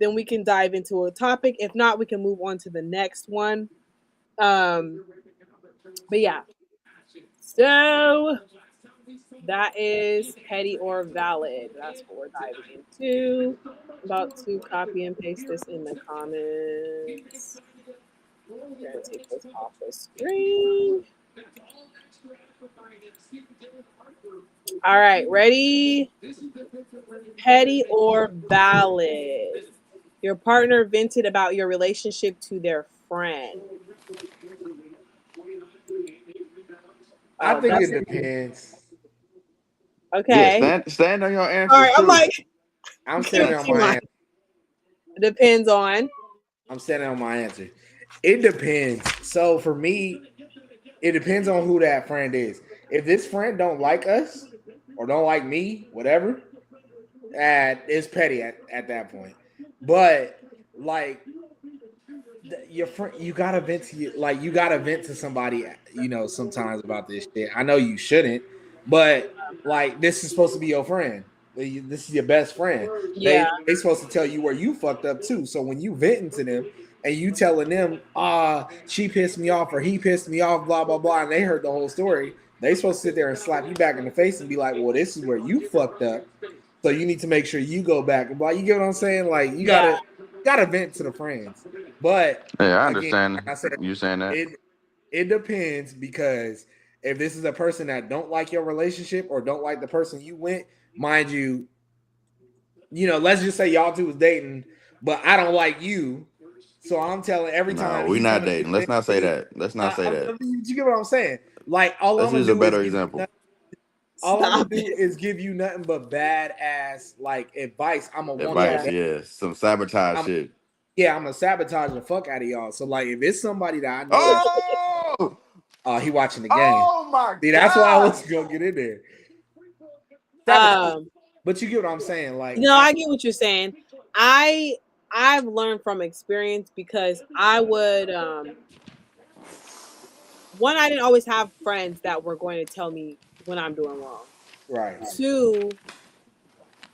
then we can dive into a topic. If not, we can move on to the next one. Um, but yeah, so that is petty or valid. That's what we're diving into. I'm about to copy and paste this in the comments. We're gonna take this off the screen. All right, ready? Petty or valid? Your partner vented about your relationship to their friend. I Oh, think that's it depends. Yeah, okay. stand on your All answers right, I'm too. like, I'm give standing on me my mine. answer. Depends on. I'm standing on my answer. It depends. So for me, it depends on who that friend is. If this friend don't like us or don't like me, whatever, it's petty at that point. But like your friend, you gotta vent to you gotta vent to somebody, sometimes about this shit. I know you shouldn't, but like this is supposed to be your friend. This is your best friend. Yeah. They supposed to tell you where you fucked up too. So when you venting to them and you telling them, she pissed me off or he pissed me off, blah blah blah, and they heard the whole story, they supposed to sit there and slap you back in the face and be like, well, this is where you fucked up. So you need to make sure you go back and blah. You get what I'm saying? Like Yeah. gotta vent to the friends. But Yeah, I again, like understand I said, you saying that. it depends because if this is a person that don't like your relationship or don't like the person you went, mind you, let's just say y'all two was dating, but I don't like you. So I'm telling every No, time we he's not coming to dating. Let's not say me, that. Let's not say that. you get what I'm saying? Like all I'm Let's gonna use a do is better give you example. all I'm gonna Stop do it. is give you nothing but bad ass like advice. I'm gonna want your Advice, Yeah. best. yeah. Some sabotage I'm shit. I'm gonna sabotage the fuck out of y'all. So like if it's somebody that I know is Oh! he watching the game. Oh my See, that's why I God! was gonna get in there. Sabotage. Um, But you get what I'm saying? Like I get what you're saying. I I've learned from experience because I would one, I didn't always have friends that were going to tell me when I'm doing wrong. right. Two,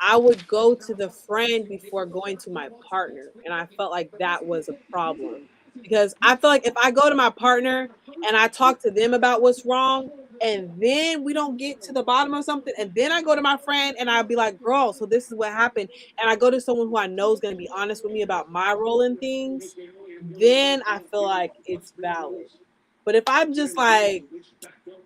I would go to the friend before going to my partner. And I felt like that was a problem because I feel like if I go to my partner and I talk to them about what's wrong, and then we don't get to the bottom of something, and then I go to my friend and I'll be like, girl, so this is what happened. And I go to someone who I know is going to be honest with me about my role in things, then I feel like it's valid. But if I'm just like, girl,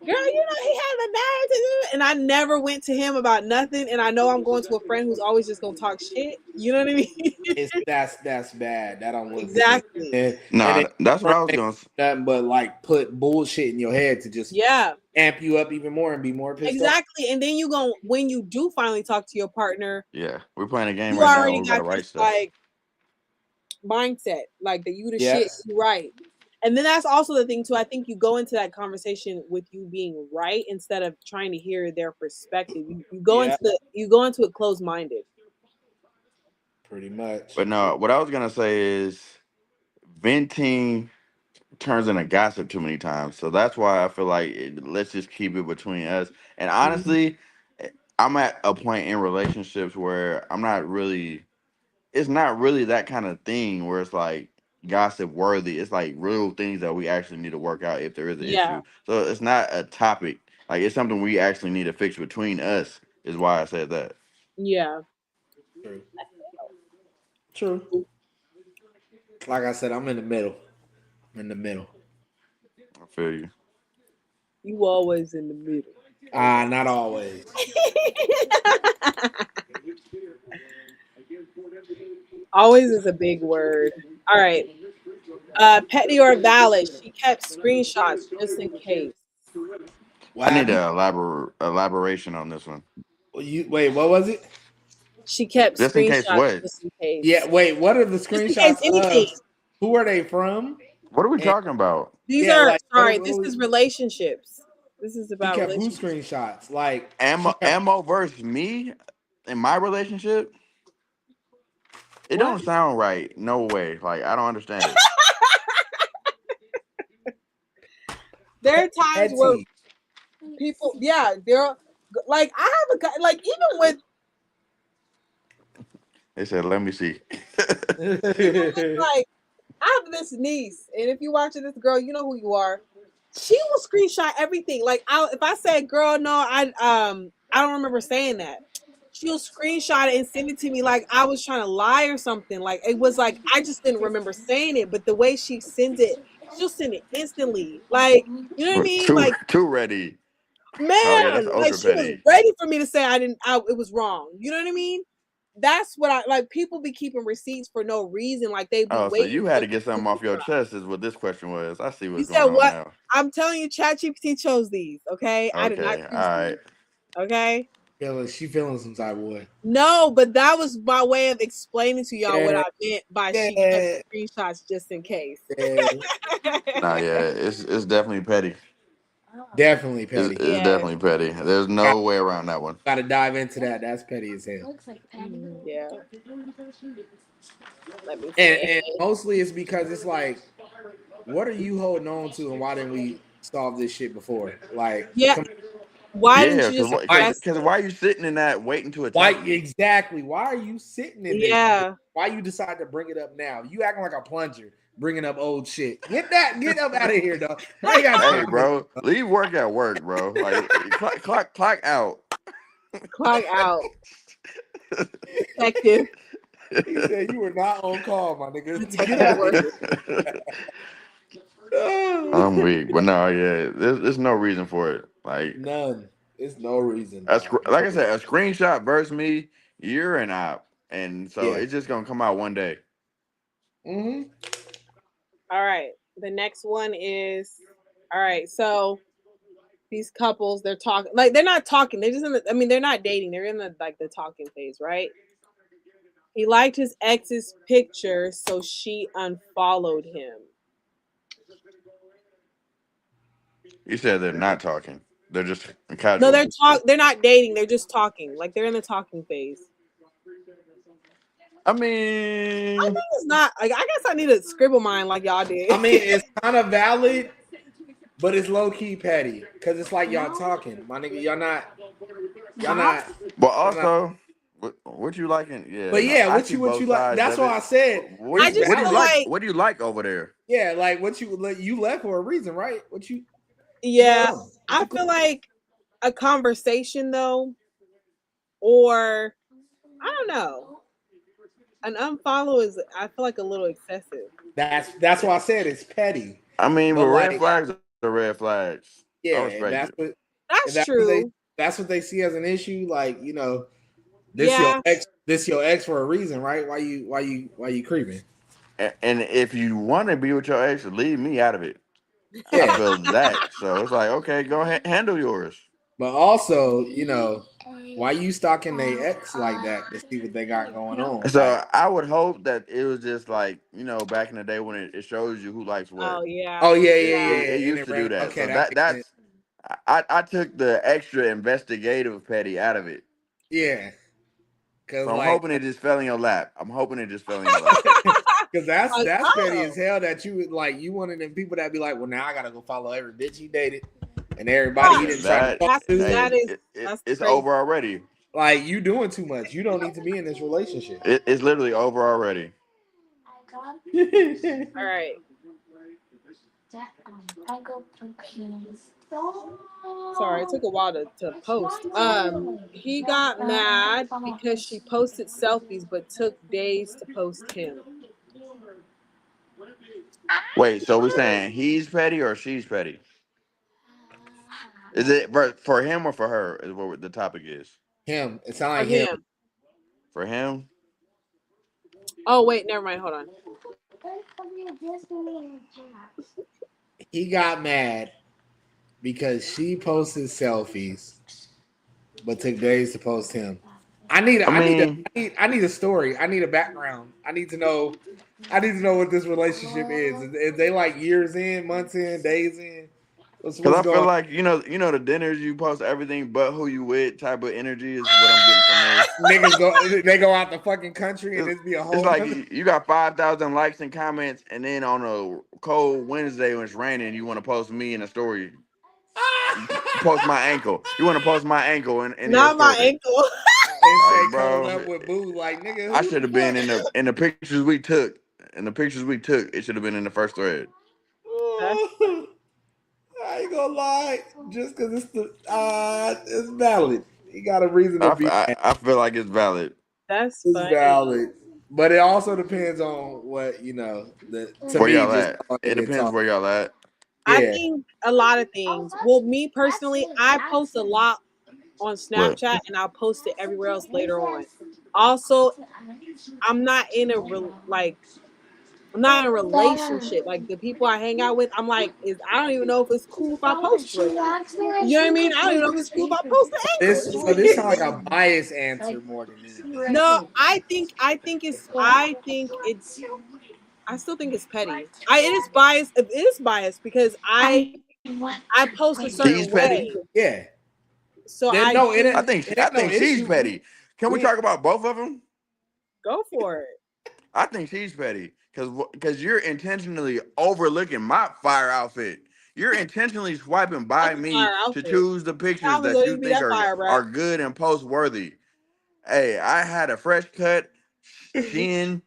he had the nerve to do it. And I never went to him about nothing. And I know I'm going to a friend who's always just gonna talk shit. You know what I mean? It's that's bad. That don't look good. Exactly. And Nah, then that's what friend I was ain't gonna. nothing but like put bullshit in your head to just Yeah, amp you up even more and be more pissed off. exactly. And then you go when you do finally talk to your partner, Yeah, we're playing a game you right now. already We gotta got write this stuff. like mindset, like that you the shit, Yes. you right. And then that's also the thing too. I think you go into that conversation with you being right instead of trying to hear their perspective. You go Yeah. into you go into it closed minded. Pretty much. But no, what I was gonna say is venting turns into gossip too many times. So that's why I feel like let's just keep it between us. And honestly, I'm at a point in relationships where I'm not really. It's not really that kind of thing where it's like gossip worthy. It's like real things that we actually need to work out if there is an Yeah, issue. So it's not a topic. Like it's something we actually need to fix between us. Is why I said that. yeah. True. True. Like I said, I'm in the middle. I'm in the middle. I feel you. You always in the middle. Not always. Always is a big word. All right. Petty or valid? She kept screenshots just in case. What I need happened? a elaboration on this one. You wait, what was it? She kept Just in case screenshots what? just in Yeah, case. wait, what are the Just in case screenshots anything. of? Who are they from? What are we And talking about? These yeah, are like sorry. what This are is we, relationships. This is she about kept who relationships. screenshots? Like she Ammo, kept ammo versus me in my relationship. It What? don't sound right. No way. Like I don't understand it. There are times where petty. people, yeah, they're like I have like even with They said, "Let me see." like I have this niece, and if you're watching this girl, you know who you are. She will screenshot everything. Like if I say, "Girl, no, I don't remember saying that." She'll screenshot it and send it to me like I was trying to lie or something. Like it was like I just didn't remember saying it, but the way she sends it, she'll send it instantly. Like you know what I mean? too Like too ready. Oh yeah, that's man, like ultra she was petty. ready for me to say I didn't. It was wrong. You know what I mean? That's what I like. People be keeping receipts for no reason. Like they be Oh, so waiting you had for to get something off your chest, is what this question was. I see You what's said going on what? now. I'm telling you, ChatGPT chose these. Okay, I did not Okay, all choose right. these. Okay, She feeling some type of way. no, but that was my way of explaining to y'all what Yeah, I meant by she kept yeah, screenshots just in case. yeah. Nah, yeah, it's definitely petty. Definitely It's, petty. it's Yes. definitely petty. There's Got no way around that one. gotta dive into that. That's petty as hell. Yeah. Let me And see. mostly it's because it's like, what are you holding on to and why didn't we solve this shit before? Like, Yeah. come Why didn't Yeah, you just Why? address because it? why are you sitting in that waiting to Why attack me? exactly? Why are you sitting in this? Yeah. Why you decide to bring it up now? You acting like a plunger, bringing up old shit. Get up out of here, though. I ain't got Hey, time for this. bro, leave work at work, bro. Like clock out. Clock out. Detective. He said you were not on call, my nigga. Get Detective out of work. here. I'm weak, but no, yeah, there's no reason for it. Like None. It's no reason, dog. like No I reason. said, a screenshot versus me, you're an op, and so Yeah. it's just gonna come out one day. Mm-hmm. All right. The next one is all right. So these couples, they're talking like they're not talking. They're just in the, I mean, they're not dating. They're in the like the talking phase, right? He liked his ex's picture, so she unfollowed him. You said they're not talking; they're just No, casual. they're not dating. They're just talking. Like they're in the talking phase. I I mean, think it's not like I guess I need to scribble mine like y'all I did. mean, it's kind of valid, but it's low key petty because it's like y'all talking, my nigga. Y'all not, but y'all not. also, what you liking? Yeah, But no, yeah, I see what you both like? sides That's of why I it. said I it's just What do you feel valid. like? like What do you like over there? Yeah, like you left for a reason, right? What's going yeah, on? What's I the feel like a conversation though, or I don't know. An unfollow is I feel like a little excessive. that's why I said it's petty. I mean, but But red like, flags are red flags. I yeah, respect it. if That's true. that's what they see as an issue, like, Yeah. this your ex for a reason, right? Why you creeping? And if you want to be with your ex, leave me out of it. I Yeah. feel that. So it's like, okay, go ahead, handle yours. But also, why you stalking their ex like that to see what they got going on? Like, So I would hope that it was just like, back in the day when it shows you who likes what. Oh yeah. oh yeah, yeah, Yeah. It yeah. And used it to do ran that. okay, So that makes sense. that's I took the extra investigative petty out of it. Yeah. Cause So I'm like hoping it just fell in your lap. I'm hoping it just fell in your lap. Cause Like, that's petty as oh, hell that you would like you one of them people that be like, well, now I gotta go follow every bitch he dated and everybody he right. didn't try to talk to. That is that's It's crazy. over already. Like you doing too much. You don't need to be in this relationship. It's literally over already. All right. Sorry, it took a while to post. He got mad because she posted selfies but took days to post him. Wait, so we saying he's petty or she's petty? Is it for him or for her? Is what the topic is. Him. It sound For like him. him. For him, Oh wait, never mind. Hold on. He got mad because she posted selfies but took days to post him. I mean, I need a story. I need a background. I need to know what this relationship is. Is they like years in, months in, days in? because What's I feel going like the dinners you post everything but who you with type of energy is what I'm getting from this. on? Niggas go out the fucking country and It's, this be a it's whole like nother. you got 5,000 likes and comments, and then on a cold Wednesday when it's raining, you want to post me in a story. Post my ankle. You want to post my ankle in your Not my story. ankle. And Like, say cuddled bro, up with boo, like nigga, I who should the have been fuck? in the pictures we took. In the pictures we took, it should have been in the first thread. That's I ain't gonna lie, just because it's valid. He got a reason to be mad. I feel like it's valid. that's It's funny. valid, but it also depends on what The to Where me, y'all just at? on It it depends talk. where y'all at. I Yeah, think a lot of things. Well, me personally, I post a lot on What? Snapchat and I'll post it everywhere else later on. Also, I'm not in a like I'm not in a relationship. Like the people I hang out with, I'm like, is I don't even know if it's cool if I post for them. You know what I mean? I don't even know if it's cool if I post the ankle. It's this sounds like like a biased answer more than anything. no, I still think it's petty. It is biased. It is biased because I post a He's certain petty. way, Yeah, so then I no, do it I ain't no think she's issue. petty. Can we We talk about both of them? go for it. I think she's petty because you're intentionally overlooking my fire outfit. You're intentionally swiping by That's a fire me to outfit. choose the pictures Probably that gonna you be think that fire, bro. are good and post worthy. Hey, I had a fresh cut, chin,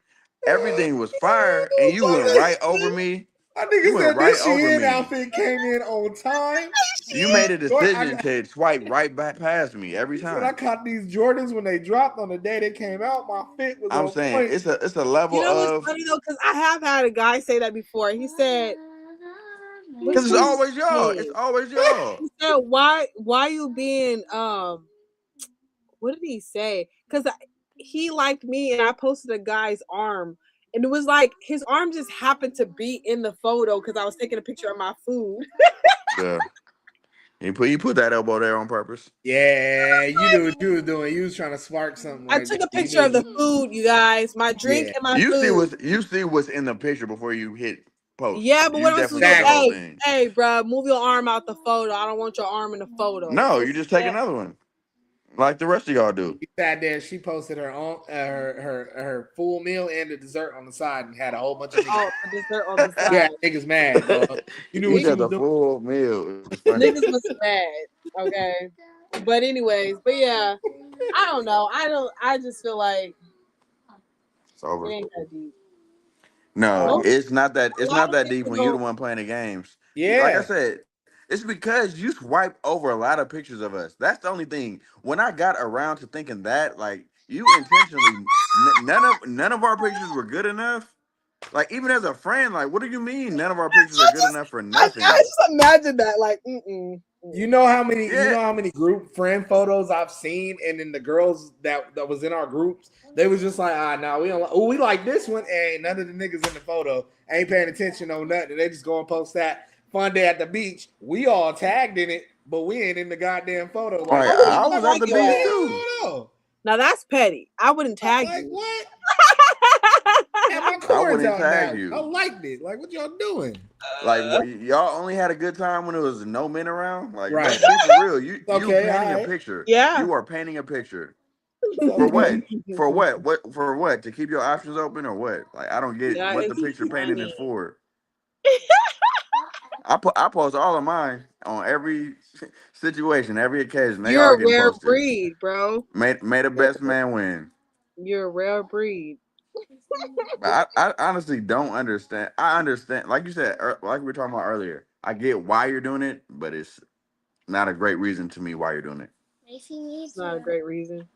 everything was fire, and you went right over me. My You nigga went said right this over Shein me. outfit came in on time. You made a I decision got, to swipe right back past me every he said I time. caught these Jordans when they dropped on the day they came out. My fit was I'm on saying point. it's a You level know what's of funny though? Because I have had a guy say that before. He said, "Which because it's one is always y'all. It's me?" always y'all. He said, "Why you being What did he say? Because he liked me and I posted a guy's arm." And it was like his arm just happened to be in the photo because I was taking a picture of my food. Yeah. You put that elbow there on purpose. Yeah, you knew what you was doing. You was trying to spark something I right there. took a You picture of knew. the food, you guys, my drink Yeah, and my food. You see what's in the picture before you hit post. Yeah, but You what am I supposed definitely to see do? the whole exactly. Hey, thing. hey, bro, move your arm out the photo. I don't want your arm in the photo. No, you Just just take yeah. another one, like the rest of y'all do. She sat there. She posted her own her full meal and the dessert on the side, and had a whole bunch of niggas. Oh, the dessert on the Yeah, side. niggas mad, dog. You knew He what you said was the doing. full meal. It's funny. Niggas was mad. Okay. But anyways, but yeah, I don't know. I just feel like It's it over. ain't that deep. No, Most a it's lot not of that deep people when you're the don't one playing the games. Like I Yeah, said, it's because you swipe over a lot of pictures of us. That's the only thing. When I got around to thinking that, like you intentionally, none of our pictures were good enough. Like even as a friend, like what do you mean none of our pictures are good enough for I nothing? just imagine that like you mm. know how many Yeah, group friend photos I've seen, and then the girls that was in our groups, they was just like, we don't. Oh, we like this one. Ain't none of the niggas in the photo ain't paying attention on nothing. They just go and post that fun day at the beach. We all tagged in it, but we ain't in the goddamn photo. Like, like I what wouldn't the I even fuck was at tag the your beach ass. too. is going on? Now that's petty. I wouldn't tag Like you. what? Had my I cords wouldn't out tag now. I you. liked it. Like, what y'all doing? Like y'all only had a good time when there was no men around. Like let's Right. be for real. You Okay. painting All a right. picture. Yeah. You are painting a picture. It's For okay. what? For what? What for what? To keep your options open or what? Like I don't get That what the is picture painting is funny. for. I post all of mine on every situation, every occasion. They You're all a getting rare posted. breed, bro. May the best man win. You're a rare breed. But I honestly don't understand. I understand, like you said, like we were talking about earlier. I get why you're doing it, but it's not a great reason to me why you're doing it. It's not a great reason.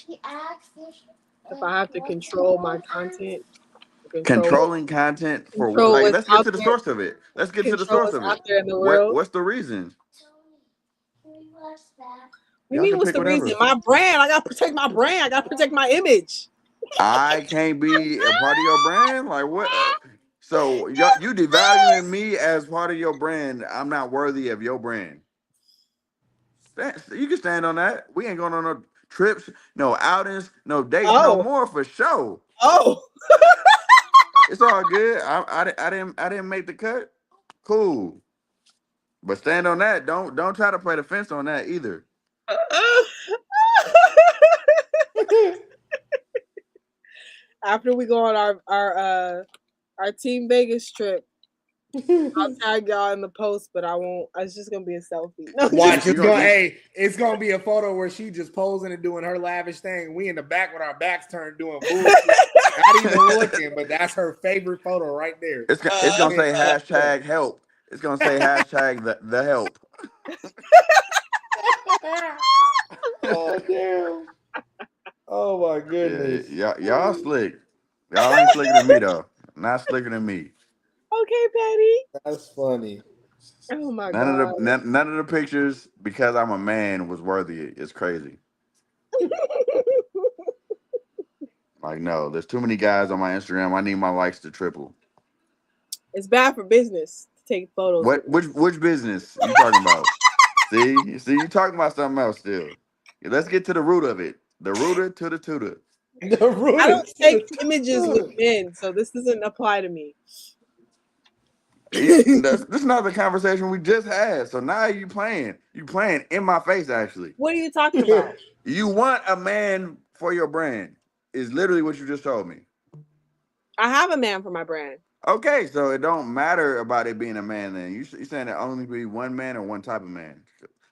If I have to control my content, Controlling content for what? control Like, what's let's get out to the there, source of it. Let's get to the control source what's of out it. there in the world. What's the reason? You Y'all mean can what's pick the reason? whatever. My brand. I gotta protect my brand. I gotta protect my image. I can't be a part of your brand. Like what? So you devaluing me as part of your brand. I'm not worthy of your brand. You can stand on that. We ain't going on no trips, no outings, no dates, no Oh, more for sure. oh. It's all good. I didn't make the cut. Cool. But stand on that. Don't try to play the fence on that either. After we go on our Team Vegas trip, I'll tag y'all in the post, but I won't. It's just gonna be a selfie. No, Watch, just You it's gonna gonna you it's gonna be a photo where she just posing and doing her lavish thing. We in the back with our backs turned doing bullshit. Not even looking, but that's her favorite photo right there. it's gonna We in say the hashtag help. It's gonna say hashtag the help. back. Oh damn. Oh my Yeah, goodness. y'all slick. Y'all ain't slicker than me though. Not slicker than me. okay, Patty. That's funny. Oh my god. None of the pictures because I'm a man was worthy. It's crazy. Like no, there's too many guys on my Instagram. I need my likes to triple. It's bad for business to take photos with What me. which business you talking about? See you talking about something else still. Yeah, let's get to the root of it. The rooter to the tutor. The I don't rooted take to images with the men, so this doesn't apply to me. This is not the conversation we just had. So now you playing. You playing in my face actually. What are you talking about? You want a man for your brand. Is literally what you just told me. I have a man for my brand. Okay, so it don't matter about it being a man. Then you saying it only be one man or one type of man?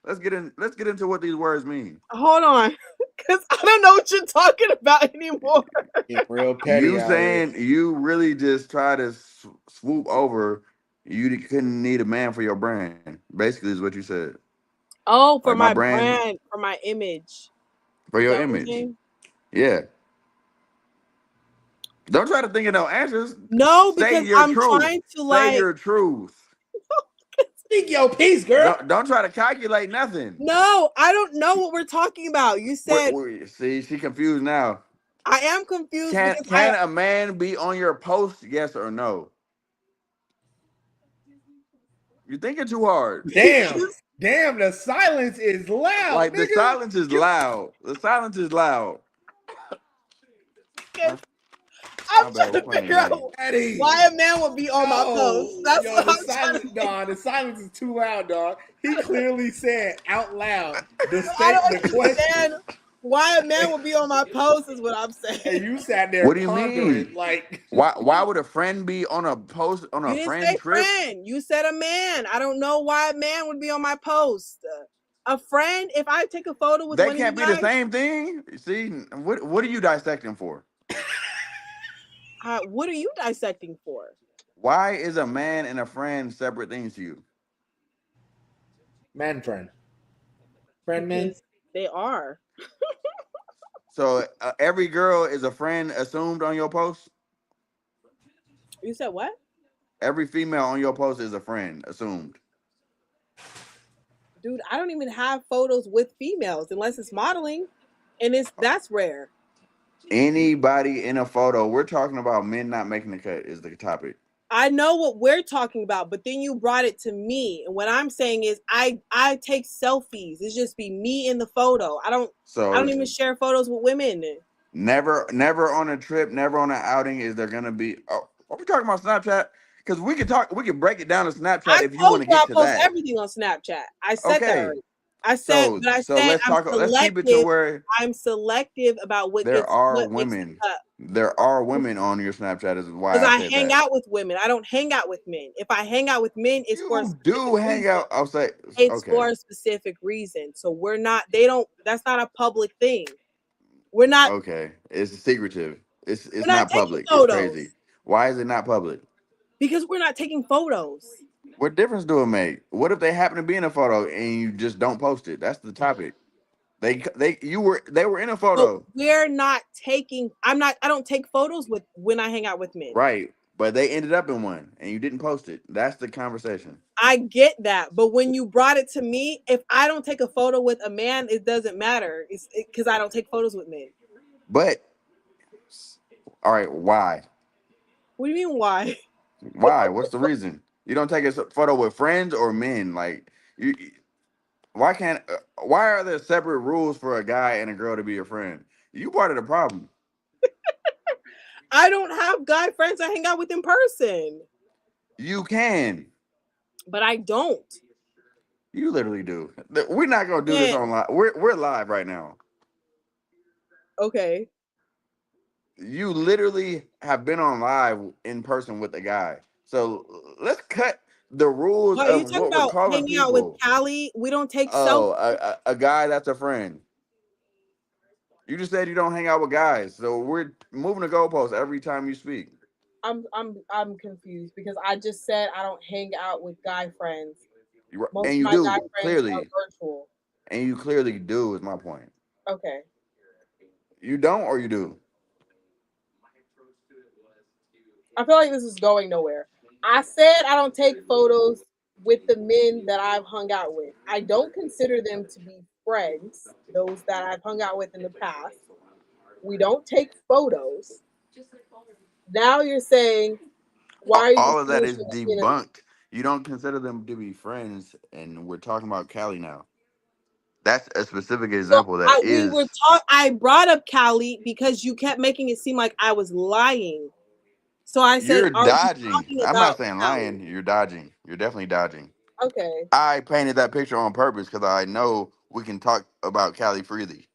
Let's get in. Let's get into what these words mean. Hold on, because I don't know what you're talking about anymore. Getting real petty You out here. saying you really just try to swoop over. Couldn't need a man for your brand. Basically, is what you said. Oh, Like for my my brand brand, for my image. for Is your that what you're image. saying? Yeah. Don't try to think of no answers. No, Say because your I'm truth. trying to Say like. your truth. Speak your piece, girl. Don't try to calculate nothing. No, I don't know what we're talking about. You said See, she confused now. I am confused Can because I can a man be on your post? Yes or no? You're thinking too hard. Damn. Damn, the silence is loud, Like the nigga. silence is loud. The silence is loud. Huh? I'm My bad. trying We're to playing a figure out game. Eddie. why a man would be on my post. Yo, That's yo, what the I'm trying silence, to figure. Don. The silence is too loud, dog. He clearly said out loud I the don't question, understand why a man would be on my post. Is what I'm and saying. you sat there What do you pondering mean? like, Why would a friend be on a post on You a didn't friend say trip? friend. You said a man. I don't know why a man would be on my post. A friend. If I take a photo with They one of you can't be the guys, same thing. See, what are you dissecting for? what are you dissecting for? Why is a man and a friend separate things to you? man, friend, man. Because they are. So every girl is a friend assumed on your post. You said what? Every female on your post is a friend assumed. Dude, I don't even have photos with females unless it's modeling, and that's rare. Anybody in a photo, we're talking about men not making the cut is the topic. I know what we're talking about, but then you brought it to me, and what I'm saying is I take selfies. It's just be me in the photo. I don't So even share photos with women. never on a trip, never on an outing is there gonna be. Oh, are we talking about Snapchat? Because we can break it down to Snapchat I if you want told to you get I to post that. everything on Snapchat. I said that Okay, already. I so said let's I'm talk. Let's keep it to selective. where I'm selective about there are what mixes women. up. There are women on your Snapchat. Is Because why I I said hang that. out with women. I don't hang out with men. If I hang out with men, it's for a You do specific hang reason. out. I'll say It's okay. for a specific reason. So we're not, they don't, that's not a public thing. We're not, Okay, it's secretive. It's we're not not taking public. It's crazy. photos Why is it not public? because we're not taking photos. What difference do it make? What if they happen to be in a photo and you just don't post it? That's the topic. They were in a But photo, we're not taking, I don't take photos with when I hang out with men. right? But they ended up in one and you didn't post it. That's the conversation. I get that. But when you brought it to me, if I don't take a photo with a man, it doesn't matter. It's because I don't take photos with men. But all right, why? What do you mean, why? Why? What's the reason? You don't take a photo with friends or men? Like you, why can't? Why are there separate rules for a guy and a girl to be your friend? You part of the problem. I don't have guy friends I hang out with in person, You can. but I don't. You literally do. We're not gonna do this Man, online. We're live right now. okay. You literally have been on live in person with a guy. So let's cut the rules What are you of talking what we're about? calling Hanging out with people. Callie? We don't take selfies. Oh, a guy that's a friend. You just said you don't hang out with guys. So we're moving the goalposts every time you speak. I'm confused because I just said I don't hang out with guy friends. Most And of you my guy do friends are clearly, virtual. and you clearly do is my point. Okay. You don't or you do. I feel like this is going nowhere. I said I don't take photos with the men that I've hung out with. I don't consider them to be friends, those that I've hung out with in the past. We don't take photos. Now you're saying, why are you All of that is distinguishing between a debunked. You don't consider them to be friends, and we're talking about Cali now. That's a specific so example that we were is. taught I brought up Callie because you kept making it seem like I was lying. So I said, You're are we dodging. talking I'm not about saying Callie? lying. You're dodging. You're definitely dodging. Okay. I painted that picture on purpose because I know we can talk about Cali freely.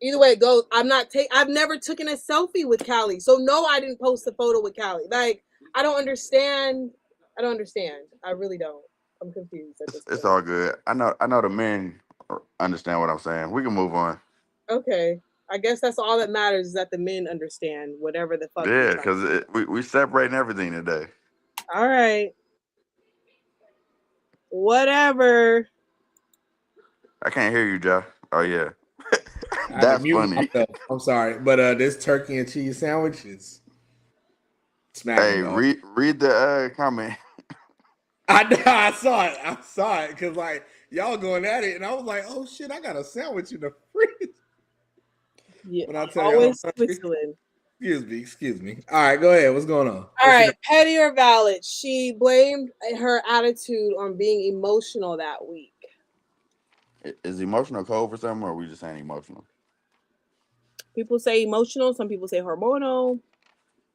Either way it goes, I've never taken a selfie with Callie. So no, I didn't post a photo with Callie. Like, I don't understand. I don't understand. I really don't. I'm confused at this It's point. all good. I know the men understand what I'm saying. We can move on. Okay. I guess that's all that matters is that the men understand whatever the fuck you're Yeah, trying. because we separating everything today. All right. Whatever. I can't hear you, Joe. Oh yeah, I had to that's mute funny. myself. I'm sorry, but this turkey and cheese sandwich is smacking, Hey, dog. read the comment. I know, I saw it because like y'all going at it, and I was like, oh shit, I got a sandwich in the fridge. Yeah. When I tell y'all I'm Always hungry, Switzerland. excuse me. All right, go ahead. What's going on? All What you right, got? petty or valid? She blamed her attitude on being emotional that week. Is emotional code for something, or are we just saying emotional? People say emotional. Some people say hormonal.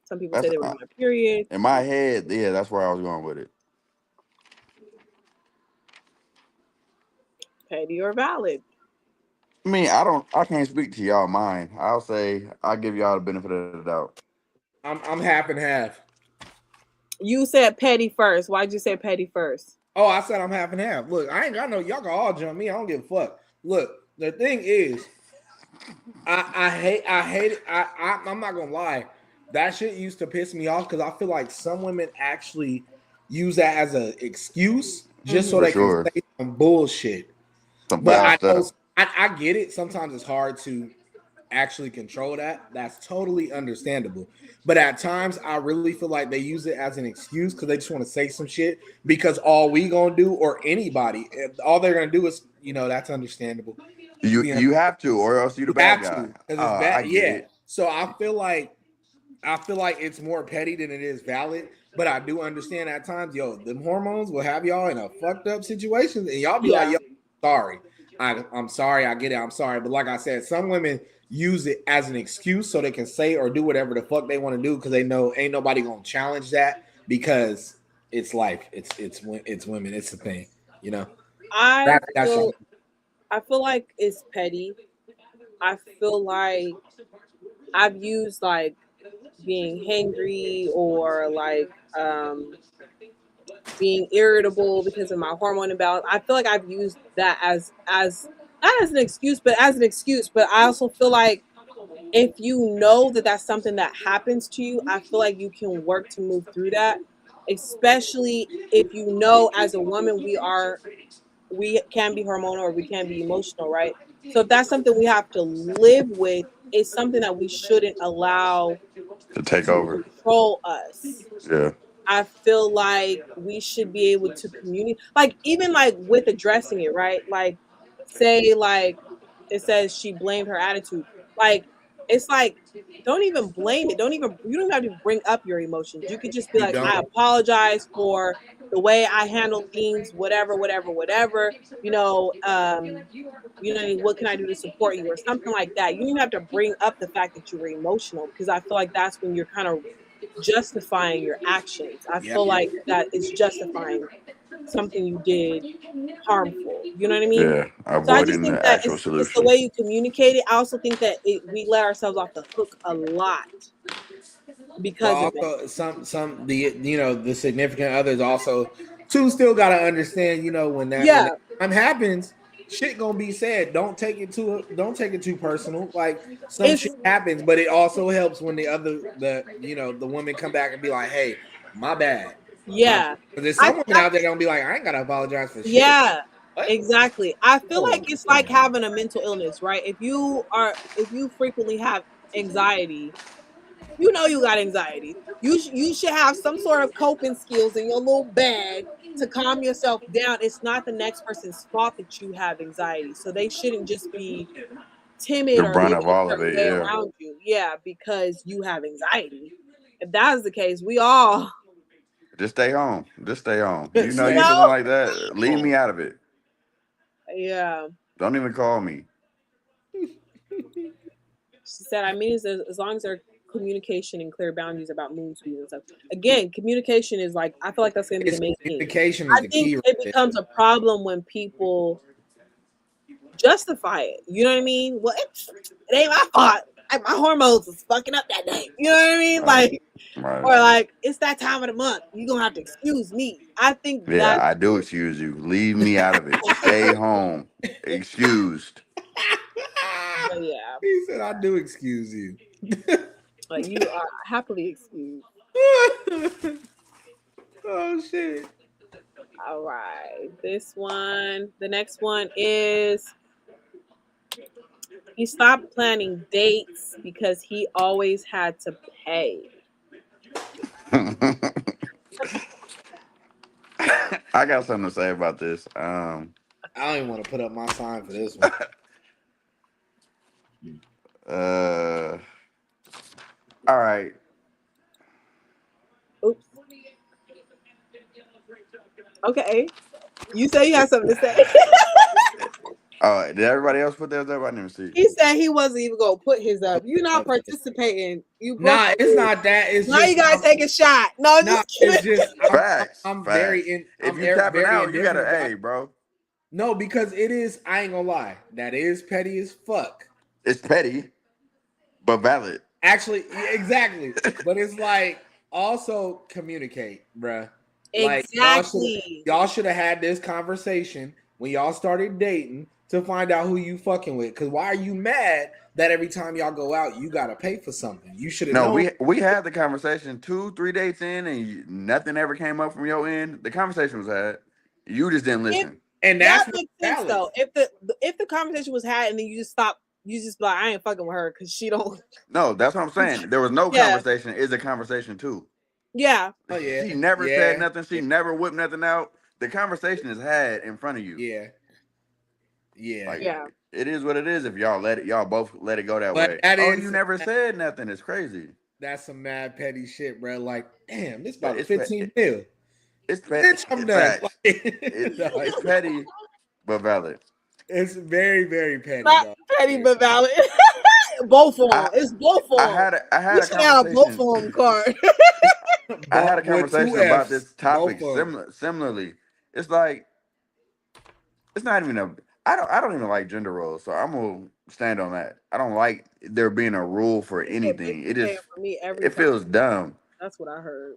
Some people say That's they were on a period. in my head. Yeah, that's where I was going with it. Petty or valid? I mean, I can't speak to y'all mind. I'll say I'll give y'all the benefit of the doubt. I'm half and half. You said petty first. Why'd you say petty first? Oh, I said I'm half and half. Look, I ain't got no. Y'all can all jump me. I don't give a fuck. Look, the thing is, I hate it. I'm not gonna lie. That shit used to piss me off because I feel like some women actually use that as an excuse just so For Mm-hmm. they can sure, say some bullshit. some But foul Yeah. I know stuff. I get it. Sometimes it's hard to actually control that. That's totally understandable. But at times, I really feel like they use it as an excuse because they just want to say some shit. Because all we gonna do, or anybody, all they're gonna do is, that's understandable. You You have to, or else you the you bad have guy. to because it's bad. I get Yeah. it. So I feel like it's more petty than it is valid. But I do understand at times, yo, them hormones will have y'all in a fucked up situation, and y'all be like, Yeah. yo, sorry. I'm sorry, I get it, I'm sorry. But like I said, some women use it as an excuse so they can say or do whatever the fuck they want to do because they know ain't nobody gonna challenge that because it's life. It's women. It's the thing, you know. I That's feel I feel like it's petty. I feel like I've used like being hangry or like being irritable because of my hormone imbalance. I feel like I've used that as not as an excuse, but as an excuse. But I also feel like if you know that that's something that happens to you, I feel like you can work to move through that. Especially if you know, as a woman, we can be hormonal or we can be emotional, right? So if that's something we have to live with, it's something that we shouldn't allow To take to over. control us. Yeah. I feel like we should be able to communicate, like even like with addressing it, right? Like, say like it says she blamed her attitude. Like it's like don't even blame it. Don't even you don't have to bring up your emotions. You could just be you like, I don't. apologize for the way I handle things, whatever, whatever, whatever. What can I do to support you or something like that. You don't even have to bring up the fact that you were emotional because I feel like that's when you're kind of justifying your actions. I Yeah. feel like that is justifying something you did harmful. You know what I mean? Yeah. So I just Avoiding think the that actual it's the solution. way you communicate it. I also think that we let ourselves off the hook a lot because of Well, it. also some the significant others also too still gotta understand when that Yeah, time happens, shit gonna be said. Don't take it too personal. Like some it's shit happens, but it also helps when the women come back and be like, hey, my bad, my. yeah. Because there's I, some women I out there that don't be like, I ain't gotta apologize for shit. yeah, What? exactly. I feel Oh, like it's come like on. having a mental illness, right? If you frequently have anxiety, you know you got anxiety. You should have some sort of coping skills in your little bag to calm yourself down. It's not the next person's fault that you have anxiety, so they shouldn't just be timid The or brunt living of a all of certain it. way Yeah. around you. Yeah, because you have anxiety. If that is the case, we all, Just stay home. Just stay home. You know you you Stay feeling know, like that? Leave home. me out of it. yeah. Don't even call me. She said, I mean, as long as there are communication and clear boundaries about mood swings and stuff. Again, communication is like, I feel like that's going to be It's the main thing. communication is I the think key right it there. becomes a problem when people justify it. You know what I mean? Well, it ain't my fault. Like, my hormones was fucking up that day. You know what I mean? Right. Like, Right. or like, it's that time of the month. You gonna have to excuse me. I think Yeah, that's I do excuse you. Leave me out of it. Stay home. Excused. but yeah, He said, "I do excuse you." like you are happily excused. Oh shit! All right. The next one is he stopped planning dates because he always had to pay. I got something to say about this. I don't even want to put up my sign for this one. Uh, all right. Oops. Okay. You say you have something to say. Did everybody else put theirs up? I didn't see. He said he wasn't even gonna put his up. You're not participating. You broke Nah, the it's rules. not that. It's Now you just gotta take a shot. No, I'm nah. just It's kidding. just Facts. I'm very Facts. in. If I'm you tapping very out, you gotta, indifferent about. hey, bro. No, because it is. I ain't gonna lie. That is petty as fuck. It's petty, but valid. Actually, yeah, exactly. But it's like also communicate, bruh. Like Exactly. y'all should have had this conversation when y'all started dating to find out who you fucking with. Cause why are you mad that every time y'all go out you gotta pay for something? You should have No, known. we had the conversation 2, 3 dates in, and nothing ever came up from your end. The conversation was had. You just didn't If listen. And that that's not makes sense valid. though. If the conversation was had and then you just stop, you just be like, I ain't fucking with her because she don't. No, that's what I'm saying. There was no Yeah, conversation. Is a conversation too. yeah, Oh yeah, She never said yeah, nothing. She yeah, never whipped nothing out. The conversation is had in front of you. yeah, yeah. Like yeah. it is what it is. If y'all let it, y'all both let it go that But way. that Oh, you is never said nothing. It's crazy. that's some mad petty shit, bro. Like, damn, this But about 15 mil. it's Bitch, I'm done. facts. Like, It's dog, petty but valid. it's very, very petty, Not dog. petty but valid. Both of them. I It's both of them. I You had a should have a both conversation. of them card. I had a But with two conversation about F's, this both topic of them. similarly. It's like it's not even a I don't even like gender roles, so I'm gonna stand on that. I don't like there being a rule for He said, "Bitch, anything. you It paying just for me every it time." feels dumb. That's what I heard.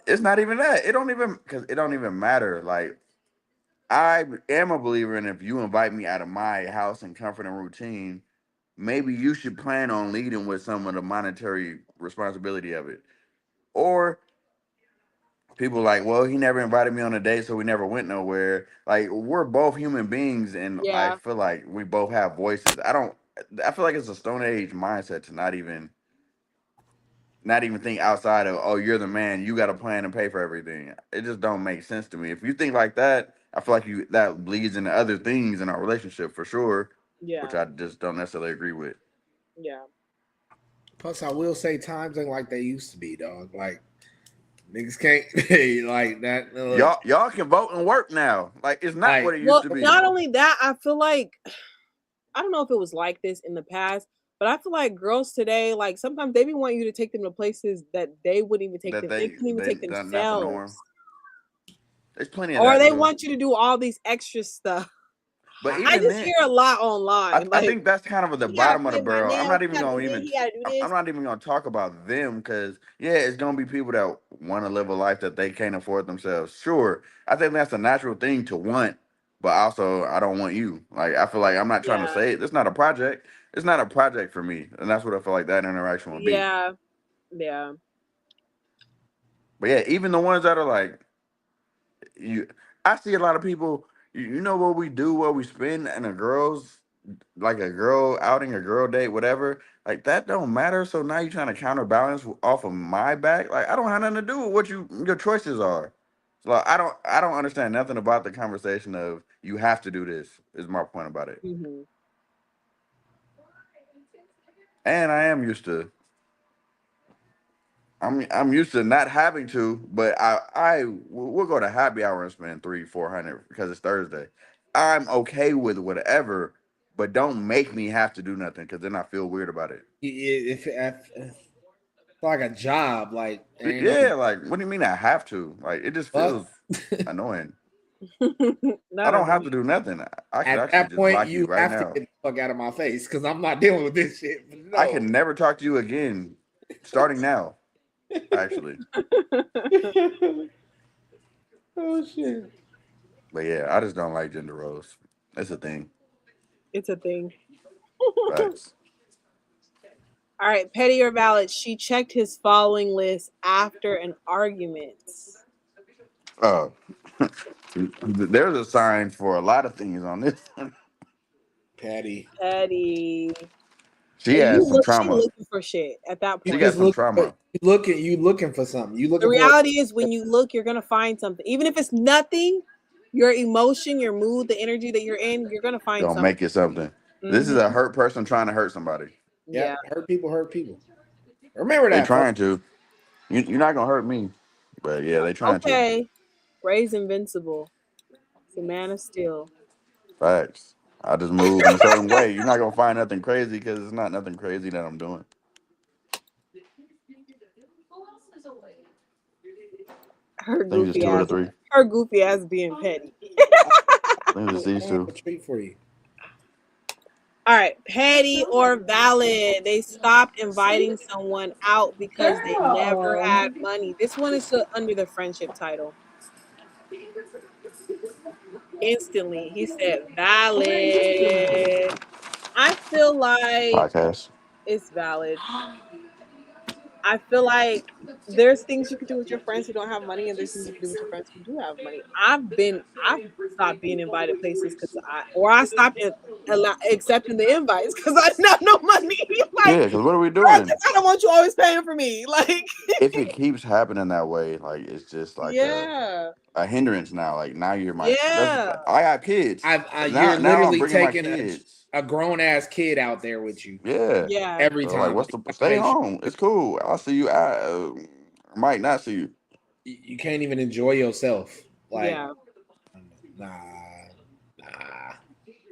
It's not even that. It don't even because it don't even matter. Like I am a believer in if you invite me out of my house and comfort and routine, maybe you should plan on leading with some of the monetary responsibility of it. Or people like, well, he never invited me on a date, so we never went nowhere. Like we're both human beings, and I Yeah, feel like we both have voices. I don't. I feel like it's a Stone Age mindset to not even think outside of, oh, you're the man, you got to plan and pay for everything. It just don't make sense to me. If you think like that, I feel like you that bleeds into other things in our relationship for sure, which yeah, I just don't necessarily agree with. yeah. Plus, I will say times ain't like they used to be, dog. Like niggas can't like that. Y'all can vote and work now. Like it's not what Like it used Well, to be. not only that, I feel like I don't know if it was like this in the past, but I feel like girls today, like sometimes they be want you to take them to places that they wouldn't even take That them. They couldn't even take that's the norm. themselves, There's plenty of or that they too. want you to do all these extra stuff. But I even just then, hear a lot online, I like think that's kind of at the he gotta bottom of the paint my barrel. nails, he gotta do this, he gotta do I'm this. not even gonna talk about them because yeah, it's gonna be people that want to live a life that they can't afford themselves. Sure, I think that's a natural thing to want, but also I don't want you. Like I feel like I'm not trying to Yeah, say it. It's not a project. It's not a project for me, and that's what I feel like that interaction will be. yeah, yeah, But yeah, even the ones that are like you, I see a lot of people. You know what we do, what we spend, and a girl's like a girl outing, a girl date, whatever, like that don't matter. So now you're trying to counterbalance off of my back. Like I don't have nothing to do with what your choices are. So like, I don't understand nothing about the conversation of you have to do this. Is my point about it. hmm And I am used to. I'm used to not having to, but we'll go to happy hour and spend 300-400 because it's Thursday. I'm okay with whatever, but don't make me have to do nothing because then I feel weird about it. if it's like a job, like there ain't no Yeah, like what do you mean I have to? Like it just fuck. feels annoying. I Not don't ever. have to do nothing. I could At actually that just point, block you you right have to now. get the fuck out of my face because I'm not dealing with this shit. But I no. can never talk to you again, starting now. Actually, Oh shit. but yeah, I just don't like gender roles. It's a thing. It's a thing. Facts. All right, petty or valid? She checked his following list after an argument. Oh, there's a sign for a lot of things on this one. Patty. Petty. She And has you some look, she trauma. looking for shit at that You She point. got just some look trauma. you looking for something. You The looking for reality is, when you look, you're gonna find something. Even if it's nothing, your emotion, your mood, the energy that you're in, you're gonna find Gonna something. make it something. This is Hmm. a hurt person trying to hurt somebody. yeah, Yeah. hurt people hurt people. Remember They that, folks. trying to. You're not gonna hurt me, but yeah, they trying to. Okay. Ray's invincible. It's a man of steel. Facts. I just move in a certain way. You're not gonna find nothing crazy because it's not nothing crazy that I'm doing. Her I think it's goofy two of the ass. three. Her goofy ass being petty. I think it's these I have two. a treat for you. All right, petty or valid? They stopped inviting someone out because they never had money. This one is under the friendship title. Instantly, he said valid. I feel like Podcast. it's valid. I feel like there's things you could do with your friends who don't have money, and there's things you can do with your friends who do have money. I've stopped being invited places because I stopped accepting the invites because I didn't have no money. Like, Yeah, because what are we girl, doing? 'cause I don't want you always paying for me. Like, If it keeps happening that way, like it's just like yeah, a hindrance now. Like now you're my that's yeah, I got kids. You're Now I'm literally bringing my taking kids. a grown ass kid out there with you Yeah. yeah, every So like time. what's So the you have to stay make sure home. It's cool. I'll see you. I might not see you. you can't even enjoy yourself. Like, yeah. nah, nah.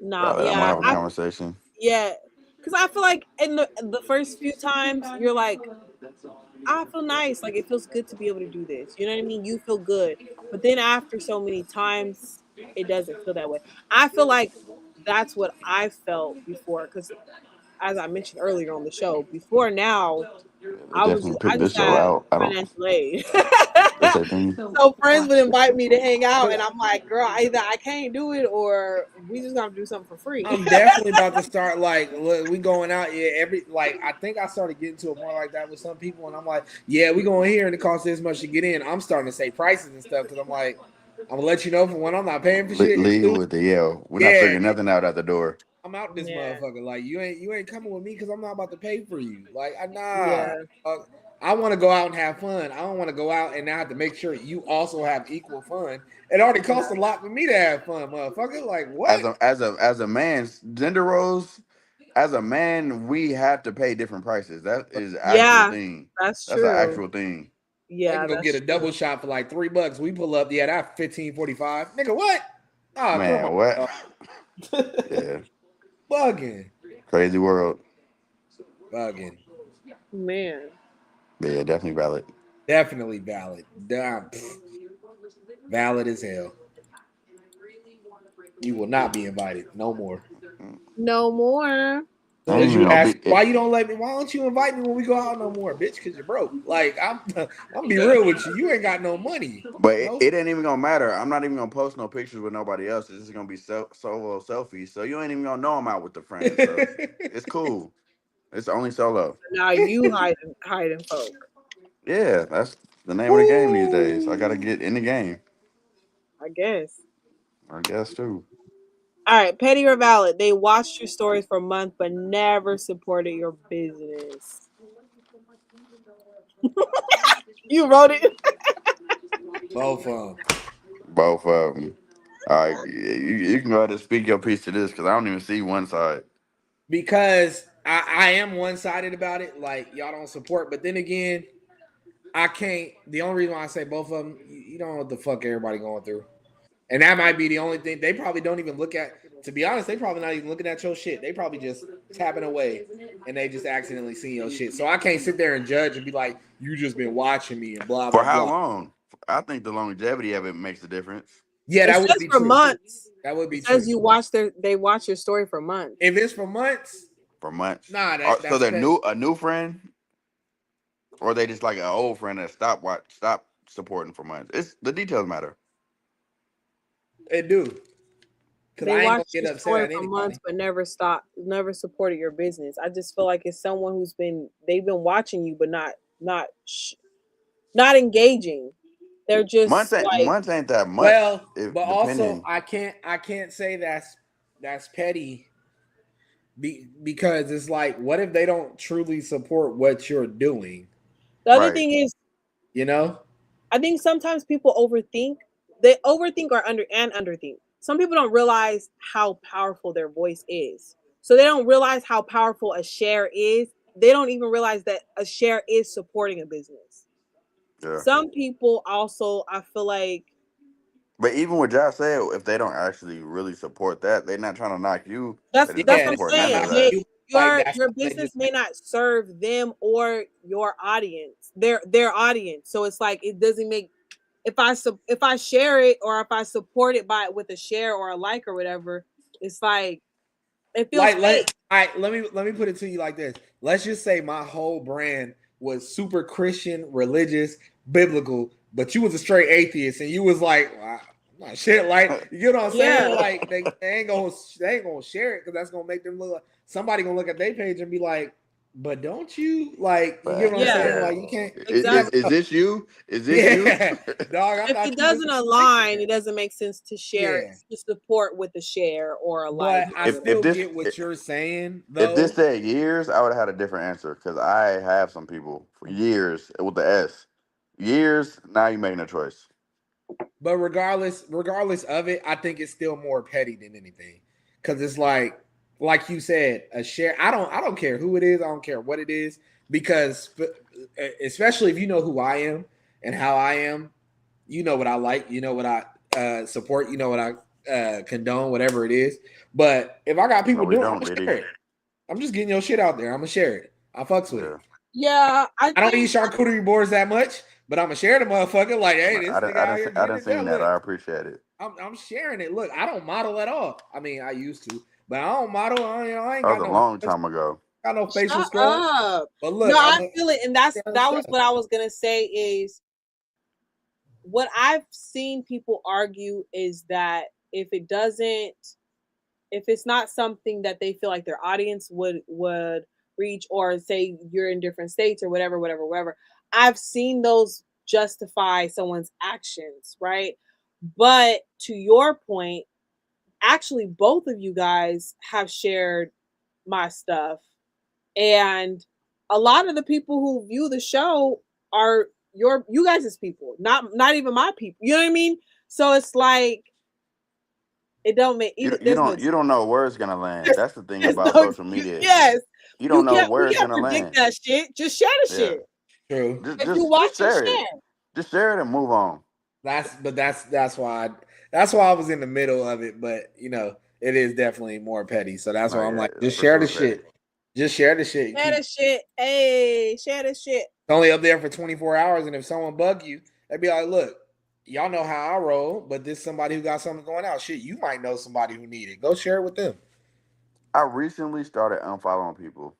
No, I'm gonna yeah, have a conversation. yeah. Because I feel like in the first few times, you're like, I feel nice. Like, it feels good to be able to do this. You know what I mean? You feel good. But then after so many times, it doesn't feel that way. I feel like that's what I felt before. Because as I mentioned earlier on the show, before now, They definitely I picked just this show had out. I don't. financial aid. What's that thing? So friends would invite me to hang out, and I'm like, girl, either I can't do it or we just gonna do something for free. I'm definitely about to start like look, we going out. Yeah, I think I started getting to it more like that with some people, and I'm like, yeah, we going here, and it costs this much to get in. I'm starting to say prices and stuff because I'm like, I'm gonna let you know for when I'm not paying for shit. And Leave two, with the yell. We're not yeah, figuring nothing out at the door. I'm out this Yeah, motherfucker. Like you ain't coming with me because I'm not about to pay for you. Like nah. yeah, I want to go out and have fun. I don't want to go out and now have to make sure you also have equal fun. It already costs a lot for me to have fun, motherfucker. Like what? As a man, gender roles. As a man, we have to pay different prices. That is an actual yeah. thing. That's That's an true. actual thing. They Yeah, can go get that's a double true. shot for like $3. We pull up, yeah, that's 15.45. Nigga, what? Oh, come Man, on, what? dog. Yeah, Bugging, crazy world. bugging. Man, But yeah, definitely valid. Definitely valid. Damn, valid as hell. You will not be invited no more. no more. I Soon ain't as even you gonna be. ask why you don't let me, why don't you invite me when we go out no more, bitch? Because you're broke. Like I'm be real with you. You ain't got no money. But No, it ain't even gonna matter. I'm not even gonna post no pictures with nobody else. It's just gonna be solo selfies. So you ain't even gonna know I'm out with the friends. So it's cool. It's only solo. Now you hiding folk. Yeah, that's the name of the game these days. I gotta Ooh. get in the game. I guess. I guess too. All right, petty or valid? They watched your stories for months but never supported your business. You wrote it. Both of them. Both of them. All right, you can go ahead and speak your piece to this because I don't even see one side. Because I am one sided about it. Like y'all don't support, but then again, I can't. The only reason why I say both of them, you don't know what the fuck everybody going through, and that might be the only thing. They probably don't even look at. To be honest, they probably not even looking at your shit. They probably just tapping away, and they just accidentally seen your shit. So I can't sit there and judge and be like, "You just been watching me" and blah For blah how blah. long? I think the longevity of it makes a difference. Yeah, It that would says be for true. months. That would be It says true. they watch your story for months. If it's for months, For months. nah, So that's they're petty. a new friend, or they just like an old friend that stop supporting for months. It's the details matter. It do. Cause They I ain't gonna watched get your upset story at for anybody. months, but never supported your business. I just feel like it's someone they've been watching you, but not engaging. They're just like, Months ain't that much, Well, if but also depending. I can't say that's petty because it's like, what if they don't truly support what you're doing? the other Right. thing is, You know? I think sometimes people overthink. They overthink or underthink. Some people don't realize how powerful their voice is. So they don't realize how powerful a share is. They don't even realize that a share is supporting a business. Yeah. Some people also, I feel like, But even what Josh said, if they don't actually really support that, they're not trying to knock you. They just don't that's Yeah, what I'm support not none saying. of knocking that. you. Like that's Your they just business may not serve them or your audience, their audience. So it's like it doesn't make if I share it or if I support it by with a share or a like or whatever, it's like it feels like fake. let me put it to you like this. Let's just say my whole brand was super Christian, religious, biblical, but you was a straight atheist and you was like, wow, nah, shit, like you know what I'm saying? Yeah, Like they ain't gonna share it because that's gonna make them look like somebody gonna look at their page and be like, but don't you like you get what I'm Facts. yeah, saying? Yeah. Like you never Is exactly. know. this you? Is this you? Yeah, dog. I If thought it you was doesn't a Christian. align, it doesn't make sense to share Yeah. to support with a share or a like But I or If still whatever. this get what you're saying if this though. said years, I would have had a different answer because I have some people for years with the S. Years. Now you making a choice. But regardless of it, I think it's still more petty than anything. Cause it's like you said, a share. I don't care who it is, I don't care what it is, because especially if you know who I am and how I am, you know what I like, you know what I support, you know what I condone, whatever it is. But if I got No, people we doing it, I'm don't, gonna Diddy. share it. I'm just getting your shit out there. I'm gonna share it. I fucks with it. Yeah. Yeah, I I don't eat think charcuterie boards that much, but I'm gonna share the motherfucker. Like, hey, this nigga out here I getting didn't it done. seen that. Look, I appreciate it. I'm sharing it. Look, I don't model at all. I mean, I used to, but I don't model. I ain't That was got a no long time ago. facial shut scrubs. up. But No, look, I'm I a feel it, and that was stuff. what I was gonna say is what I've seen people argue is that if it's not something that they feel like their audience would reach or say you're in different states or whatever, I've seen those justify someone's actions, right? But to your point, actually both of you guys have shared my stuff, and a lot of the people who view the show are you guys' people, not even my people. You know what I mean? So it's like it don't make either. There's no You don't know where it's gonna land. there's, That's the thing there's about no social media. yes. You don't know We where it's can't gonna predict land. that shit. Just share the Yeah. shit. True. If you watch Just it, share it. share. Just share it and move on. That's why I was in the middle of it. But you know, it is definitely more petty. So that's No, why I'm yeah, like, just for share the sure, Petty. shit. Just share the shit. Share Keep the shit. Hey, share the shit. It's only up there for 24 hours. And if someone bug you, they'd be like, look, y'all know how I roll, but this somebody who got something going out. Shit, you might know somebody who need it. Go share it with them. I recently started unfollowing people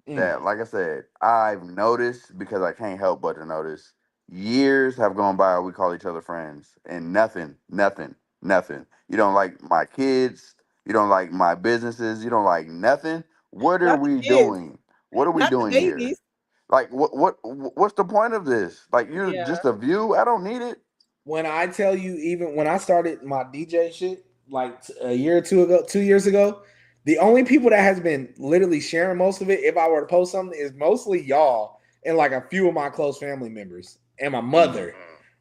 Mm. that, like I said, I've noticed because I can't help but to notice. Years have gone by. We call each other friends, and nothing. You don't like my kids. You don't like my businesses. You don't like nothing. What are Not the we kids, doing? What are we not the doing here? babies. Like, what's the point of this? Like, you Yeah. just a view. I don't need it. When I tell you, even when I started my DJ shit, like a year or two ago, 2 years ago, the only people that has been literally sharing most of it, if I were to post something, is mostly y'all and like a few of my close family members and my Mm, mother.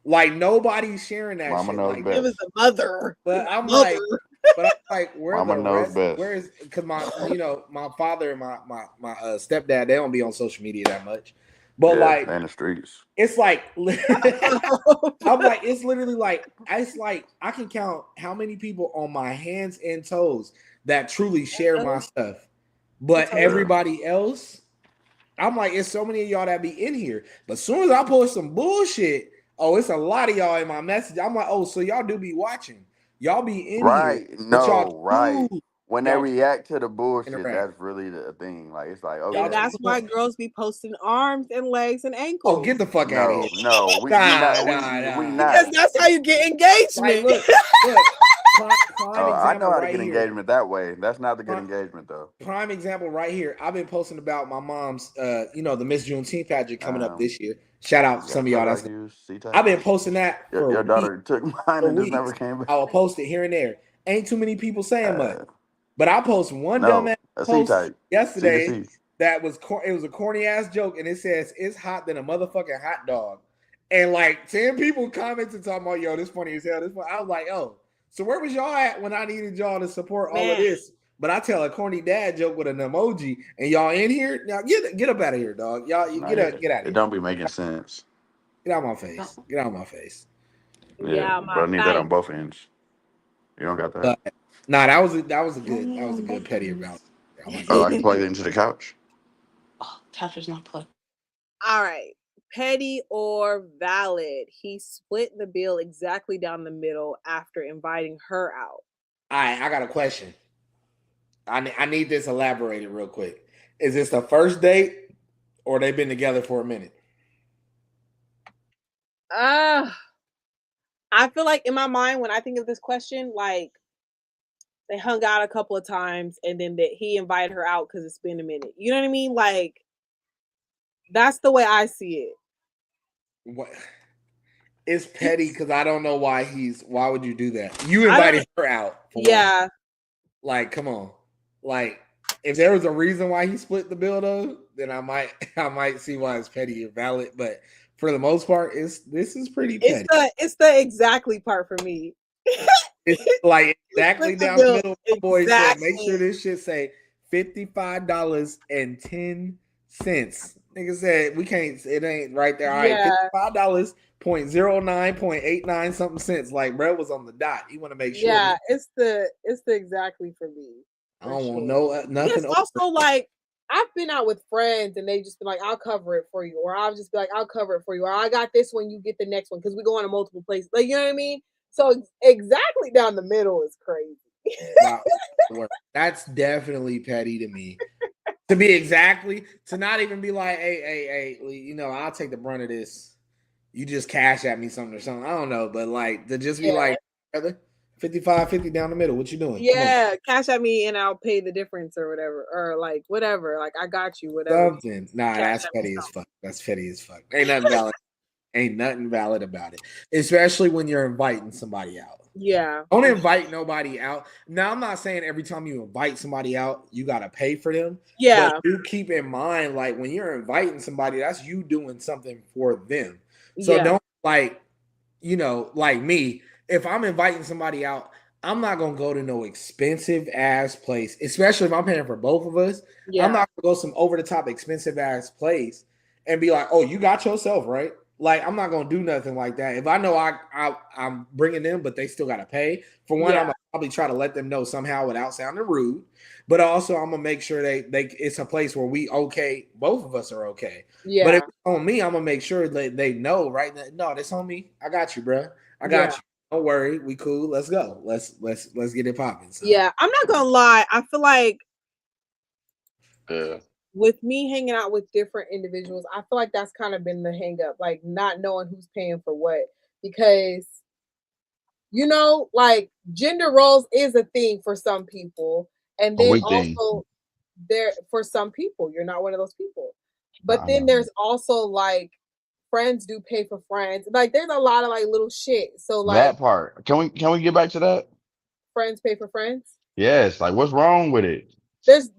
Like nobody's sharing that Mama shit knows like It that. was best. the mother. But My I'm mother. like, where Mama the knows rest? best. Where is because my my father and my stepdad, they don't be on social media that much. But Yeah, like in the streets. it's like I'm like, it's like I can count how many people on my hands and toes that truly share my stuff. I But told you. Yeah. everybody else, I'm like, it's so many of y'all that be in here. But as soon as I post some bullshit, Oh, it's a lot of y'all in my message. I'm like, oh, so y'all do be watching. Y'all be in here, Right? but y'all No, right. choose. When they Y'all react to the bullshit, interact. that's really the thing. Like it's like Y'all And okay, that's why choose. girls be posting arms and legs and Oh, ankles. get the fuck out of here. no, we Nah, not nah, we nah. Because not. that's how you get Like, engagement. look. Prime I know example how to right get here. engagement that way. That's not the good Prime, engagement though. prime example right here. I've been posting about my mom's, the Miss Juneteenth pageant coming up Um, this year. Shout out you got some a of y'all. total That's IQ, C I've type. been posting that for Your weeks. daughter took mine For and just never weeks. came back. I will post it here and there. Ain't too many people saying much, Uh, but I post one no, dumbass a C post type, C to yesterday C. that was it was a corny ass joke, and it says it's hot than a motherfucking hot dog, and like 10 people commented talking about yo, this funny as hell. This funny. I was like, oh, so where was y'all at when I needed y'all to support all of Man, this? But I tell a corny dad joke with an emoji, and y'all in here now. Get up out of here, dog. Y'all, you No, get out of it here. don't be making sense. Get out of my face. Get out of my face. Yeah, yeah, but my I need that face. on both ends. You don't got that. But nah, that was a good petty about. I like Oh, that. I can plug it into the couch. All right. Petty or valid? He split the bill exactly down the middle after inviting her out. All right, I got a question. I need this elaborated real quick. Is this the first date or they've been together for a minute? Uh, I feel like in my mind, when I think of this question, like they hung out a couple of times and then that he invited her out because it's been a minute. You know what I mean? Like, that's the way I see it. What? It's petty because I don't know why why would you do that? You I don't, invited her out for one. yeah, Like, come on. Like, if there was a reason why he split the bill though, then I might I might see why it's petty or valid. But for the most part, this is pretty petty. it's the exactly part for me. It's like He split exactly the down the bill middle. My boy said, make sure exactly. this shit say $55.10. Nigga said we can't. It ain't right there. All right, Yeah, $55.09.89 something cents. Like bro was on the dot. You want to make sure this. yeah, it's the exactly for me I for don't want sure. no But nothing it's over. also like I've been out with friends and they just be like, "I'll cover it for you," or I'll just be like, "I'll cover it for you," or "I got this one, you get the next one," because we go on to multiple places. Like you know what I mean? So exactly down the middle is crazy. Wow, that's definitely petty to me. To be exactly to not even be like, hey, I'll take the brunt of this. You just cash at me something or something. I don't know, but like to just be Yeah, like, brother, 55.50 down the middle. What you doing? Come on. yeah. Cash at me and I'll pay the difference or whatever, or like whatever. Like I got you, whatever. Something. Nah, Cash that's at me petty as something. fuck. That's petty as fuck. Ain't nothing valid. Ain't nothing valid about it. Especially when you're inviting somebody out. Yeah, Don't for sure. invite nobody out. Now, I'm not saying every time you invite somebody out, you gotta pay for them. But Yeah, do keep in mind, like when you're inviting somebody, that's you doing something for them. So yeah, don't like, like me, if I'm inviting somebody out, I'm not gonna go to no expensive ass place, especially if I'm paying for both of us. I'm yeah, not gonna go some over the top expensive ass place and be like, "Oh, you got yourself right." Like I'm not gonna do nothing like that. If I know I'm bringing them, but they still gotta pay. For one, I'm yeah, gonna probably try to let them know somehow without sounding rude. But also, I'm gonna make sure they it's a place where we okay, both of us are okay. But if yeah, it's on me, I'm gonna make sure that they know right now. No, that's on me. I got you, bro. I got yeah. you. Don't worry, we cool. Let's go. Let's get it popping. So Yeah, I'm not gonna lie. I feel like Yeah. with me hanging out with different individuals, I feel like that's kind of been the hang up, like not knowing who's paying for what. Because, like gender roles is a thing for some people. And A then weak thing. also there for some people, you're not one of those people. But Nah, then nah. there's also like friends do pay for friends. Like there's a lot of like little shit. So like That part. Can we get back to that? friends pay for friends. Yes. Like, what's wrong with it? There's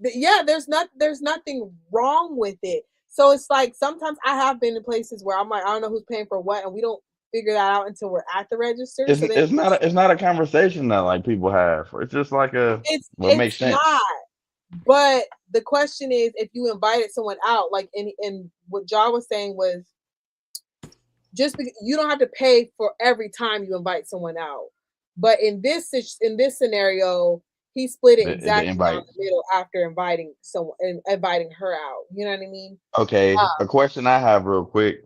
nothing wrong with it. So it's like sometimes I have been in places where I'm like, I don't know who's paying for what, and we don't figure that out until we're at the register. It's So then it's not a, it's not a conversation that like people have. It's just like what makes it's sense. not. But the question is, if you invited someone out, like in what Jar was saying was just because you don't have to pay for every time you invite someone out. But in this scenario, he split it The exactly down invite. the middle after inviting someone and inviting her out. You know what I mean? Okay. A question I have real quick.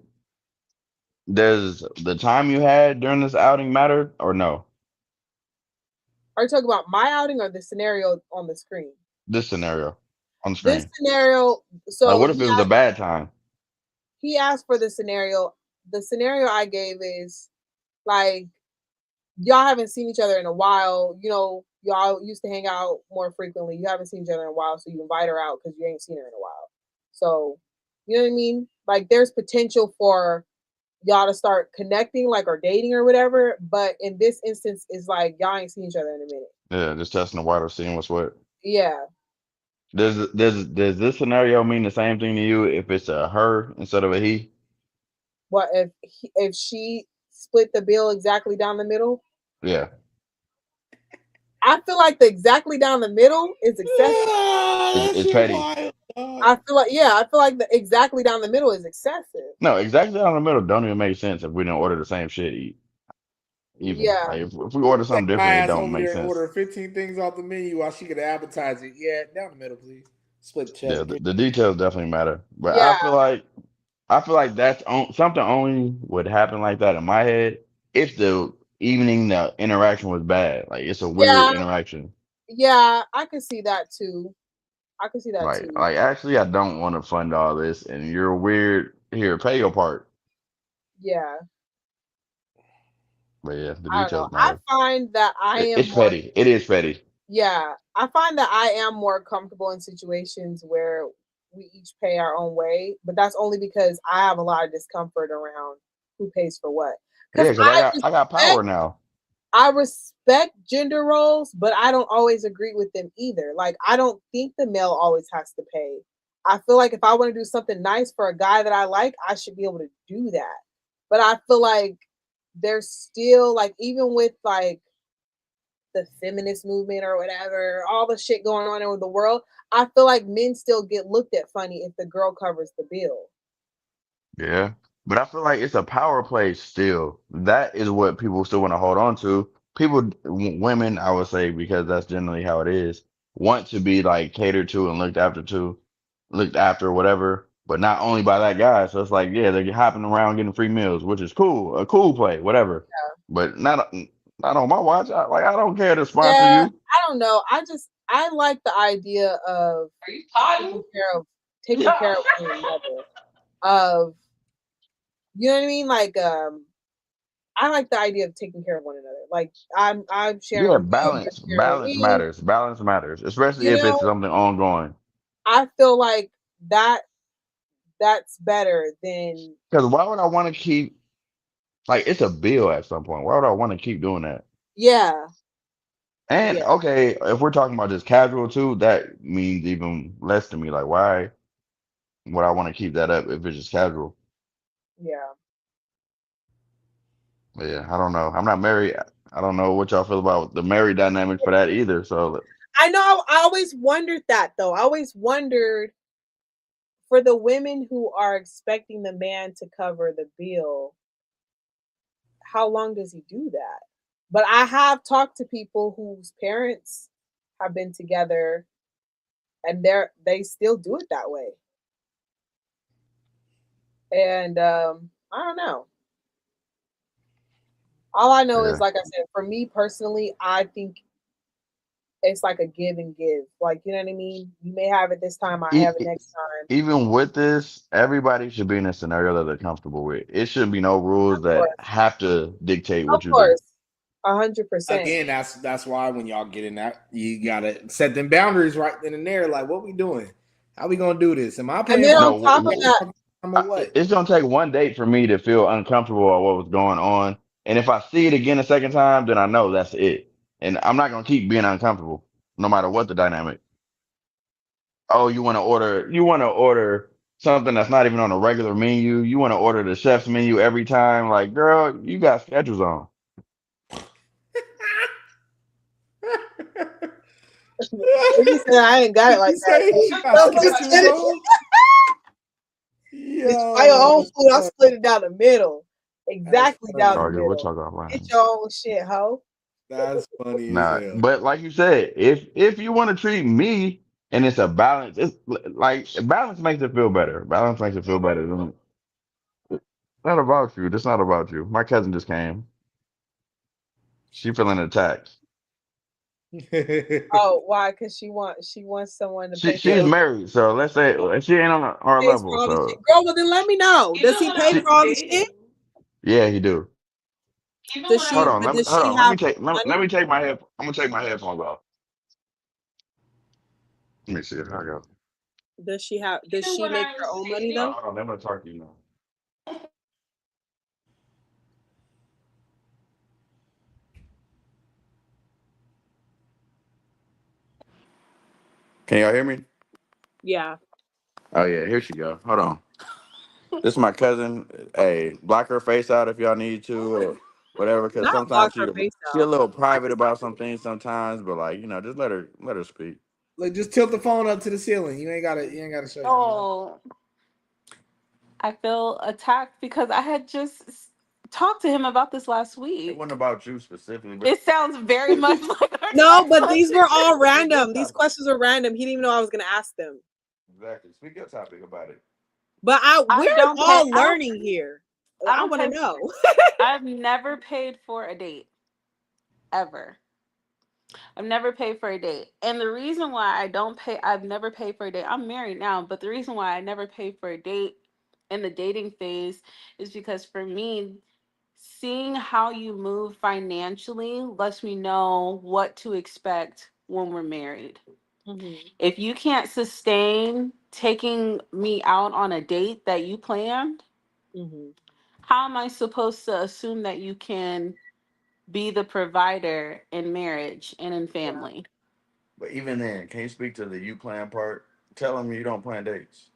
Does the time you had during this outing matter or no? Are you talking about my outing or the scenario on the screen? This scenario on the This screen. scenario, Like, so what if it was a bad time? he asked for the scenario. The scenario I gave is like y'all haven't seen each other in a while. You know, y'all used to hang out more frequently. You haven't seen each other in a while, so you invite her out because you ain't seen her in a while. So, you know what I mean? Like, there's potential for y'all to start connecting, like, or dating or whatever. But in this instance, it's like y'all ain't seen each other in a minute. Yeah, just testing the water, seeing what's what. Yeah. Does this scenario mean the same thing to you if it's a her instead of a he? What if she split the bill exactly down the middle? Yeah, I feel like the exactly down the middle is excessive. Yeah, that it's shit petty. wild, dog. I feel like yeah, I feel like the exactly down the middle is excessive. No, exactly down the middle don't even make sense if we don't order the same shit. Even Yeah, like if we order Take something my different, it ass don't over make there and sense. order 15 things off the menu while she could advertise it. Yeah, down the middle, please. Split Yeah, check. the details definitely matter, but yeah, I feel like something only would happen like that in my head if the interaction was bad. Like it's a weird yeah, interaction. yeah. I can see that too. I can see that too. Like actually, I don't want to fund all this, and you're weird. Here, pay your part. Yeah, But yeah, the I don't know. details I matter. find that I am It's more. petty. It is petty. Yeah, I find that I am more comfortable in situations where we each pay our own way, but that's only because I have a lot of discomfort around who pays for what. Yeah, Because because I got power now. I respect gender roles, but I don't always agree with them either. Like, I don't think the male always has to pay. I feel like if I want to do something nice for a guy that I like, I should be able to do that. But I feel like there's still, like, even with like the feminist movement or whatever, all the shit going on in the world, I feel like men still get looked at funny if the girl covers the bill. Yeah. But I feel like it's a power play still. That is what people still want to hold on to. Women, I would say, because that's generally how it is, want to be like catered to, looked after, whatever, but not only by that guy. So it's like, yeah, they're hopping around getting free meals, which is cool, a cool play, whatever. But not on my watch. I don't care to sponsor Yeah, you. I don't know. I like the idea of taking care of taking care of one another. Of you know what I mean? Like I like the idea of taking care of one another. Like I'm sharing Yeah, with you, you're sharing with balance me. matters. Balance matters, especially You if know, it's something ongoing. I feel like that's better than Because why would I want to keep like it's a bill at some point? Why would I want to keep doing that? yeah, And yeah, okay, if we're talking about just casual too, that means even less to me. Like why would I want to keep that up if it's just casual? yeah. But yeah, I don't know. I'm not married. I don't know what y'all feel about the married dynamic for that either. So I know I always wondered that though. I always wondered for the women who are expecting the man to cover the bill, how long does he do that? But I have talked to people whose parents have been together and they still do it that way. And I don't know. All I know is yeah. like I said, for me personally, I think it's like a give and give. Like, you know what I mean? You may have it this time, I E- have it e- next time. Even with this, everybody should be in a scenario that they're comfortable with. It shouldn't be no rules Of that course. have to dictate Of what you do. course. 100%. Again, that's why when y'all get in that, you gotta set them boundaries right then and there. Like, what we doing? How we gonna do this? Am I And paying then for on No, top of that, or what? it's gonna take one date for me to feel uncomfortable at what was going on, and if I see it again a second time, then I know that's it. And I'm not gonna keep being uncomfortable, no matter what the dynamic. Oh, you want to order something that's not even on a regular menu. You want to order the chef's menu every time. Like, girl, you got schedules on. he said I ain't got it Did like you say that. she got sketches on? Bitch, buy your own Yo, food. I'll split it down the middle. that's Exactly down funny. the Argue, we'll middle. talk Get offline. your own shit, hoe. That's funny as Nah, hell. but like you said, if you want to treat me and it's a balance, it's like balance makes it feel better. Balance makes it feel better. Not about you. This not about you. My cousin just came. She feeling attacked. Oh, why? Because she wants someone to pay for She's all married, so let's say she ain't on our pays for level. all the shit. So Girl, well then let me know. Even Does he when I pay she, for was all the shit? dating, yeah, he do. even Does when I Hold she? was on, But does hold she on. Let me have take let money? me take my head. I'm gonna take my headphones off. Let me see if I go. Does she have? Does even she when make I her was own money dating, though? Hold on. I'm gonna talk to you now. Can y'all hear me? Yeah. Oh yeah, here she go. Hold on. This is my cousin. Hey, block her face out if y'all need to, or whatever. Because Not block sometimes her face she a out. little I private just about some things sometimes. But like just let her speak. Like, just tilt the phone up to the ceiling. You ain't gotta show you. oh, I feel attacked because I had just talked to him about this last It week. wasn't about you specifically, but It sounds very much like our no, but these were conversation. all speak your random. These topic. questions were random. He didn't even know I was gonna ask them. Exactly. Speak your topic about it. But I we're don't pay. all learning here. I I don't want to pay. know. I've never paid for a date ever. I've never paid for a date. And the reason why I've never paid for a date, I'm married now, but the reason why I never paid for a date in the dating phase is because for me, seeing how you move financially lets me know what to expect when we're married. Mhm. If you can't sustain taking me out on a date that you planned, Mhm. how am I supposed to assume that you can be the provider in marriage and in Yeah. family? But even then, can you speak to the you plan part? Tell them you don't plan dates.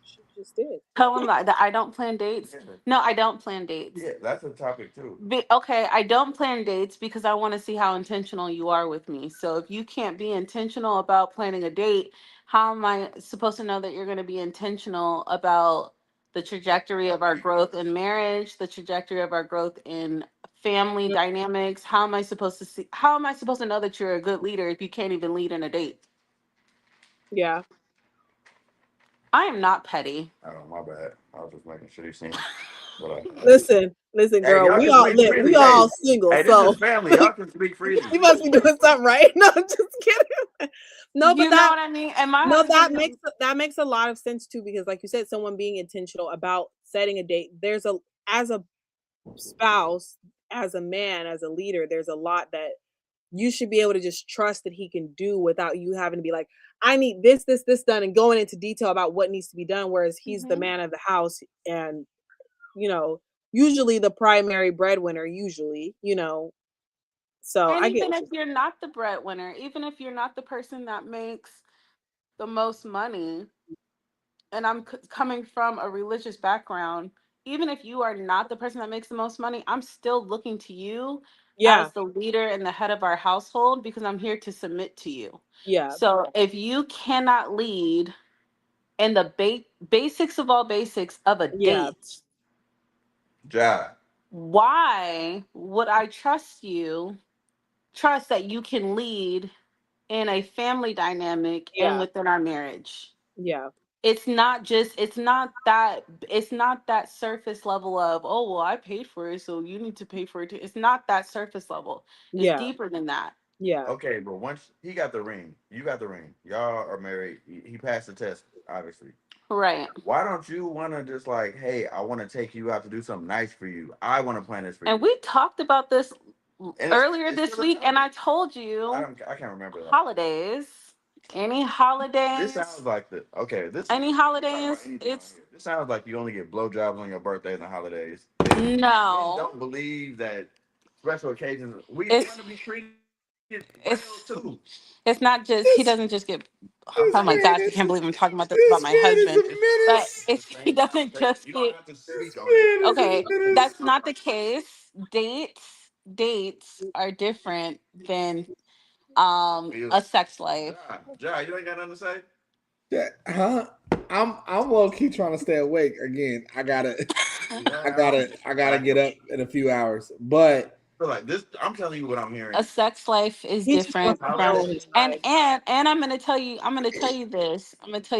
She just did. Tell them that I don't plan dates. Yeah, No, I don't plan dates. yeah, that's a topic too. Okay, I don't plan dates because I want to see how intentional you are with me. So if you can't be intentional about planning a date, how am I supposed to know that you're going to be intentional about the trajectory of our growth in marriage, the trajectory of our growth in family Mm, dynamics? How am I supposed to know that you're a good leader if you can't even lead in a date? yeah. I am not petty. Oh, my bad. I was just making sure you seen what I. Listen, Hey, girl. y'all We can all speak lit. We freely. Hey, all single, hey, this so is family. Y'all can speak freely. he must be doing something right. No, I'm just kidding. No, but You know what I mean? And my no, husband, that makes a lot of sense too, because like you said, someone being intentional about setting a date. There's a as a spouse, as a man, as a leader, there's a lot that you should be able to just trust that he can do without you having to be like, I need this done and going into detail about what needs to be done. Whereas he's the Mhm. man of the house and, you know, usually the primary breadwinner, So And I get even what if you're you're not the breadwinner, even if you're not the person that makes the most money, and coming from a religious background, even if you are not the person that makes the most money, I'm still looking to you yeah, as the leader and the head of our household because I'm here to submit to you. yeah, So if you cannot lead in the basics of all basics of a yeah, date, Ja. why would I trust that you can lead in a family dynamic and yeah, within our marriage? yeah, It's not that surface level of, oh well, I paid for it, so you need to pay for it too. It's not that surface level. It's yeah, deeper than that. yeah, Okay, but once he got the ring, you got the ring. Y'all are married. He passed the test, obviously. Right. Why don't you want to just like, hey, I want to take you out to do something nice for you. I want to plan this for And you. we talked about this And earlier it's this still a week, and I topic. told you I can't remember that. holidays. Any This sounds holidays, like the okay. This any we're talking about holidays, anything on it's here. This sounds like you only get blowjobs on your birthday and the holidays. Men no. don't believe that special occasions. We It's want to be treated well it's too. it's not just he This doesn't just get this oh my man gosh, I is can't believe I'm talking about this about this my man is a husband. It's But menace. it's he same doesn't conversation. just You don't get have to This speak on it. man is a okay, menace. that's not the case. Dates are different than a sex life. You ain't got nothing to say. Yeah, huh? I'm low key trying to stay awake again. I gotta Yeah, I gotta get up in a few hours. But feel like this. I'm telling you what I'm A hearing. sex life is He just different wants to from, control Nowadays, his wife. and I'm gonna tell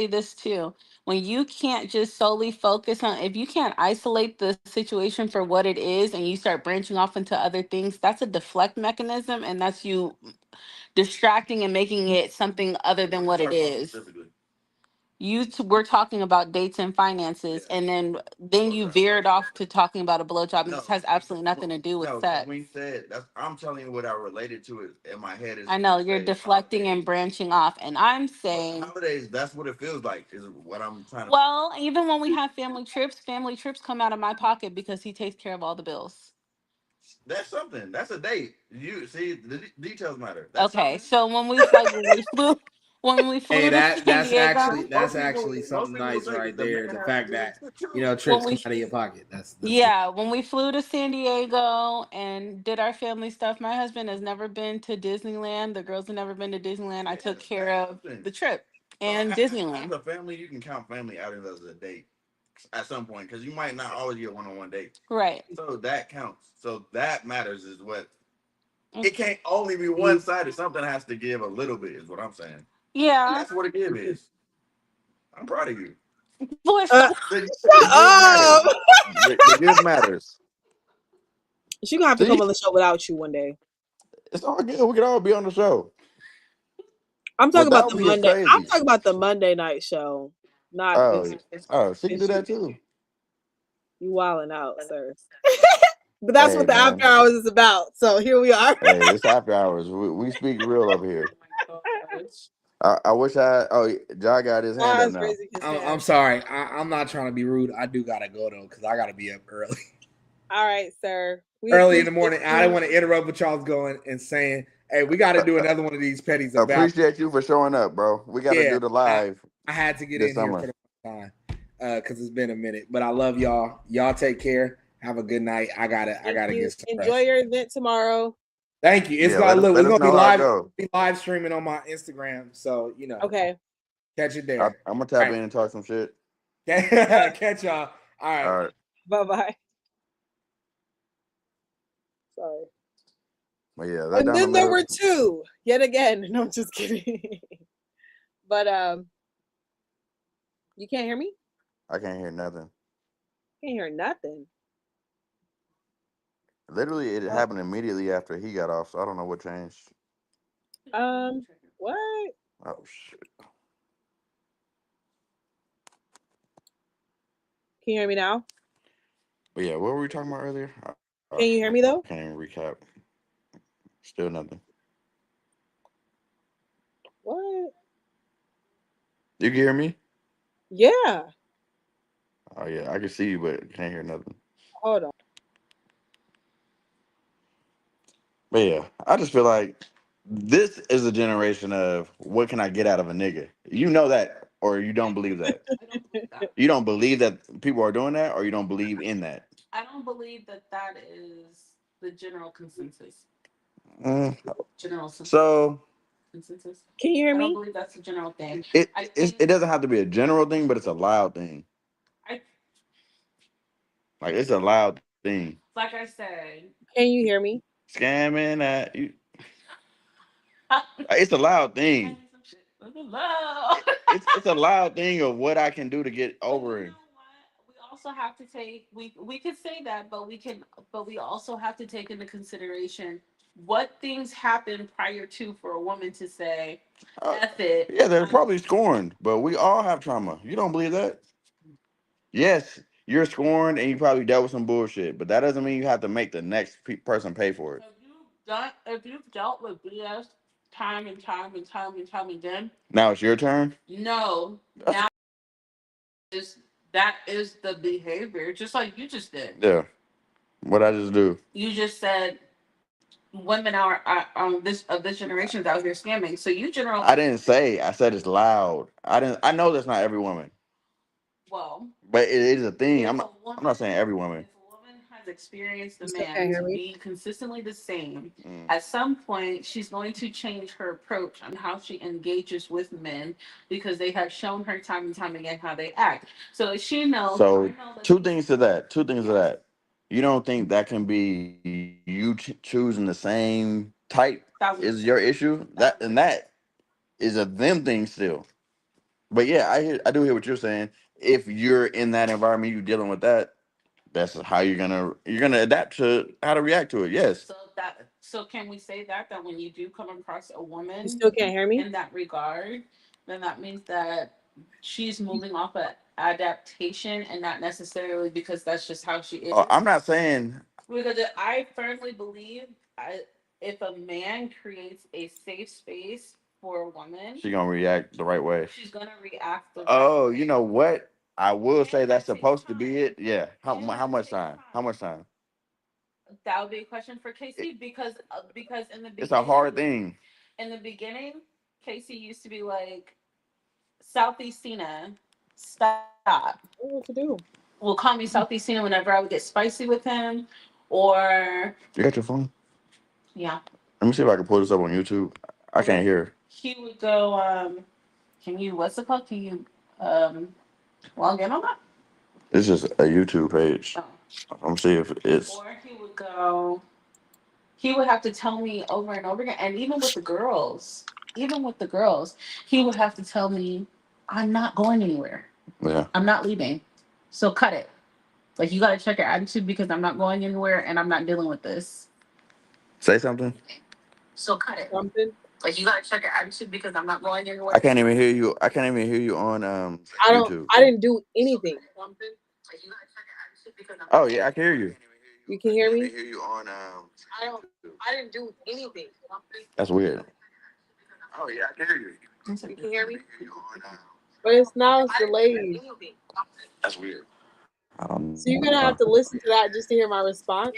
you this too. When you can't just solely focus on, if you can't isolate the situation for what it is and you start branching off into other things, that's a deflect mechanism, and that's you distracting and making it something other than what you what it talking about is. specifically? We're talking about dates and finances, Yeah. and then you Okay. veered off to talking about a blowjob, and this No, has absolutely nothing to do with no. sex. We said that's. I'm telling you what I related to it in my head is I know you're say deflecting and branching off, and I'm but saying, nowadays that's what it feels like. Is what I'm trying to. well, even when we have family trips come out of my pocket because he takes care of all the bills. That's something. That's a date. You see, the details matter. That's Okay, something. so when we Hey, flew to San Diego, that's actually Most something people will nice say right the there. man The has to fact do that it too. you know when trips come we out of your pocket. That's yeah, when we flew to San Diego and did our family stuff, my husband has never been to Disneyland. The girls have never been to Disneyland. I took Yeah, care that's of something. the trip So and as Disneyland. a family, you can count family outings as a date at some point because you might not always get one-on-one date. Right. So that counts. So that matters is what Mm. it can't only be one sided. Something has to give a little bit, is what I'm saying. And Yeah. that's what a give is. I'm proud of you. Boy, Uh, stop. The Shut give up! matters. The give matters. She gonna have to come See, on the show without you one day. it's all good. We could all be on the show. I'm talking about Without the me, it's Monday. I'm crazy. talking about the Monday night show, not Oh, this. oh, she can do This you that too. wilding out, sir. But that's Hey what the after man, hours is about. So here we are. hey, it's after hours. We speak real over here. I wish I. Oh, Jai got his hand up Why now. raising his I'm hand? sorry. I'm not trying to be rude. I do gotta go though because I gotta be up early, All right, sir. We early in the appreciate morning. I didn't you. want to interrupt what y'all's going and saying, "Hey, we got to do another one of these petties about." Appreciate you for showing up, bro. We got to Yeah, do the I, live I had to get this in here for summer. the first time because it's been a minute. But I love y'all. Y'all take care. Have a good night. I Thank gotta you. get some Enjoy rest. your event tomorrow. Thank you. It's Yeah, gonna look. let It's us gonna be know how it live. go. Be live streaming on my Instagram. So Okay. catch it I'm there. gonna All tap in right. and talk some shit. Catch y'all. All All right. right. Bye bye. Sorry. But yeah, that And down the then there middle. were two. Yet again. No, I'm just kidding. But you can't hear me? I can't hear nothing. Can't hear nothing. Literally, it Oh, happened immediately after he got off. So I don't know what changed. what? Oh shit. Can you hear me now? But yeah, what were we talking about earlier? Can you hear me I though? can't even recap. Still nothing. What? You can hear me? Yeah. Oh yeah, I can see you, but can't hear nothing. Hold on. But yeah, I just feel like this is a generation of what can I get out of a nigga? You know that, or you don't believe that. I don't believe that. You don't believe that people are doing that, or you don't believe in that. I don't believe that that is the general consensus. Mm, General consensus. So Consensus. Can you hear I don't me? believe that's the general thing. I it think doesn't have to be a general thing, but it's a loud thing. I Like it's a loud thing. like I said. Can you hear me? Scamming at you. It's a loud thing. Hello. It's a loud thing of what I can do to get But you over it. know what? We also have to take we could say that, but we also have to take into consideration what things happen prior to for a woman to say, Uh, F it. yeah, they're probably scorned, but we all have trauma. You don't believe that? Yes, you're scorned and you probably dealt with some bullshit, but that doesn't mean you have to make the next person pay for it. If you've dealt with BS time and time and time and time again, Now it's your turn. no, That's now is that is the behavior, just like you just did. yeah. What I just do. You just said women are this of this generation is out here scamming. So you I generalize. didn't say. I said it's loud. I didn't. I know that's not every woman, Well, but it is a thing. if I'm a not. I'm woman not saying every woman. if a woman has experienced You a still man can't to hear me? be consistently the same, Mm. at some point she's going to change her approach on how she engages with men because they have shown her time and time again how they act. So she knows. I So know that two these. things to that. Two things to Yes. that. You don't think that can be you choosing the same type is your issue? That is a them thing still. But yeah, I do hear what you're saying. If you're in that environment, you dealing with that. That's how you're gonna adapt to how to react to it. Yes. So can we say that when you do come across a You woman still can't hear me? in that regard, then that means that she's moving off of adaptation and not necessarily because that's just how she I'm is. not saying Because I firmly believe if a man creates a safe space for a woman, she gonna react the right way. she's gonna react the right Oh, way. you know what? I will say And that's that takes supposed to be time. it. Yeah. And How that much takes time? How time. much time? That would be a question for It, Casey because in the it's a hard beginning, thing. Casey used to be like, Southeast Cena, stop. What to do? Will call me Southeast Cena whenever I would get spicy with him, or You got your phone? yeah. Let me see if I can pull this up on YouTube. I can't Okay. hear. He would go, can you what's it called? Can you log in on that? It's just a YouTube page. Oh. I'm gonna see if it's. Or he would have to tell me over and over again, and even with the girls, he would have to tell me, I'm not going anywhere. Yeah. I'm not leaving. So cut it. Like you gotta check your attitude because I'm not going anywhere and I'm not dealing with this. Say something. So cut it. Something. Like you gotta check your attitude because I'm not going anywhere. I can't even hear you. I can't even hear you on I don't. YouTube. I didn't do So anything. cut it. Something. Like you gotta check your attitude because I'm Oh not yeah, I can hear you. You can I hear can't even me? hear you on I don't. YouTube. I didn't do anything. That's weird. Oh yeah, I can hear you. You can hear me? Hear you on, But it's now it's delayed. that's weird. I don't So know. you're gonna have to listen to that just to hear my response.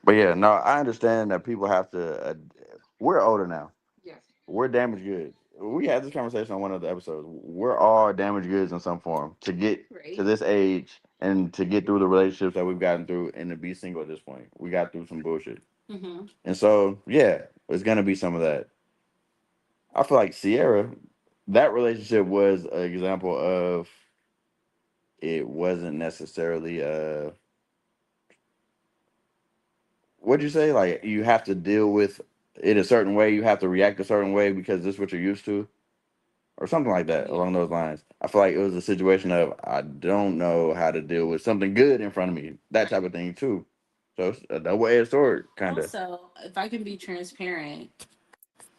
But yeah, no, I understand that people have to. We're older now. Yes. We're damaged goods. We had this conversation on one of the episodes. We're all damaged goods in some form to get to Right. this age and to get through the relationships that we've gotten through and to be single at this point. We got through some bullshit. Mm-hmm. And so, yeah, it's going to be some of that. I feel like Sierra, that relationship was an example of it wasn't necessarily, what'd you say? Like, you have to deal with it a certain way, you have to react a certain way because this is what you're used to or something like that Yeah. along those lines. I feel like it was a situation of I don't know how to deal with something good in front of me, that type of thing too. So it's a double-edged sword, kind of. Also, if I can be transparent,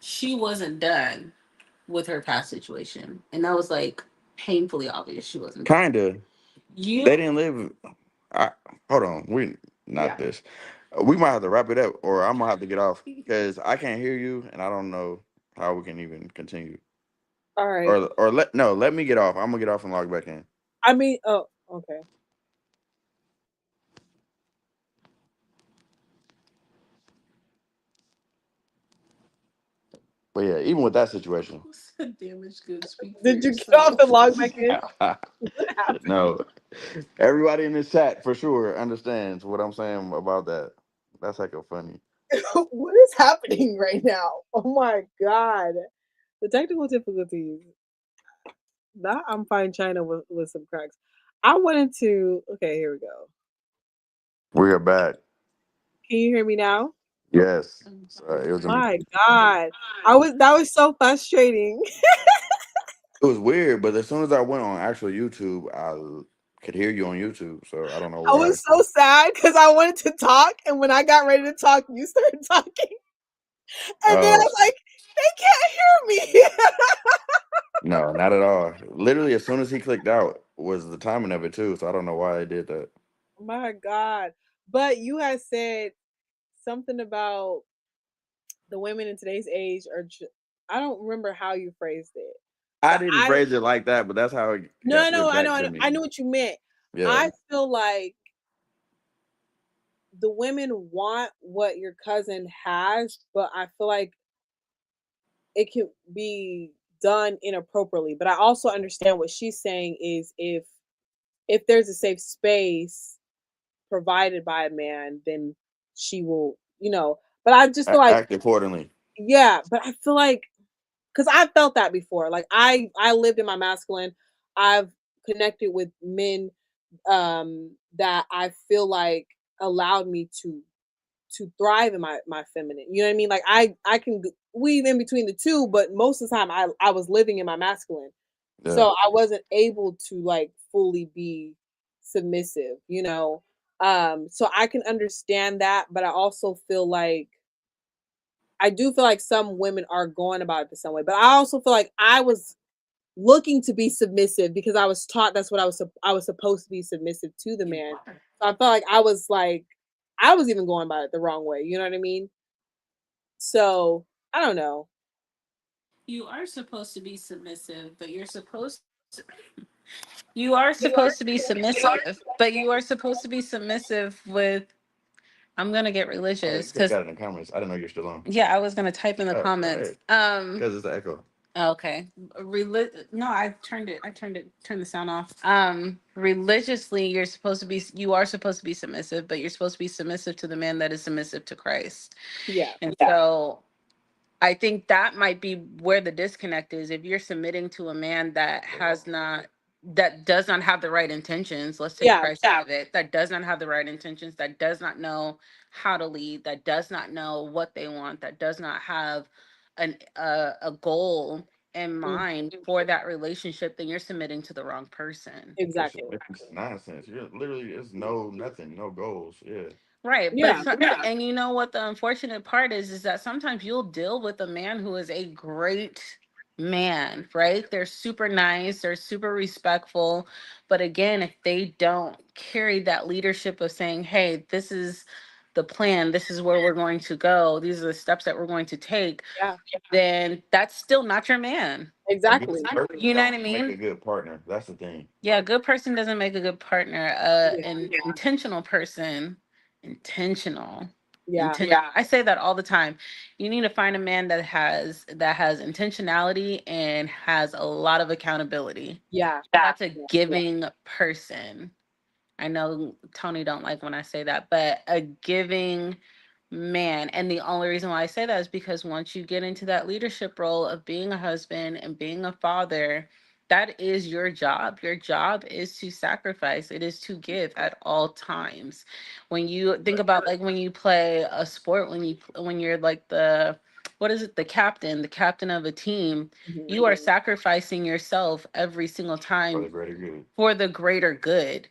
she wasn't done with her past situation, and that was like painfully obvious. She wasn't done. Kind of. They You, didn't live. I, hold on, we not yeah. this. We might have to wrap it up, or I'm gonna have to get off because I can't hear you, and I don't know how we can even continue. All right. Or let me get off. I'm gonna get off and log back in. I mean, oh, okay. But yeah, even with that situation, Damaged goods. Speak for Did you get off yourself. and log back in? What happened? no, everybody in this chat for sure understands what I'm saying about that. That's like a funny. What is happening right now? Oh my god. The technical difficulties. That I'm fine China with some cracks. I wanted to okay, here we go. We are back. Can you hear me now? Yes, I'm sorry it was. for you. My god. I was that was so frustrating. It was weird, but as soon as I went on actual YouTube, I could hear you on YouTube. So I don't know I why. was so sad because I wanted to talk, and when I got ready to talk, you started talking. And then I Oh was like, they can't hear me. no, not at all. Literally, as soon as he clicked out, was the timing of it too. So I don't know why I did that. My God. But you had said something about the women in today's age I don't remember how you phrased it. I But didn't phrase it like that, but that's how it got no, no, flipped I know, back to I me. know what you meant. Yeah, I feel like the women want what your cousin has, but I feel like it can be done inappropriately. But I also understand what she's saying is if there's a safe space provided by a man, then she will, But I just feel like, act accordingly. yeah, but I feel like because I felt that before. Like I lived in my masculine. I've connected with men that I feel like allowed me to thrive in my feminine. You know what I mean? Like I can weave in between the two, but most of the time I was living in my masculine. Yeah. So I wasn't able to like fully be submissive, you know. So I can understand that, but I also feel like I do feel like some women are going about it the same way. But I also feel like I was looking to be submissive because I was taught that's what I was supposed to be submissive to the You man. are. So I felt like I was like I was even going about it the wrong way. You know what I mean? So I don't know. You are supposed to be submissive, but you are supposed to be submissive, but you are supposed to be submissive with. I'm gonna get Oh, you religious put because that in the comments. I didn't know you're still on. yeah, I was gonna type in the Oh, go comments. ahead. Because it's the echo. Okay. No, I turned it. Turned the sound off. Religiously, you are supposed to be submissive, but you're supposed to be submissive to the man that is submissive to Christ. Yeah. And so I think that might be where the disconnect is. If you're submitting to a man that does not have the right intentions, let's take Yeah. Christ out of it, that does not have the right intentions, that does not know how to lead, that does not know what they want, that does not have a goal in Mm, mind for that relationship, then you're submitting to the wrong person. You're exactly. submitting to nonsense. You're literally, it's no nothing, no goals. Yeah. Right, but Yeah. and you know what the unfortunate part is that sometimes you'll deal with a man who is a great man, right? They're super nice, they're super respectful, but again, if they don't carry that leadership of saying, "Hey, this is the plan, this is where we're going to go, these are the steps that we're going to take," Yeah. then that's still not your man. A good Exactly. person You know what I don't make a mean? good partner. That's the thing. Yeah, a good person doesn't make a good partner. Yeah. An intentional person, intentional, Yeah. intentional. I say that all the time. You need to find a man that has intentionality and has a lot of accountability. Yeah. That's a giving person. I know Tony don't like when I say that, but a giving man. And the only reason why I say that is because once you get into that leadership role of being a husband and being a father, that is your job. Your job is to sacrifice. It is to give at all times. When you think about like when you play a sport, when you're like the what is it, the captain of a team, Mhm. you are sacrificing yourself every single For the time greater good. for the greater good.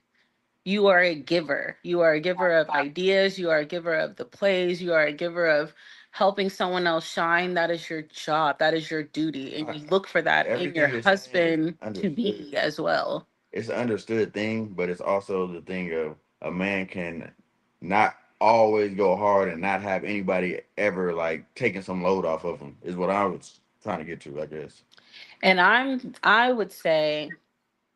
You are a giver. You are a giver of ideas. You are a giver of the plays. You are a giver of helping someone else shine. That is your job. That is your duty. And I, you look for that in everything your you're saying is husband to understood. be as well. It's an understood thing, but it's also the thing of a man can not always go hard and not have anybody ever like taking some load off of him. Is what I was trying to get to, I guess. And I would say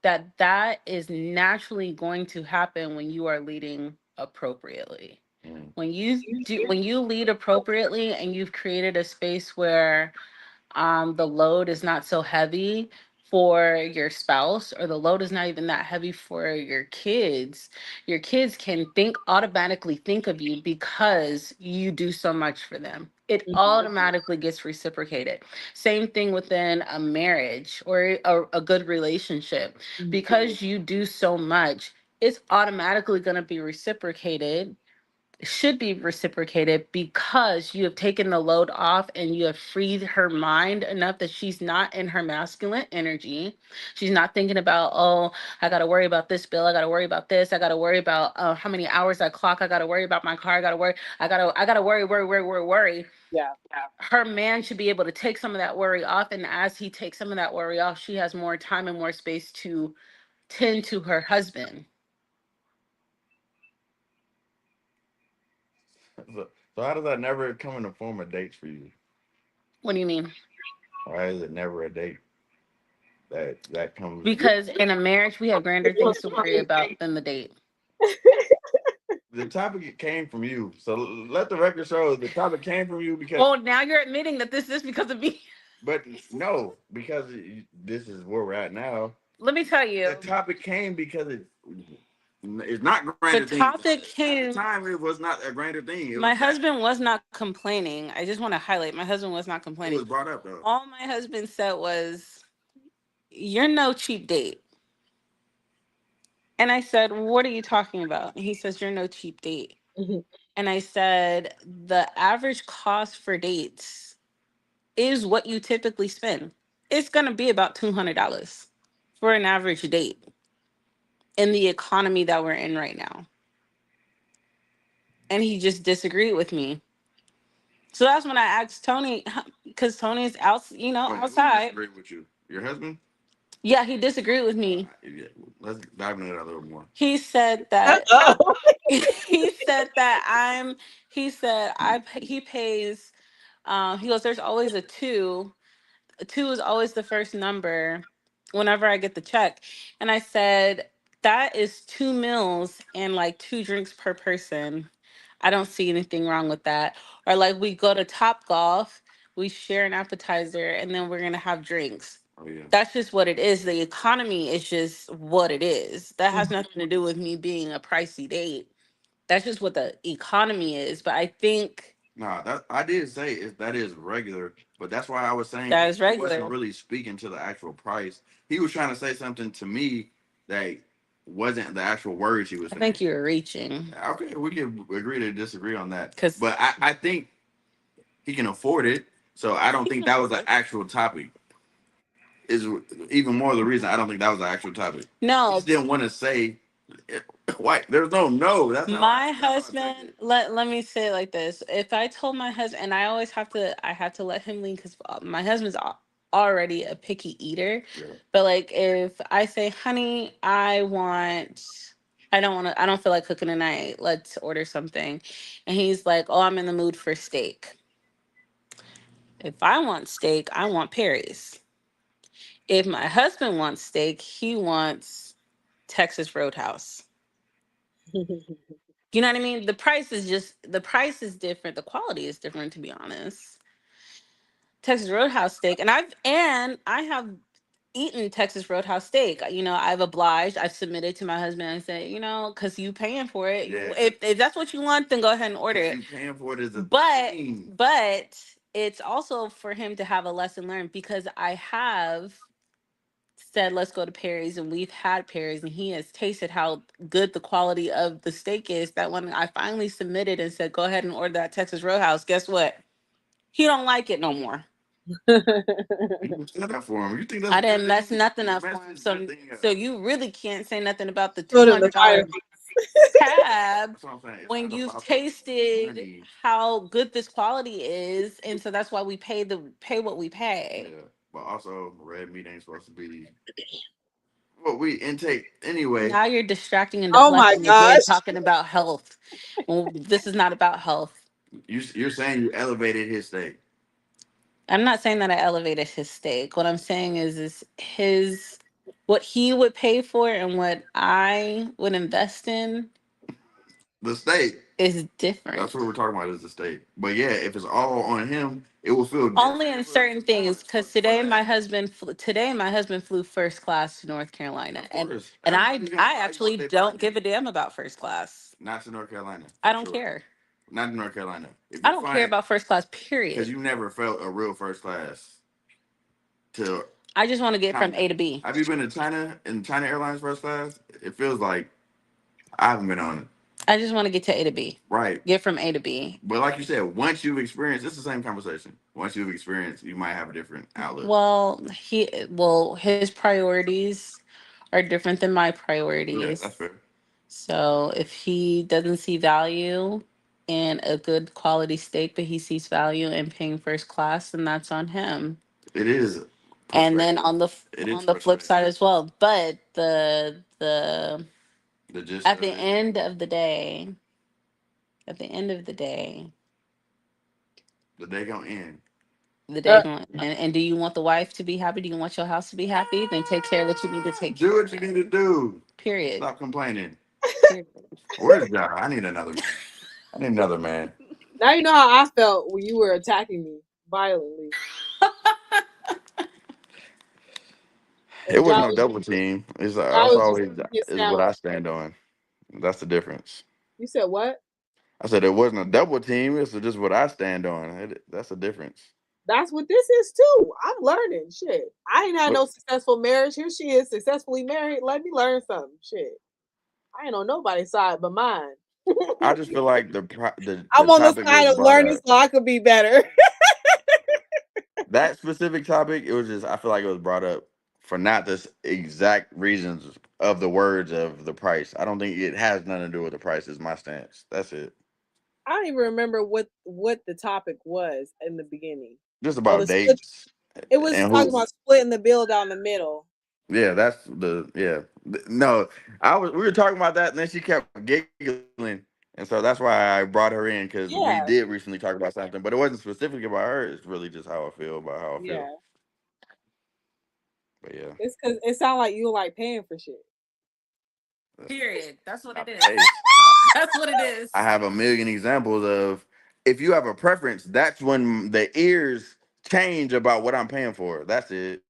that is naturally going to happen when you are leading appropriately. Mm. When you lead appropriately and you've created a space where the load is not so heavy for your spouse, or the load is not even that heavy for your kids can automatically think of you because you do so much for them. It automatically gets reciprocated. Same thing within a marriage or a good relationship. Mhm. Because you do so much, it's automatically going to be reciprocated, should be reciprocated, because you have taken the load off and you have freed her mind enough that she's not in her masculine energy. She's not thinking about, oh, I got to worry about this bill. I got to worry about this. I got to worry about how many hours I clock. I got to worry about my car. I got to worry. Yeah. Her man should be able to take some of that worry off. And as he takes some of that worry off, she has more time and more space to tend to her husband. So, so how does that never come in the form of dates for you? What do you mean? Why is it never a date that comes? Because in a marriage, we have grander things to worry about than the date. The topic came from you, so let the record show the topic came from you because. Oh, now you're admitting that this is because of me. But no, because this is where we're at now. Let me tell The you, topic came because it's not grander the thing. topic At the came. time, it was not a grander thing. My husband was not complaining. I just want to highlight my husband was not It complaining. was brought up though. All my husband said was, "You're no cheap date." And I said, "What are you talking about?" And he says, "You're no cheap date." Mhm. And I said, the average cost for dates is what you typically spend. It's going to be about $200 for an average date in the economy that we're in right now. And he just disagreed with me. So that's when I asked Tony, because Tony's out, Wait, who outside. disagreed with you? Your husband? Yeah, he disagreed with me. Yeah, let's dive into that a little more. He said that Uh-oh. he said that he said he pays he goes, there's always a two. A two is always the first number whenever I get the check. And I said, that is 2 meals and like 2 drinks per person. I don't see anything wrong with that. Or like we go to Top Golf, we share an appetizer, and then we're gonna have drinks. Oh yeah. That's just what it is. The economy is just what it is. That has Mhm. nothing to do with me being a pricey date. That's just what the economy is. But I think Nah, that I did say that is regular, but that's why I was saying that is he wasn't regular. really speaking to the actual price. He was trying to say something to me that wasn't the actual words he was I saying. think you're reaching. Okay, we can agree to disagree on that. Because But I think he can afford it. So I don't he think can that was afford the it. actual topic. Is even more the reason I don't think that was the actual topic. He No, just didn't want to say why. There's no. my That's how I take husband, it. let me say it like this. If I told my husband, and I have to let him lean because my husband's already a picky eater. Yeah. But like if I say, honey, I don't feel like cooking tonight. Let's order something. And he's like, oh, I'm in the mood for steak. If I want steak, I want Perry's. If my husband wants steak, he wants Texas Roadhouse. You know what I mean? The price is different. The quality is different, to be honest. Texas Roadhouse steak, and I have eaten Texas Roadhouse steak. I've obliged. I've submitted to my husband and said, because you paying for it. Yeah. If that's what you want, then go ahead and order Because it. you paying for it is a But thing. but it's also for him to have a lesson learned because I have said let's go to Perry's and we've had Perry's and he has tasted how good the quality of the steak is that when I finally submitted and said go ahead and order that Texas Roadhouse, guess what? He don't like it no more. You said that for him. You think that's I a good didn't mess thing? nothing You up for him. messed that thing So up. you really can't say nothing about the two Showed him the hundred fire. dollar tab That's what I'm saying. It's when not you've about the tasted money. how good this quality is, and so that's why we pay what we pay. Yeah. But also, red meat ain't supposed to be what we intake anyway. Now you're distracting and Oh my deflecting again, gosh. talking about health. Well, this is not about health. You're saying you elevated his steak. I'm not saying that I elevated his steak. What I'm saying is his what he would pay for and what I would invest in The steak. is That's different. what we're talking about is the steak. But yeah, if it's all on him, it will feel Only different in certain things, because for today that. my husband flew first class to North Carolina, Of and course, and I everybody's gonna I fly you actually what they fly don't you. give a damn about first class. Not to North Carolina, I for don't sure. care. Not to North Carolina. If I you don't care find about first class. because Period. you never felt a real first class to I just want to get from China. A to B. Have you been to China in China Airlines first class? It feels like I haven't been on it. I just want to get to A to B. Right. Get from A to B. But like you said, once you've experienced, it's the same conversation. Once you've experienced, you might have a different outlook. His priorities are different than my Yeah, that's priorities. fair. So if he doesn't see value in a good quality steak, but he sees value in paying first class, then that's on him. It is And then perspective. It is on the flip perspective. side as well, but the The gist at of the it, end of the day, at the end of the day, the day gonna end. the day Uh, going, and do you want the wife to be happy? Do you want your house to be happy? Then take care of what you need to take Do care what you need to of. do. Period. Stop complaining. Period. Where's Ja? I need another man. I need another man. now you know how I felt when you were attacking me violently. It And was Jai no was double team. It's Jai that's was just always giving me a is what sound. I stand on. That's the difference. You said what? I said it wasn't a double team. It's just what I stand on. That's the difference. That's what this is too. I'm learning. Shit. I ain't had But no successful marriage. Here she is, successfully married. Let me learn something. Shit. I ain't on nobody's side but mine. I just feel like the I'm on the topic side was of brought learning up. so I could be better. That specific topic, it was just I feel like it was brought up for not the exact reasons of the words of the price. I don't think it has nothing to do with the price. Is my stance. That's it. I don't even remember what the topic was in the beginning. Just Oh, about the split. dates It was and talking who. about splitting the bill down the middle. Yeah, that's the yeah. No, we were talking about that, and then she kept giggling, and so that's why I brought her in because we Yeah, did recently talk about something, but it wasn't specifically about her. It's really just how I feel about how I feel. yeah. But yeah, It's because it sounds like you like paying for shit. Period. That's what I it is. pay. That's what it I is. have a million examples of if you have a preference, that's when the ears change about what I'm paying for. That's it.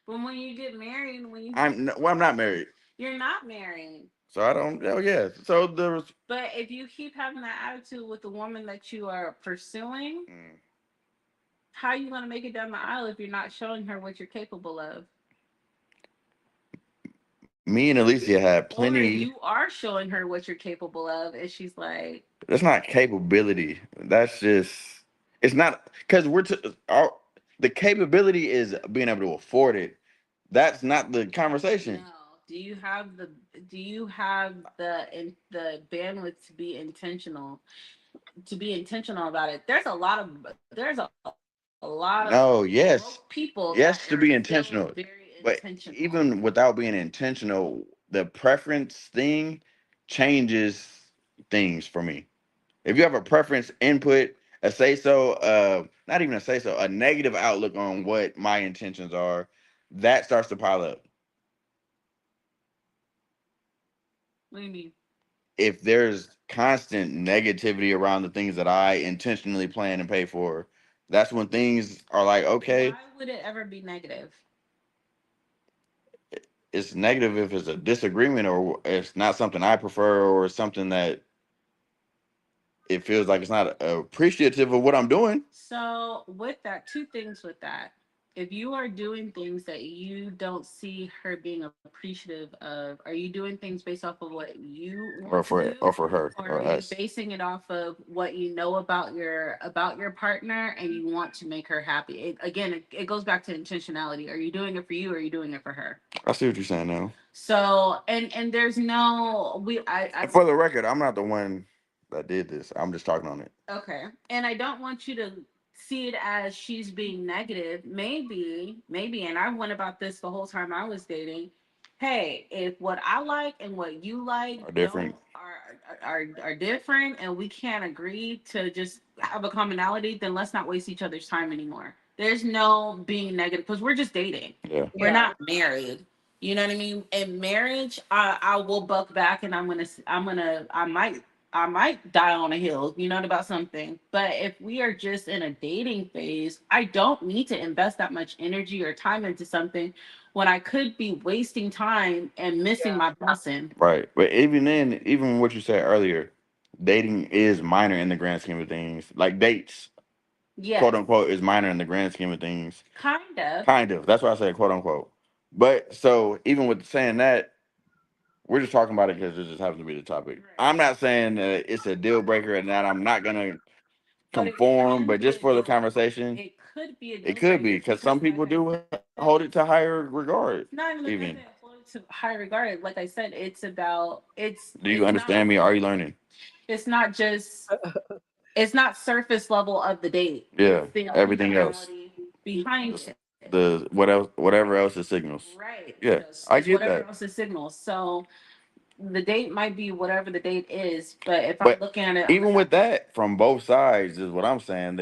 But when you get married, I'm not married, you're not married. so I don't. Oh yeah. So there was. But if you keep having that attitude with the woman that you are pursuing, Mm. how are you going to make it down the aisle if you're not showing her what you're capable of? Me and Alicia had Or plenty. you are showing her what you're capable of, and she's like, That's not capability. That's just. It's not because the capability is being able to afford it. That's not the conversation. no. Do you have the the bandwidth to be intentional? To be intentional about it. There's a lot of No, broke yes. people that are Yes to be still intentional. very But intentional. even without being intentional, the preference thing changes things for me. If you have a preference input, a say so, not even a say so, a negative outlook on what my intentions are, that starts to pile up. What do you mean? If there's constant negativity around the things that I intentionally plan and pay for, that's when things are like, okay, Why would it ever be negative? it's negative if it's a disagreement or it's not something I prefer or something that it feels like it's not appreciative of what I'm doing. So, with that, two things with that. If you are doing things that you don't see her being appreciative of, are you doing things based off of what you want to do? Or for her Or are or you us. basing it off of what you know about your partner and you want to make her happy? It goes back to intentionality. Are you doing it for you or are you doing it for her? I see what you're saying now. So and there's no we I And for the record, I'm not the one that did this. I'm just talking on it. Okay. And I don't want you to see it as she's being negative. Maybe, and I went about this the whole time I was dating. Hey, if what I like and what you like Are don't different. are different and we can't agree to just have a commonality, then let's not waste each other's time anymore. There's no being negative because we're just dating. Yeah. We're Yeah. not married. You know what I mean? In marriage, I will buck back and I might die on a hill, about something. But if we are just in a dating phase, I don't need to invest that much energy or time into something when I could be wasting time and missing my blessing. Right. But even then, even what you said earlier, dating is minor in the grand scheme of things. Like dates, quote Yes, unquote, is minor in the grand scheme of things. kind of. Kind of. That's why I said quote unquote. But so even with saying that, we're just talking about it because it just happens to be the topic. Right. I'm not saying that it's a deal breaker and that I'm not gonna But it conform, can but be just a for the deal. conversation, It could be a it deal could be breaker because because, some like people I do said, hold it to higher regard. it's not even the fact Even that I hold it to high regard. Like I said, it's about do you it's not understand me? Are you learning? it's not just it's not surface level of the date. Yeah. It's the Everything else, intentionality behind it. the whatever else is signals. Right. Yeah, I It's get whatever that. else is signals. So the date might be whatever the date is, but if I'm But looking at it on the even with that, from both sides is what I'm saying.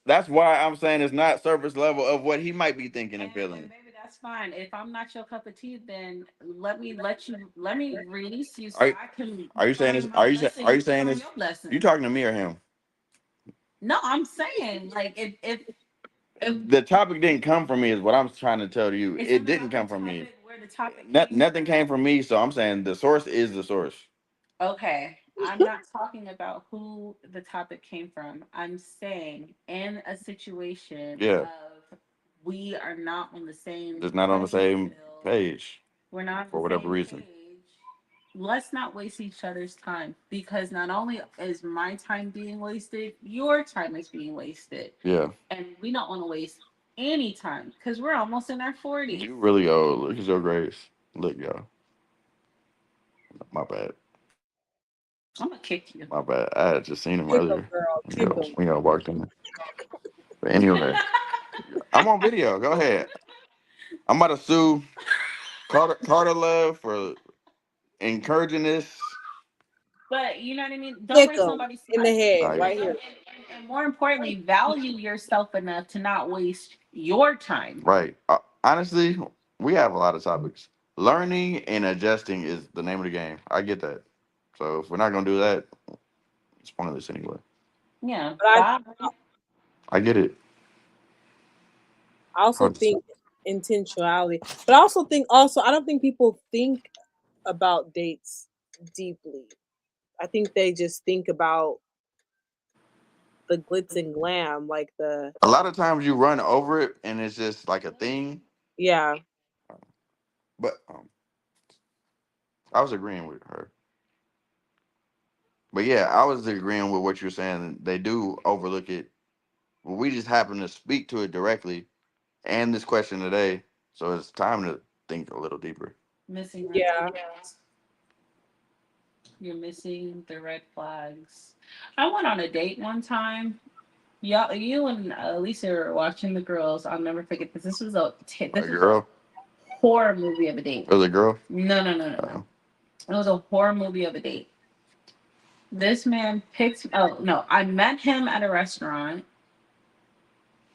That's why I'm saying it's not surface level of what he might be thinking and and feeling. baby, that's fine. If I'm not your cup of tea, then let me release you so Are I can are you saying this? find my blessing. Are You you can saying find this? your You blessing. talking to me or him? No, I'm saying like if The topic didn't come from me, is what I'm trying to tell you. it's It not didn't about the come from me. topic where the topic came Nothing from. came from me, so I'm saying the source is the source. Okay, I'm not talking about who the topic came from. I'm saying in a situation Yeah, of we are not on the same just not on the playing same field. page We're not on for the whatever same reason. page. let's not waste each other's time, because not only is my time being wasted, your time is being wasted. Yeah. And we don't want to waste any time because we're almost in our 40s. You really old. Look at your grades. Look, y'all. My bad. I'm going to kick you. My bad. I had just seen him Kick 'em, earlier. girl. You Kick know, 'em. we all walked in. But anyway, I'm on video. Go ahead. I'm about to sue Carter Love for encouraging this. But you know what I mean? Don't Kick waste 'em nobody's in the time. head, Oh, yeah. right here. And more importantly, value yourself enough to not waste your time. Right. Honestly, we have a lot of topics. Learning and adjusting is the name of the game. I get that. So if we're not gonna do that, it's pointless anyway. Yeah. But Bye. I get it. I also 100%. think intentionality. But I also think I don't think people think about dates deeply. I think they just think about the glitz and glam, like the A lot of times you run over it and it's just like a thing. yeah, But I was agreeing with her. But yeah, I was agreeing with what you're saying. They do overlook it. But we just happen to speak to it directly and this question today. So it's time to think a little deeper. Missing red yeah, flags. You're missing the red flags. I went on a date one time. Y'all, you and Lisa were watching The Girls. I'll never forget this. A This was a girl? horror movie of a date. It was a girl? No, no, no, no, no. It was a horror movie of a date. This man picked. Oh no, I met him at a restaurant.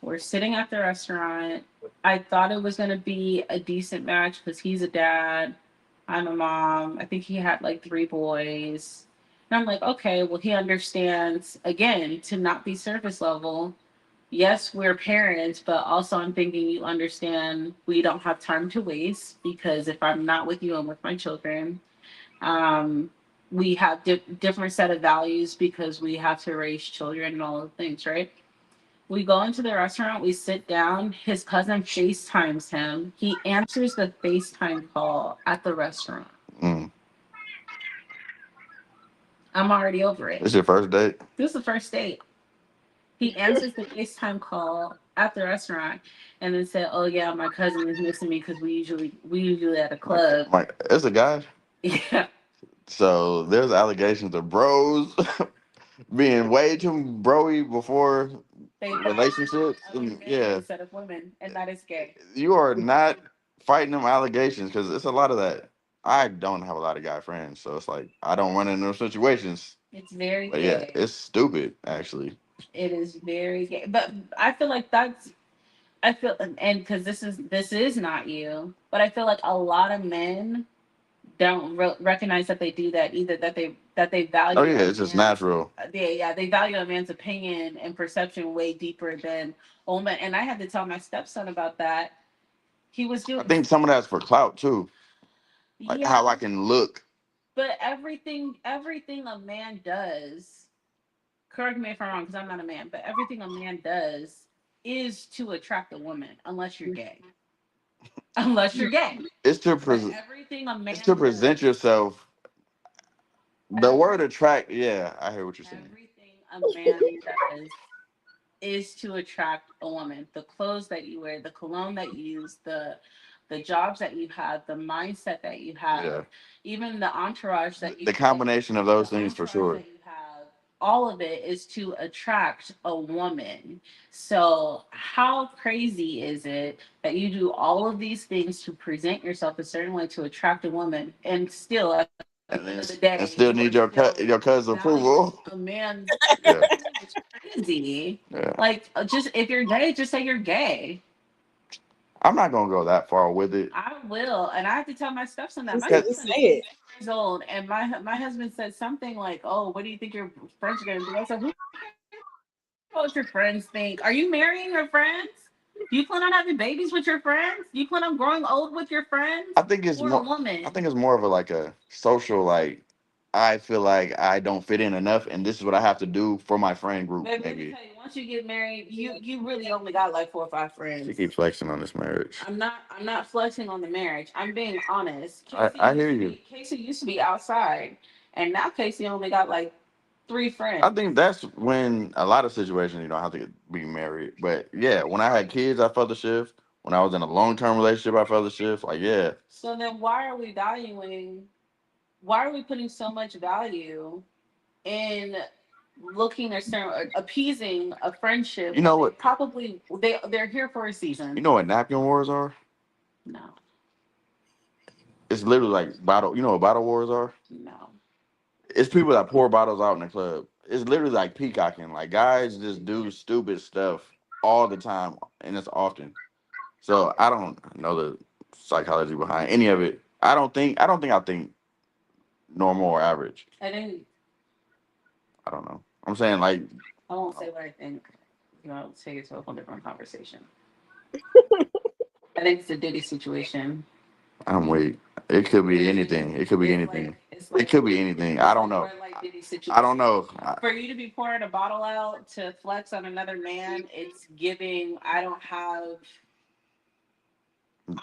We're sitting at the restaurant. I thought it was gonna be a decent match because he's a dad. I'm a mom. I think he had like three boys. And I'm like, okay, well, he understands again to not be surface level. Yes, we're parents, but also I'm thinking you understand we don't have time to waste because if I'm not with you, I'm with my children. Um, we have different set of values because we have to raise children and all the things, right? We go into the restaurant, we sit down. His cousin FaceTimes him. He answers the FaceTime call at the restaurant. Mm. I'm already over it. This your first date? This is the first date. He answers the FaceTime call at the restaurant and then said, "Oh yeah, my cousin is missing me because we usually at a club." It's a guy. Yeah. So there's allegations of bros being way too broy before They relationships. other men Yeah, instead of women, and that is gay. you are not fighting them allegations because it's a lot of that. I don't have a lot of guy friends, so it's like I don't run into those situations. It's very But yeah, gay. it's stupid actually. It is very gay. But I feel like I feel, and because this is not you, but I feel like a lot of men don't recognize that they do that either. That they Oh value yeah, a it's just man's natural. they value a man's opinion and perception way deeper than a woman. And I had to tell my stepson about that. He was I doing think some of that's for clout too, like yeah, how I can look. but everything a man does. Correct me if I'm wrong, because I'm not a man, but everything a man does is to attract a woman, unless you're gay. Unless you're gay. It's to But present. everything a It's to man present does, yourself. The word attract. Yeah, I hear what you're saying. everything a man does is to attract a woman. The clothes that you wear, the cologne that you use, the jobs that you have, the mindset that you have, Yeah, even the entourage that you the combination of those the things for entourage sure. that you have, all of it is to attract a woman. So how crazy is it that you do all of these things to present yourself a certain way to attract a woman, and still at the end of the day And you are still need still your cousin's valuing approval. a man's Yeah, it's crazy. yeah. Like, just if you're gay, just say you're gay. I'm not gonna go that far with it. I will, and I have to tell my stepson that. My just stepson say is it. 18 years old, and my husband said something like, "Oh, what do you think your friends are gonna do?" I said, "Who cares what your friends think? Are you marrying your friends? Do you plan on having babies with your friends? Do you plan on growing old with your friends? I think it's Or a more. I woman?" think it's more of a like a social like I feel like I don't fit in enough, and this is what I have to do for my friend group. Baby, let me Maybe tell you, once you get married, you really only got like 4 or 5 friends. she keeps flexing on this marriage. I'm not flexing on the marriage. I'm being honest. I hear you. Casey used to be outside, and now Casey only got like 3 friends. I think that's when a lot of situations you don't have to be married. But yeah, when I had kids, I felt the shift. When I was in a long term relationship, I felt the shift. Like yeah, So then why are we valuing? Why are we putting so much value in looking at certain appeasing a friendship? you know what? Probably they're here for a You season. know what napkin wars are? No, It's literally like bottle. You know what bottle wars are? no. It's people that pour bottles out in the club. It's literally like peacocking. Like guys just do stupid stuff all the time, and it's often. So I don't know the psychology behind any of it. I think normal or average. I think I don't know. I'm saying like I won't say what I think. You know, take it to a whole different conversation. I think it's a Diddy situation. I'm weak. It could be anything. It could be anything. It could be anything. I don't know. Red light Diddy I situation. don't know. For you to be pouring a bottle out to flex on another man, it's giving. I don't have.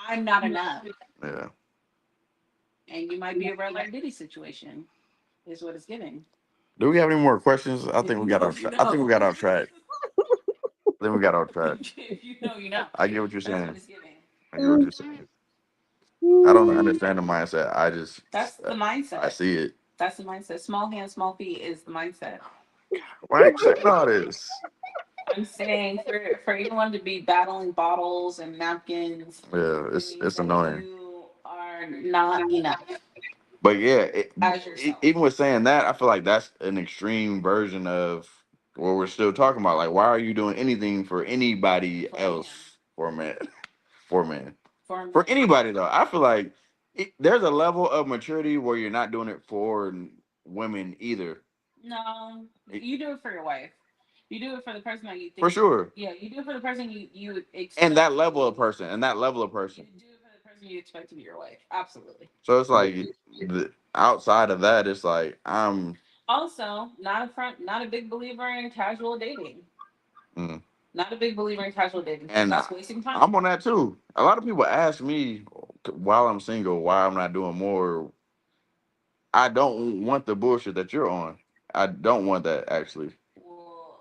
I'm not enough, Yeah. and you might be a red light Diddy situation. Is what it's giving. Do we have any more questions? I think we got off. You I think we got know. off track. I think we got off track. If you know, you know. I get what you're That's what saying. it's giving. I get what you're saying. I don't understand the mindset. I just That's the mindset. I see it. That's the mindset. Small hands, small feet is the mindset. Why are you saying all this? I'm saying for anyone to be battling bottles and napkins, Yeah, it means it's that annoying. you are not enough But yeah, as yourself. even with saying that, I feel like that's an extreme version of what we're still talking about. Like, why are you doing anything for anybody For a man. else for a man? For a man. For a man. For anybody though, I feel like there's a level of maturity where you're not doing it for women either. No, you do it for your wife. You do it for the person that you think. For sure. Yeah, you do it for the person you expect. And that level of person, and that level of person. You do it for the person you expect to be your wife. Absolutely. So it's like outside of that, it's like I'm. Also, not a big believer in casual dating. Mm. Not a big believer in casual dating. And That's wasting time. I'm on that too. A lot of people ask me while I'm single why I'm not doing more. I don't want the bullshit that you're on. I don't want that actually. Well,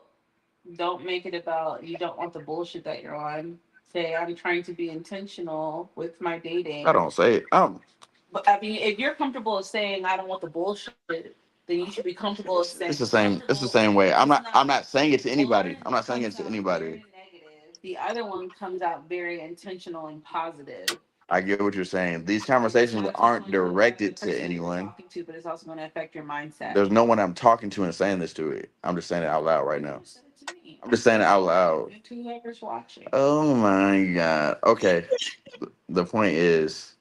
don't make it about you don't want the bullshit that you're on. Say I'm trying to be intentional with my dating. I don't say it. But I mean, if you're comfortable saying I don't want the bullshit, then you should be comfortable with saying It's the same. It's the same way. I'm not saying it to anybody. I'm not saying it comes to out anybody. very negative. The other one comes out very intentional and positive. I get what you're saying. These It's not conversations just aren't going to affect the directed to person that you're anyone. talking to, but it's also going to affect your mindset. There's no one I'm talking to and saying this to it. I'm just saying it out loud right now. You said it to me. I'm just saying it out loud. And to whoever's watching. Oh my god. Okay. The point is,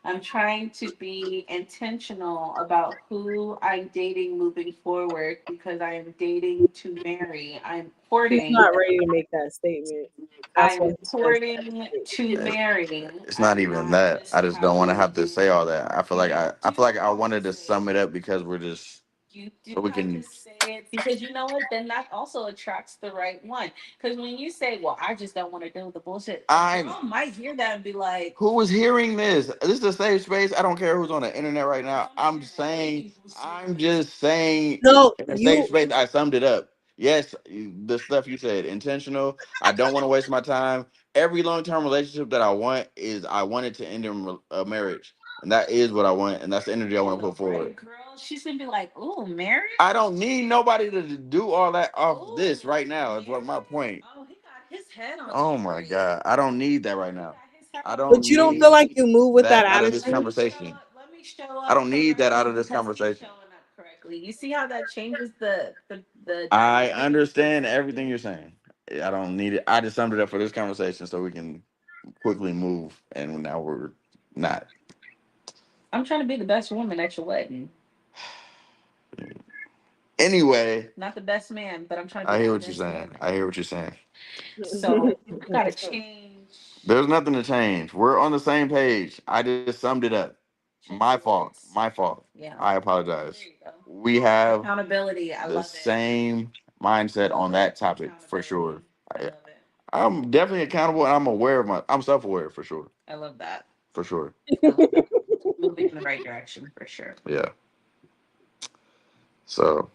I'm trying to be intentional about who I'm dating moving forward because I am dating to marry. I'm He's courting. not ready to make that statement. That's I'm what he's courting to marry. it's not I'm even not that. just I just don't want to casually have to say all that. I feel like I wanted to say sum it up because we're just you do so we have can. to say it because you know what? Then that also attracts the right one. Because when you say, "Well, I just don't want to deal with the bullshit," a I'm girl might hear that and be like, who is hearing this? This is a safe space. I don't care who's on the internet right "Who's now. on the internet? What do you mean, who's I'm hearing this?" just saying no, in a safe you space. I summed it up. Yes, the stuff you said, intentional. I don't want to waste my time. Every long term relationship that I want is I want it to end in a marriage, and that is what I want, and that's the energy I want to put forward. Girl, she's gonna be like, "Ooh, married? I don't need nobody to do all that off Ooh, this right now. Is what my married? point. Oh, he got his head on Oh my straight. god, I don't need that Oh, right he now. got his head I on don't but you don't feel need like straight. you move with that that out of this Let me attitude. show conversation. up. Let me show I up don't need that out correctly of this because he's conversation. showing up correctly. You see how that changes the I dynamic of the understand everything conversation? you're saying. I don't need it. I just summed it up for this conversation so we can quickly move. And now we're not. I'm trying to be the best woman at your wedding. Anyway, Not the best man, but I'm trying to I be hear the what you're best saying. woman. I hear what you're saying. So I gotta change. There's nothing to change. We're on the same page. I just summed it up. My fault. My fault. Yeah. I apologize. There you go. We have Accountability. I the love it. same mindset on that topic for sure. I love it. I'm definitely accountable and I'm aware of I'm self-aware for sure. I love that. For sure. I love that. Moving in the right direction for sure. Yeah. So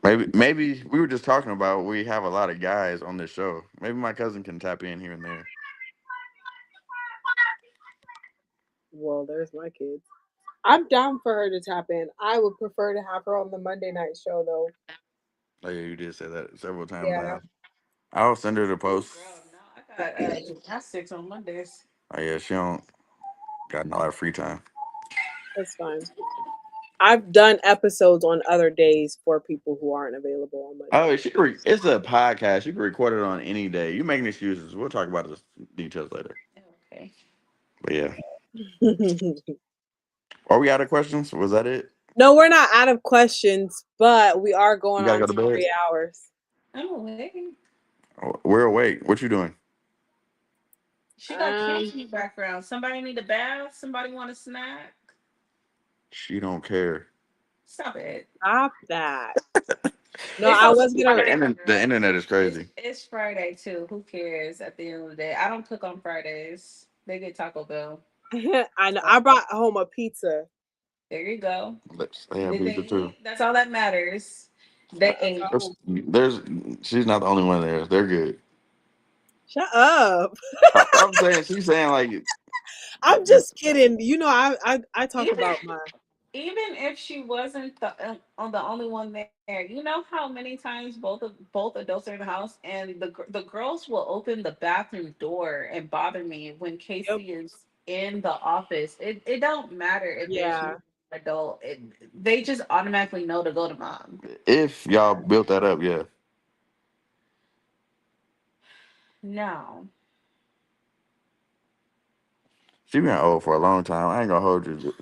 maybe we were just talking about we have a lot of guys on this show. Maybe my cousin can tap in here and there. Well, there's my kids. I'm down for her to tap in. I would prefer to have her on the Monday night show though. Oh yeah, you did say that several times Yeah, now. I'll send her the post. Girl, no, I got gymnastics on Mondays. Oh yeah, she don't got a lot of free time. that's fine. I've done episodes on other days for people who aren't available on Monday. Oh, it's a podcast. You can record it on any day. You making excuses. We'll talk about the details later. Okay. But yeah, are we out of questions? Was that it? No, we're not out of questions, but we are You going gotta on go to to bed. 3 hours. I'm awake. Oh, we're awake. What you doing? She got kids Um, in the background. Somebody need a bath. Somebody want a snack. She don't care. Stop it. stop that. No, It's I also was gonna. Friday, The girl. internet is crazy. It's Friday too. Who cares at the end of the day? I don't cook on Fridays. They get Taco Bell. I know. So I brought home a pizza. there you go. They have Did they pizza too. eat? That's all that matters. They ate. There's she's not the only one there. They're good. Shut up. I'm saying she's saying like I'm just kidding. You know, I talk Even about my. even if she wasn't on the only one there, you know how many times both adults are in the house and the girls will open the bathroom door and bother me when Yep. Casey is in the office. It don't matter if there's no Yeah. adult. They just automatically know to go to mom. if y'all built that up, yeah. No, She been old for a long time. I ain't gonna hold you.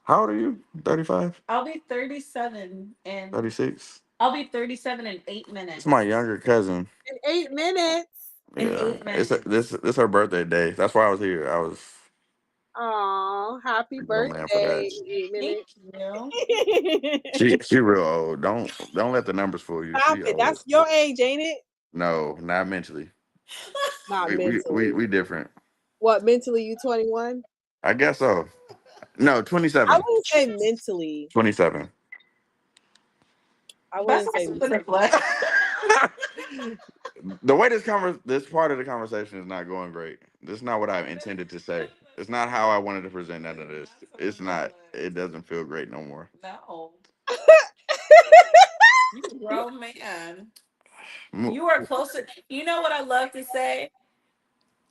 How old are you? 35? I'll be 37 and 36? I'll be 37 in eight It's minutes. my younger cousin. In 8 minutes. In Yeah, eight minutes. this her birthday day. That's why I was here. I was Oh, happy a young man for birthday that. in eight Thank minutes. you. She real old. Don't let the numbers fool you. Stop She it. old. That's your age, ain't it? No, not mentally. Not mentally. We different. What, mentally you 21? I guess so. No, I 27. wouldn't say mentally. 27. I That's wouldn't not say something to flex. The way this part of the conversation is not going great. This is not what I intended to say. It's not how I wanted to present none of this. It's not. It doesn't feel great no more. No. You a grown man. Mo- You are closer. You know what I love to say?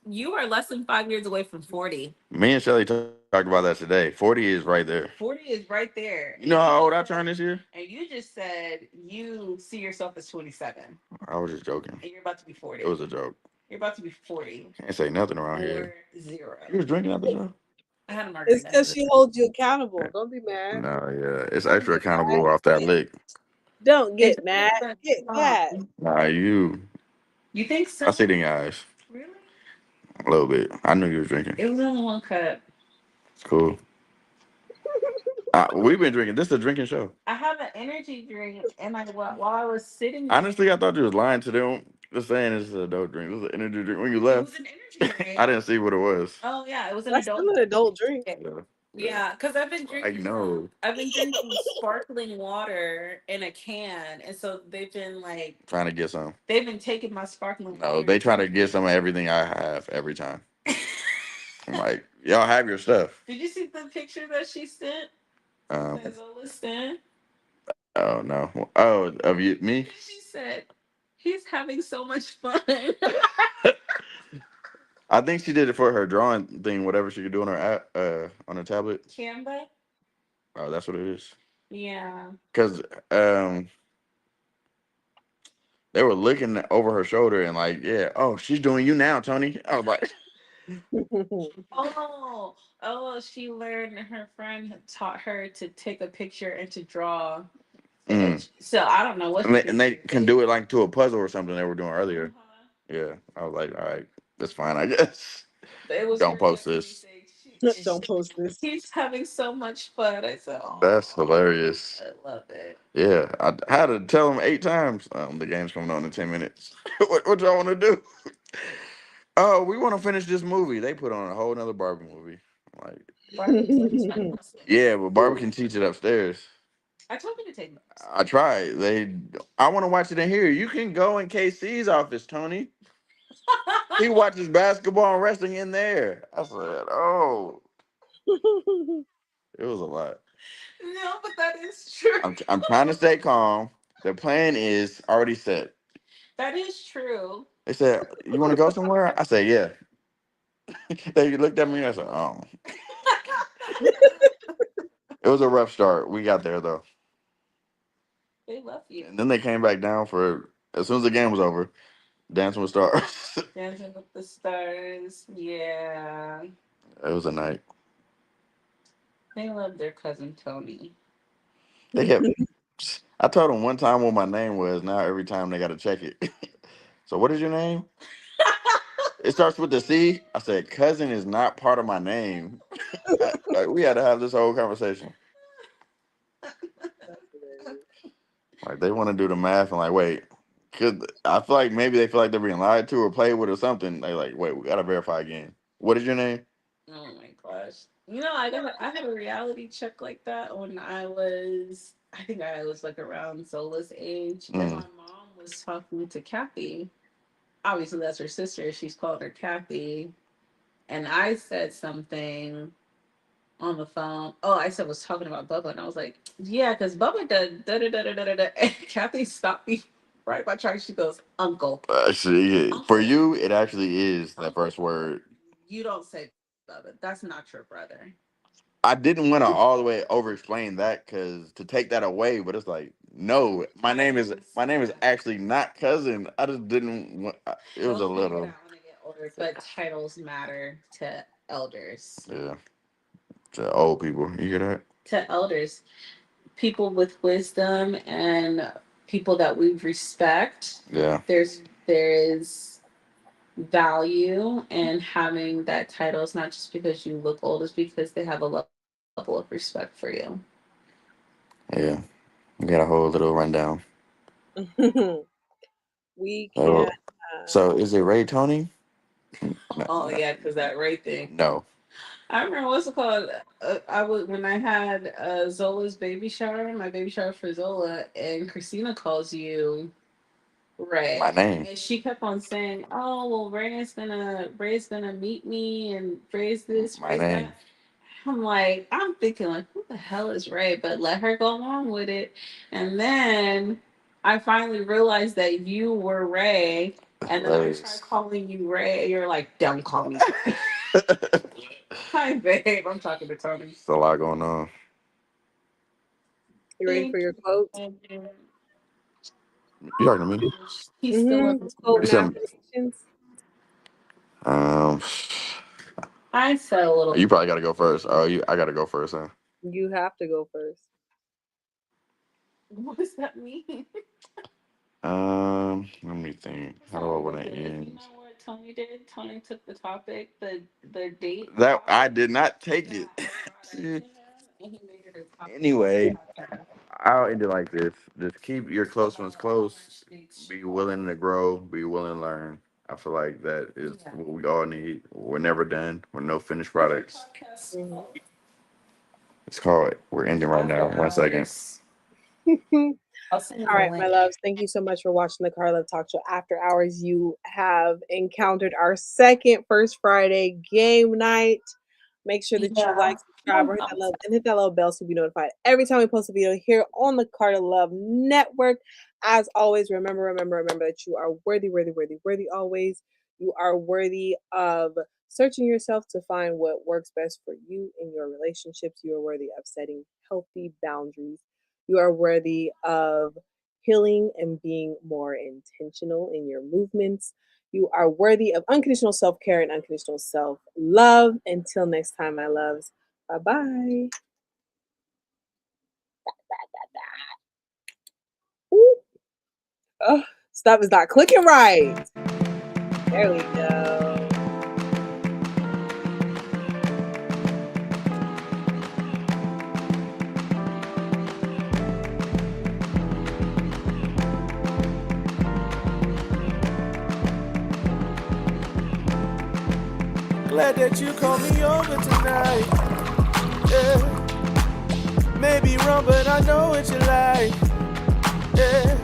You are less than 5 years away from 40. Me and Shelly talked about that today. 40 is right there. 40 is right there. You know how old I turned this year? And you just said you see yourself as 27. I was just joking. And you're about to be 40. It was a joke. You're about to be 40. Can't say nothing around Or here. zero. You was drinking at the show? I had a it's margarita. because she holds you accountable. Don't be mad. No, yeah. It's Don't extra get mad. accountable off that lick. Don't It get mad. doesn't Get mad. stop. Nah, you. You think so? I see it in your eyes. Really? A little bit. I knew you was drinking. It was only one cup. It's cool. We've been drinking. This is a drinking show. I have an energy drink, and while I was sitting there, Honestly, I thought you was lying to them. Just saying it's a adult drink. This is an energy drink. When you it left, was an energy drink. I didn't see what it was. Oh yeah, it was an That's adult. still an adult drink. drink. Yeah. Yeah, because I've been I drinking. know. I've been drinking sparkling water in a can, and so they've been like Trying to get some. they've been taking my sparkling No, water. they try to get some of everything I have every time. I'm like, y'all have your stuff. Did you see the picture that she sent? That Zola sent. Oh no. Oh, of you, me? She said he's having so much fun. I think she did it for her drawing thing, whatever she could do on her app, on her tablet. Canva. Oh, that's what it is. Yeah. Cause they were looking over her shoulder and like, yeah, oh, she's doing you now, Tony. I was like, Oh, she learned her friend taught her to take a picture and to draw. mm. So I don't know what And they can do it like to a puzzle or something they were doing earlier. Yeah, I was like, all right, that's fine, I guess. It was Don't very post funny. this. Saying Don't post this. he's having so much fun. I said, That's "Oh, hilarious. I love it." Yeah, I had to tell him 8 times. The game's coming on in 10 minutes. What y'all want to do? Oh, we want to finish this movie. They put on a whole nother Barbie movie. Like, Barbie teaches my Muslim. yeah, but Barbie can teach it upstairs. I told you to take notes. I tried. I want to watch it in here. You can go in KC's office, Tony. He watches basketball and wrestling in there. I said, oh, it was a lot. No, but that is true. I'm trying to stay calm. The plan is already set. That is true. They said, you want to go somewhere? I said, yeah. They looked at me and I said, oh. It was a rough start. We got there, though. They love you. And then they came back down for, as soon as the game was over, Dancing with Stars. Dancing with the Stars. Yeah. It was a night. They love their cousin Tony. They kept, I told them one time what my name was. Now every time they got to check it. So what is your name? It starts with the C. I said, cousin is not part of my name. We had to have this whole conversation. Like they want to do the math and like, wait, could I feel like maybe they feel like they're being lied to or played with or something. They like, wait, we gotta verify again. What is your name? Oh my gosh. You know, I had a reality check like that when I think I was like around Zola's age, and my mom was talking to Kathy. Obviously that's her sister. She's called her Kathy. And I said something on the phone. Oh, I said was talking about Bubba, and I was like, yeah, because Bubba did da da da da da da da. And Kathy stopped me right by track. She goes, Uncle. Actually, for Uncle. you, it actually is that Uncle. first word. You don't say Bubba. That's not your brother. I didn't want to all the way over explain that because to take that away, but it's like, no, my name is actually not cousin. I just didn't want. It was a They'll figure it little, out when they get older, but titles matter to elders. yeah, to old people. You hear that? To elders, people with wisdom and people that we respect. Yeah, There is value in having that title. It's not just because you look old; it's because they have a level of respect for you. yeah. We got a whole little rundown. We can. So, so is it Ray Tony? No, Oh no, yeah, because that right thing. no. I remember what's it called. I was when I had Zola's baby shower, my baby shower for Zola, and Christina calls you My Ray, name, and she kept on saying, "Oh well, Ray's gonna meet me, and Ray's this, my Ray's name. that." I'm thinking like, who the hell is Ray? But let her go along with it, and then I finally realized that you were Ray, and then I tried Hilarious. calling you Ray, and you're like, "Don't call me." Hi, babe. I'm talking to Tony. It's a lot going on. You ready for Thank your quote? you. You talking to me? He's still up. Quote You and said, affirmations. um, I said a little. you probably got to go first. Oh, I got to go first, huh? You have to go first. What does that mean? Let me think. It's How do I not want to working. You end? know what Tony did? Tony took the topic, the date That I topic did not take that it. I brought up to him, and he made it a topic for the Anyway, podcast. I'll end it like this. Just keep your close ones close. Be willing to grow. Be willing to learn. I feel like that is what we all need. We're never done. We're no finished products. Mhm. It's called. We're ending right now. 1 second. I'll send you All the right, my link. loves. Thank you so much for watching the Car Love Talk Show After Hours. You have encountered our second First Friday game night. Make sure that you Yeah. like, subscribe, or hit that love and hit that little bell so you'll be notified every time we post a video here on the Carter Love Network. As always, remember that you are worthy, worthy, worthy, worthy always. You are worthy of searching yourself to find what works best for you in your relationships. You are worthy of setting healthy boundaries. You are worthy of healing and being more intentional in your movements. You are worthy of unconditional self care and unconditional self love. Until next time, my loves. Bye bye. Oh, stuff is not clicking right. There we go. Glad that you called me over tonight. Yeah. Maybe wrong, but I know what you like. Yeah.